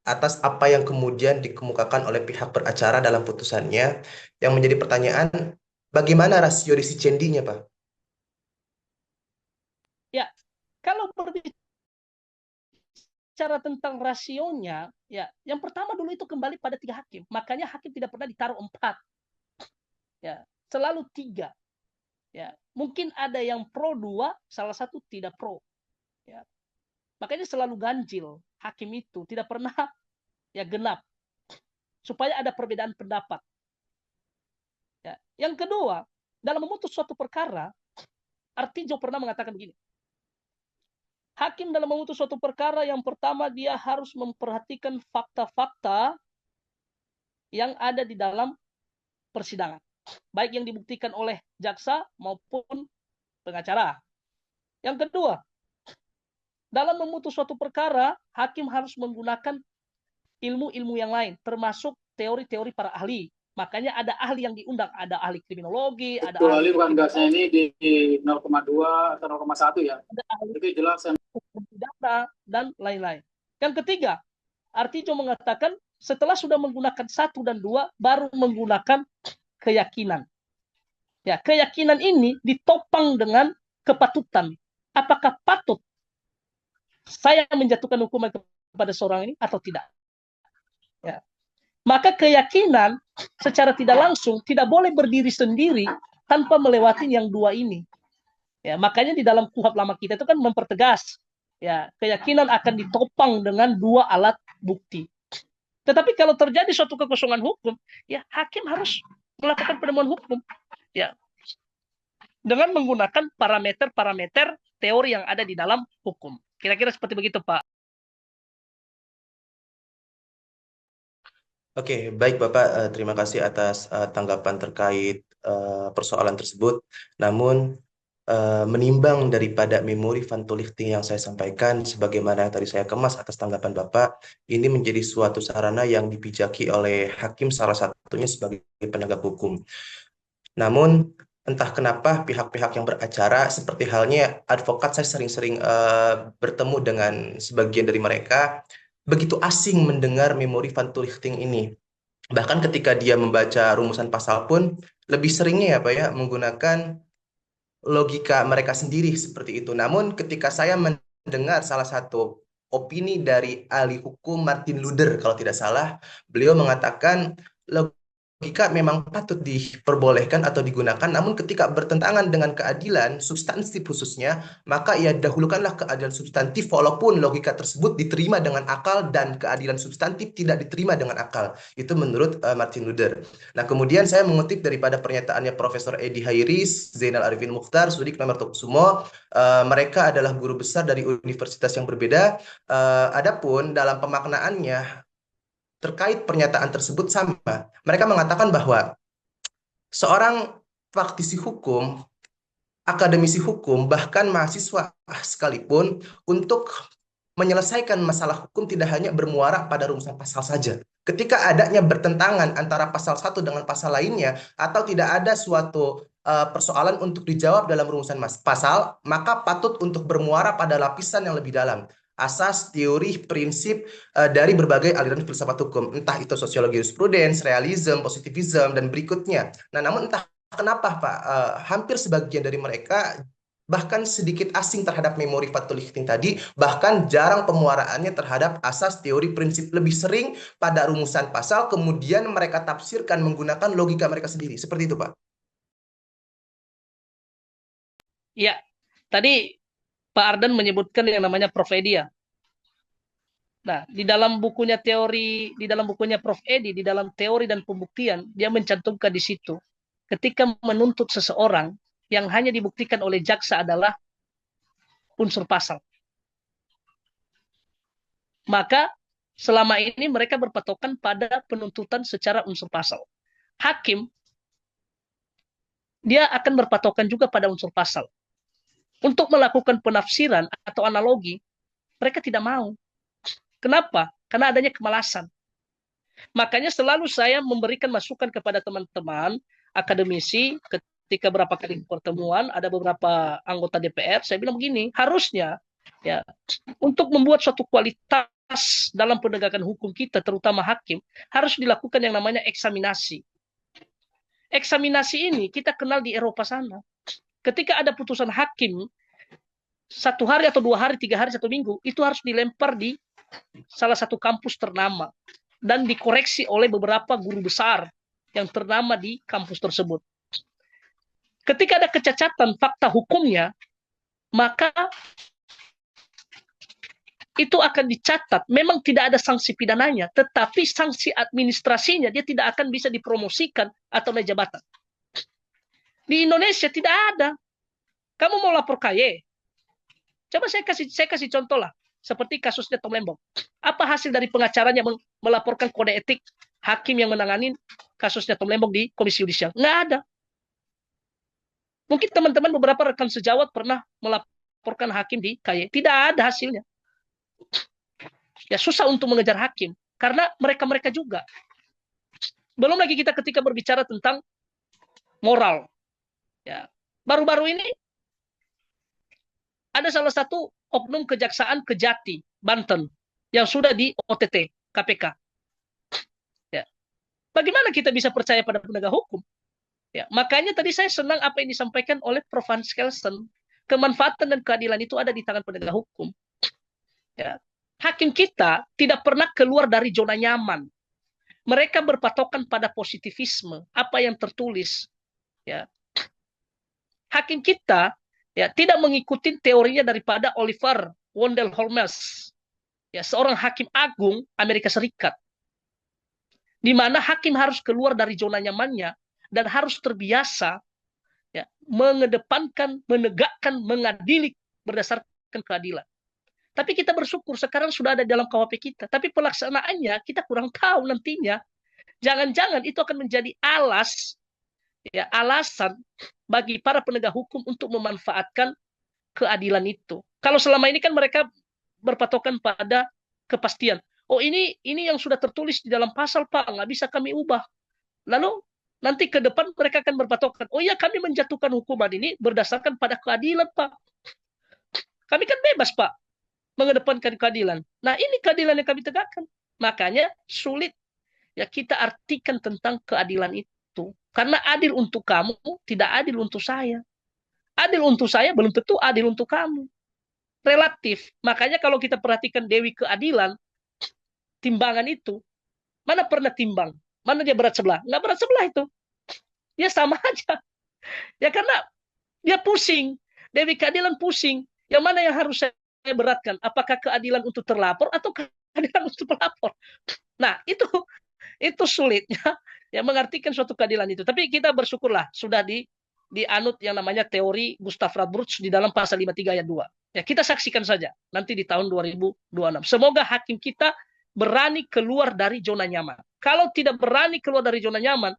atas apa yang kemudian dikemukakan oleh pihak beracara dalam putusannya, yang menjadi pertanyaan, bagaimana rasio disicendinya, Pak?
Ya, kalau berbicara tentang rasionya, ya, yang pertama dulu itu kembali pada 3 hakim. Makanya hakim tidak pernah ditaruh 4. Ya, selalu 3. Ya, mungkin ada yang pro 2, salah satu tidak pro. Ya. Makanya selalu ganjil hakim itu, tidak pernah ya genap. Supaya ada perbedaan pendapat. Ya. Yang kedua, dalam memutus suatu perkara, Artijo pernah mengatakan begini. Hakim dalam memutus suatu perkara, yang pertama dia harus memperhatikan fakta-fakta yang ada di dalam persidangan. Baik yang dibuktikan oleh jaksa maupun pengacara. Yang kedua, dalam memutus suatu perkara, hakim harus menggunakan ilmu-ilmu yang lain, termasuk teori-teori para ahli. Makanya ada ahli yang diundang, ada ahli kriminologi, ada ahli
bukan gasnya ini di 0,2 atau 0,1 ya.
Ada ahli
itu jelas
data dan lain-lain. Yang ketiga, Artijo mengatakan setelah sudah menggunakan 1 dan 2, baru menggunakan keyakinan. Ya, keyakinan ini ditopang dengan kepatutan. Apakah patut saya menjatuhkan hukuman kepada seorang ini atau tidak? Ya. Maka keyakinan secara tidak langsung tidak boleh berdiri sendiri tanpa melewati yang 2 ini. Ya, makanya di dalam KUHP lama kita itu kan mempertegas, ya, keyakinan akan ditopang dengan 2 alat bukti. Tetapi kalau terjadi suatu kekosongan hukum, ya hakim harus melakukan penemuan hukum, ya, dengan menggunakan parameter-parameter teori yang ada di dalam hukum. Kira-kira seperti begitu, Pak.
Oke, baik Bapak, terima kasih atas tanggapan terkait persoalan tersebut. Namun, menimbang daripada memori van toelichting yang saya sampaikan, sebagaimana yang tadi saya kemas atas tanggapan Bapak, ini menjadi suatu sarana yang dipijaki oleh hakim, salah satunya sebagai penegak hukum. Namun, entah kenapa pihak-pihak yang beracara, seperti halnya advokat, saya sering-sering bertemu dengan sebagian dari mereka, begitu asing mendengar memori van toelichting ini. Bahkan ketika dia membaca rumusan pasal pun lebih seringnya ya Pak ya menggunakan logika mereka sendiri seperti itu. Namun ketika saya mendengar salah satu opini dari ahli hukum Martin Luther kalau tidak salah, beliau mengatakan logika memang patut diperbolehkan atau digunakan, namun ketika bertentangan dengan keadilan substantif khususnya, maka ia dahulukanlah keadilan substantif walaupun logika tersebut diterima dengan akal dan keadilan substantif tidak diterima dengan akal. Itu menurut Martin Luther. Nah, kemudian saya mengutip daripada pernyataannya Profesor Edi Hairis, Zainal Arifin Mukhtar, Sudik Namartokusumo. Mereka adalah guru besar dari universitas yang berbeda. Adapun dalam pemaknaannya terkait pernyataan tersebut sama. Mereka mengatakan bahwa seorang praktisi hukum, akademisi hukum, bahkan mahasiswa sekalipun untuk menyelesaikan masalah hukum tidak hanya bermuara pada rumusan pasal saja. Ketika adanya bertentangan antara pasal satu dengan pasal lainnya atau tidak ada suatu persoalan untuk dijawab dalam rumusan pasal, maka patut untuk bermuara pada lapisan yang lebih dalam. Asas, teori, prinsip dari berbagai aliran filsafat hukum, entah itu sosiologi jurisprudens, realism, positivism, dan berikutnya. Nah, namun entah kenapa Pak, hampir sebagian dari mereka bahkan sedikit asing terhadap memori fatul ikhtin tadi, bahkan jarang pemuaraannya terhadap asas teori prinsip, lebih sering pada rumusan pasal, kemudian mereka tafsirkan menggunakan logika mereka sendiri. Seperti itu, Pak.
Ya, tadi Pak Ardan menyebutkan yang namanya profedia. Nah, di dalam bukunya Prof. Edi, di dalam teori dan pembuktian, dia mencantumkan di situ. Ketika menuntut seseorang, yang hanya dibuktikan oleh jaksa adalah unsur pasal. Maka selama ini mereka berpatokan pada penuntutan secara unsur pasal. Hakim, dia akan berpatokan juga pada unsur pasal. Untuk melakukan penafsiran atau analogi, mereka tidak mau. Kenapa? Karena adanya kemalasan. Makanya selalu saya memberikan masukan kepada teman-teman akademisi ketika berapa kali pertemuan, ada beberapa anggota DPR, saya bilang begini, harusnya ya untuk membuat suatu kualitas dalam penegakan hukum kita, terutama hakim, harus dilakukan yang namanya eksaminasi. Eksaminasi ini kita kenal di Eropa sana. Ketika ada putusan hakim, 1 hari atau 2 hari, 3 hari, 1 minggu, itu harus dilempar di salah satu kampus ternama dan dikoreksi oleh beberapa guru besar yang ternama di kampus tersebut. Ketika ada kecacatan fakta hukumnya, maka itu akan dicatat. Memang tidak ada sanksi pidananya, tetapi sanksi administrasinya dia tidak akan bisa dipromosikan atau naik jabatan. Di Indonesia tidak ada. Kamu mau lapor KY? Coba saya kasih contoh lah. Seperti kasusnya Tom Lembong. Apa hasil dari pengacaranya melaporkan kode etik hakim yang menangani kasusnya Tom Lembong di Komisi Yudisial? Nggak ada. Mungkin teman-teman beberapa rekan sejawat pernah melaporkan hakim di KY. Tidak ada hasilnya. Ya susah untuk mengejar hakim. Karena mereka-mereka juga. Belum lagi kita ketika berbicara tentang moral. Ya, baru-baru ini ada salah satu oknum kejaksaan Kejati, Banten, yang sudah di OTT KPK. Ya. Bagaimana kita bisa percaya pada penegak hukum? Ya, makanya tadi saya senang apa yang disampaikan oleh Prof. Hans Kelsen. Kemanfaatan dan keadilan itu ada di tangan penegak hukum. Ya. Hakim kita tidak pernah keluar dari zona nyaman. Mereka berpatokan pada positivisme, apa yang tertulis. Ya. Hakim kita ya tidak mengikuti teorinya daripada Oliver Wendell Holmes, ya seorang hakim agung Amerika Serikat, di mana hakim harus keluar dari zona nyamannya dan harus terbiasa ya mengedepankan, menegakkan, mengadili berdasarkan keadilan. Tapi kita bersyukur sekarang sudah ada dalam KUHP kita, tapi pelaksanaannya kita kurang tahu nantinya. Jangan-jangan itu akan menjadi alasan bagi para penegak hukum untuk memanfaatkan keadilan itu. Kalau selama ini kan mereka berpatokan pada kepastian. Oh ini yang sudah tertulis di dalam pasal Pak, nggak bisa kami ubah. Lalu nanti ke depan mereka akan berpatokan. Oh iya kami menjatuhkan hukuman ini berdasarkan pada keadilan Pak. Kami kan bebas Pak mengedepankan keadilan. Nah ini keadilan yang kami tegakkan. Makanya sulit ya kita artikan tentang keadilan itu. Karena adil untuk kamu, tidak adil untuk saya. Adil untuk saya belum tentu adil untuk kamu. Relatif. Makanya kalau kita perhatikan Dewi Keadilan, timbangan itu, mana pernah timbang? Mana dia berat sebelah? Nggak berat sebelah itu. Ya sama aja. Ya karena dia pusing. Dewi Keadilan pusing. Yang mana yang harus saya beratkan? Apakah keadilan untuk terlapor atau keadilan untuk pelapor? Nah, itu sulitnya yang mengartikan suatu keadilan itu. Tapi kita bersyukurlah sudah dianut yang namanya teori Gustav Radbruch di dalam pasal 53 ayat 2. Ya, kita saksikan saja nanti di tahun 2026. Semoga hakim kita berani keluar dari zona nyaman. Kalau tidak berani keluar dari zona nyaman,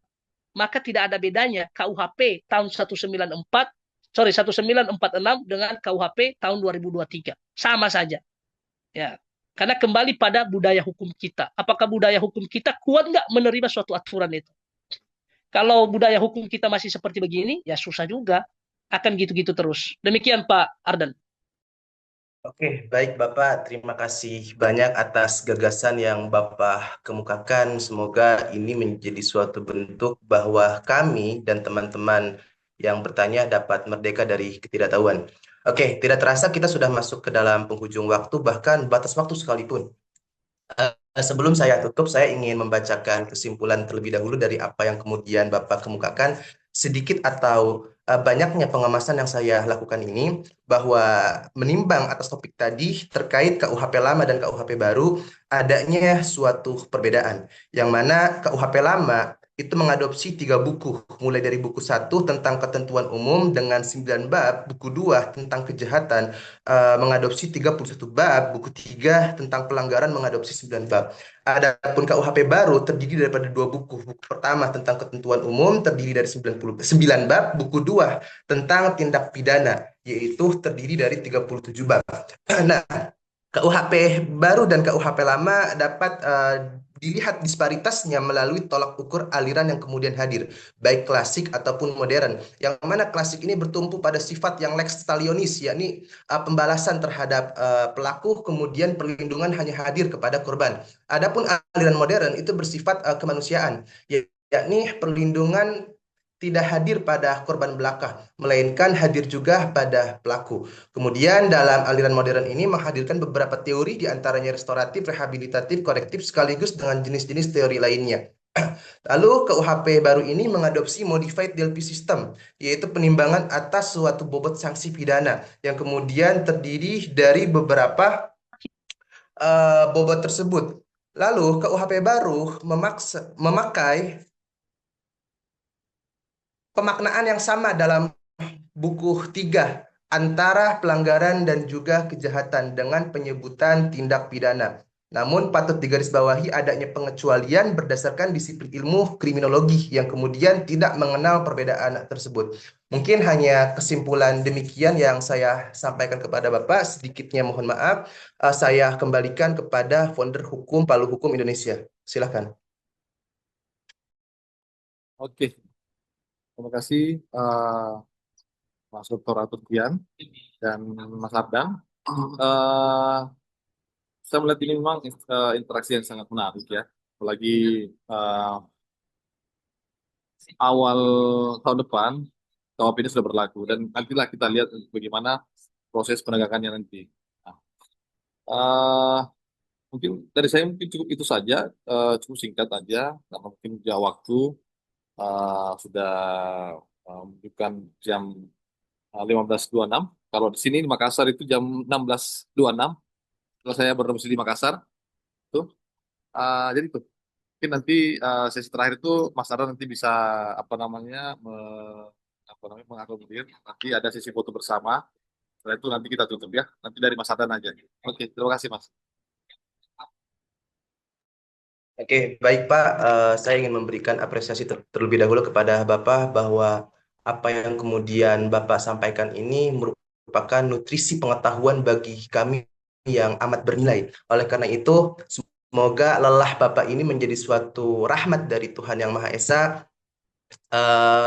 maka tidak ada bedanya KUHP tahun 1946 dengan KUHP tahun 2023. Sama saja. Ya. Karena kembali pada budaya hukum kita. Apakah budaya hukum kita kuat nggak menerima suatu aturan itu? Kalau budaya hukum kita masih seperti begini, ya susah juga. Akan gitu-gitu terus. Demikian Pak Ardan.
Oke, baik Bapak. Terima kasih banyak atas gagasan yang Bapak kemukakan. Semoga ini menjadi suatu bentuk bahwa kami dan teman-teman yang bertanya dapat merdeka dari ketidaktahuan. Oke, tidak terasa kita sudah masuk ke dalam penghujung waktu, bahkan batas waktu sekalipun. Sebelum saya tutup, saya ingin membacakan kesimpulan terlebih dahulu dari apa yang kemudian Bapak kemukakan. Sedikit atau banyaknya pengemasan yang saya lakukan ini, bahwa menimbang atas topik tadi terkait KUHP lama dan KUHP baru, adanya suatu perbedaan. Yang mana KUHP lama itu mengadopsi 3 buku, mulai dari buku 1 tentang ketentuan umum dengan 9 bab, buku 2 tentang kejahatan mengadopsi 31 bab, buku 3 tentang pelanggaran mengadopsi 9 bab. Adapun KUHP baru terdiri daripada 2 buku. Buku pertama tentang ketentuan umum terdiri dari 9 bab, buku 2 tentang tindak pidana yaitu terdiri dari 37 bab. Nah, KUHP baru dan KUHP lama dapat dilihat disparitasnya melalui tolak ukur aliran yang kemudian hadir, baik klasik ataupun modern. Yang mana klasik ini bertumpu pada sifat yang lex talionis, yakni pembalasan terhadap pelaku, kemudian perlindungan hanya hadir kepada korban. Adapun aliran modern itu bersifat kemanusiaan, yakni perlindungan tidak hadir pada korban belaka, melainkan hadir juga pada pelaku. Kemudian dalam aliran modern ini menghadirkan beberapa teori, diantaranya restoratif, rehabilitatif, korektif, sekaligus dengan jenis-jenis teori lainnya. Lalu KUHP baru ini mengadopsi modified DLP system, yaitu penimbangan atas suatu bobot sanksi pidana, yang kemudian terdiri dari beberapa bobot tersebut. Lalu KUHP baru memakai pemaknaan yang sama dalam buku 3 antara pelanggaran dan juga kejahatan dengan penyebutan tindak pidana. Namun patut digarisbawahi adanya pengecualian berdasarkan disiplin ilmu kriminologi yang kemudian tidak mengenal perbedaan tersebut. Mungkin hanya kesimpulan demikian yang saya sampaikan kepada Bapak. Sedikitnya mohon maaf. Saya kembalikan kepada founder hukum Palu Hukum Indonesia. Silakan.
Oke, terima kasih Mas Dr. Aturkian dan Mas Ardan. Saya melihat ini memang interaksi yang sangat menarik ya. Apalagi awal tahun depan KUHP ini sudah berlaku dan nantilah kita lihat bagaimana proses penegakannya nanti. Nah, mungkin dari saya mungkin cukup itu saja, cukup singkat aja karena mungkin jauh waktu sudah menunjukkan jam 15.26. Kalau di sini di Makassar itu jam 16.26. Kalau saya berdomisili di Makassar, tuh. Jadi tuh, mungkin nanti sesi terakhir itu Mas Ara nanti bisa mengakomodir. Nanti ada sesi foto bersama. Setelah itu nanti kita tutup ya. Nanti dari Mas Ardan aja. Oke, terima kasih Mas.
Oke, baik Pak. Saya ingin memberikan apresiasi terlebih dahulu kepada Bapak bahwa apa yang kemudian Bapak sampaikan ini merupakan nutrisi pengetahuan bagi kami yang amat bernilai. Oleh karena itu, semoga lelah Bapak ini menjadi suatu rahmat dari Tuhan Yang Maha Esa.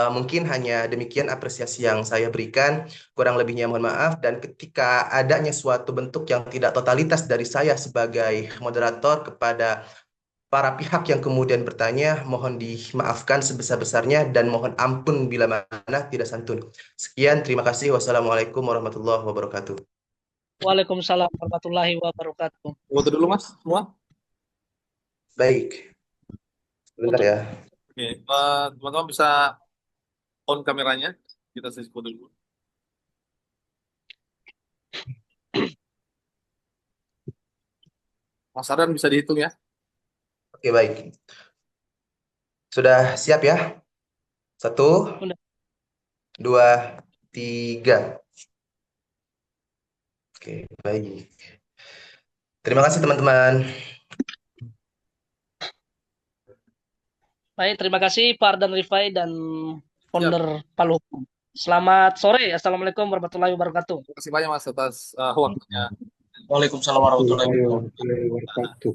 Mungkin hanya demikian apresiasi yang saya berikan, kurang lebihnya mohon maaf. Dan ketika adanya suatu bentuk yang tidak totalitas dari saya sebagai moderator kepada para pihak yang kemudian bertanya, mohon dimaafkan sebesar-besarnya dan mohon ampun bila mana tidak santun. Sekian, terima kasih. Wassalamualaikum warahmatullahi wabarakatuh.
Waalaikumsalam warahmatullahi wabarakatuh.
Foto dulu Mas, semua.
Baik, sebentar ya.
Oke, teman-teman bisa on kameranya. Kita sesi foto dulu. Mas Ardan bisa dihitung ya.
Oke, baik. Sudah siap ya? 1,
Sudah.
2, 3. Oke, baik. Terima kasih teman-teman.
Baik, terima kasih Pak Ardan Rifai dan founder Palu Hukum. Selamat sore. Assalamualaikum warahmatullahi wabarakatuh.
Terima kasih banyak Mas atas waktunya.
Waalaikumsalam warahmatullahi
Warahmatullahi wabarakatuh.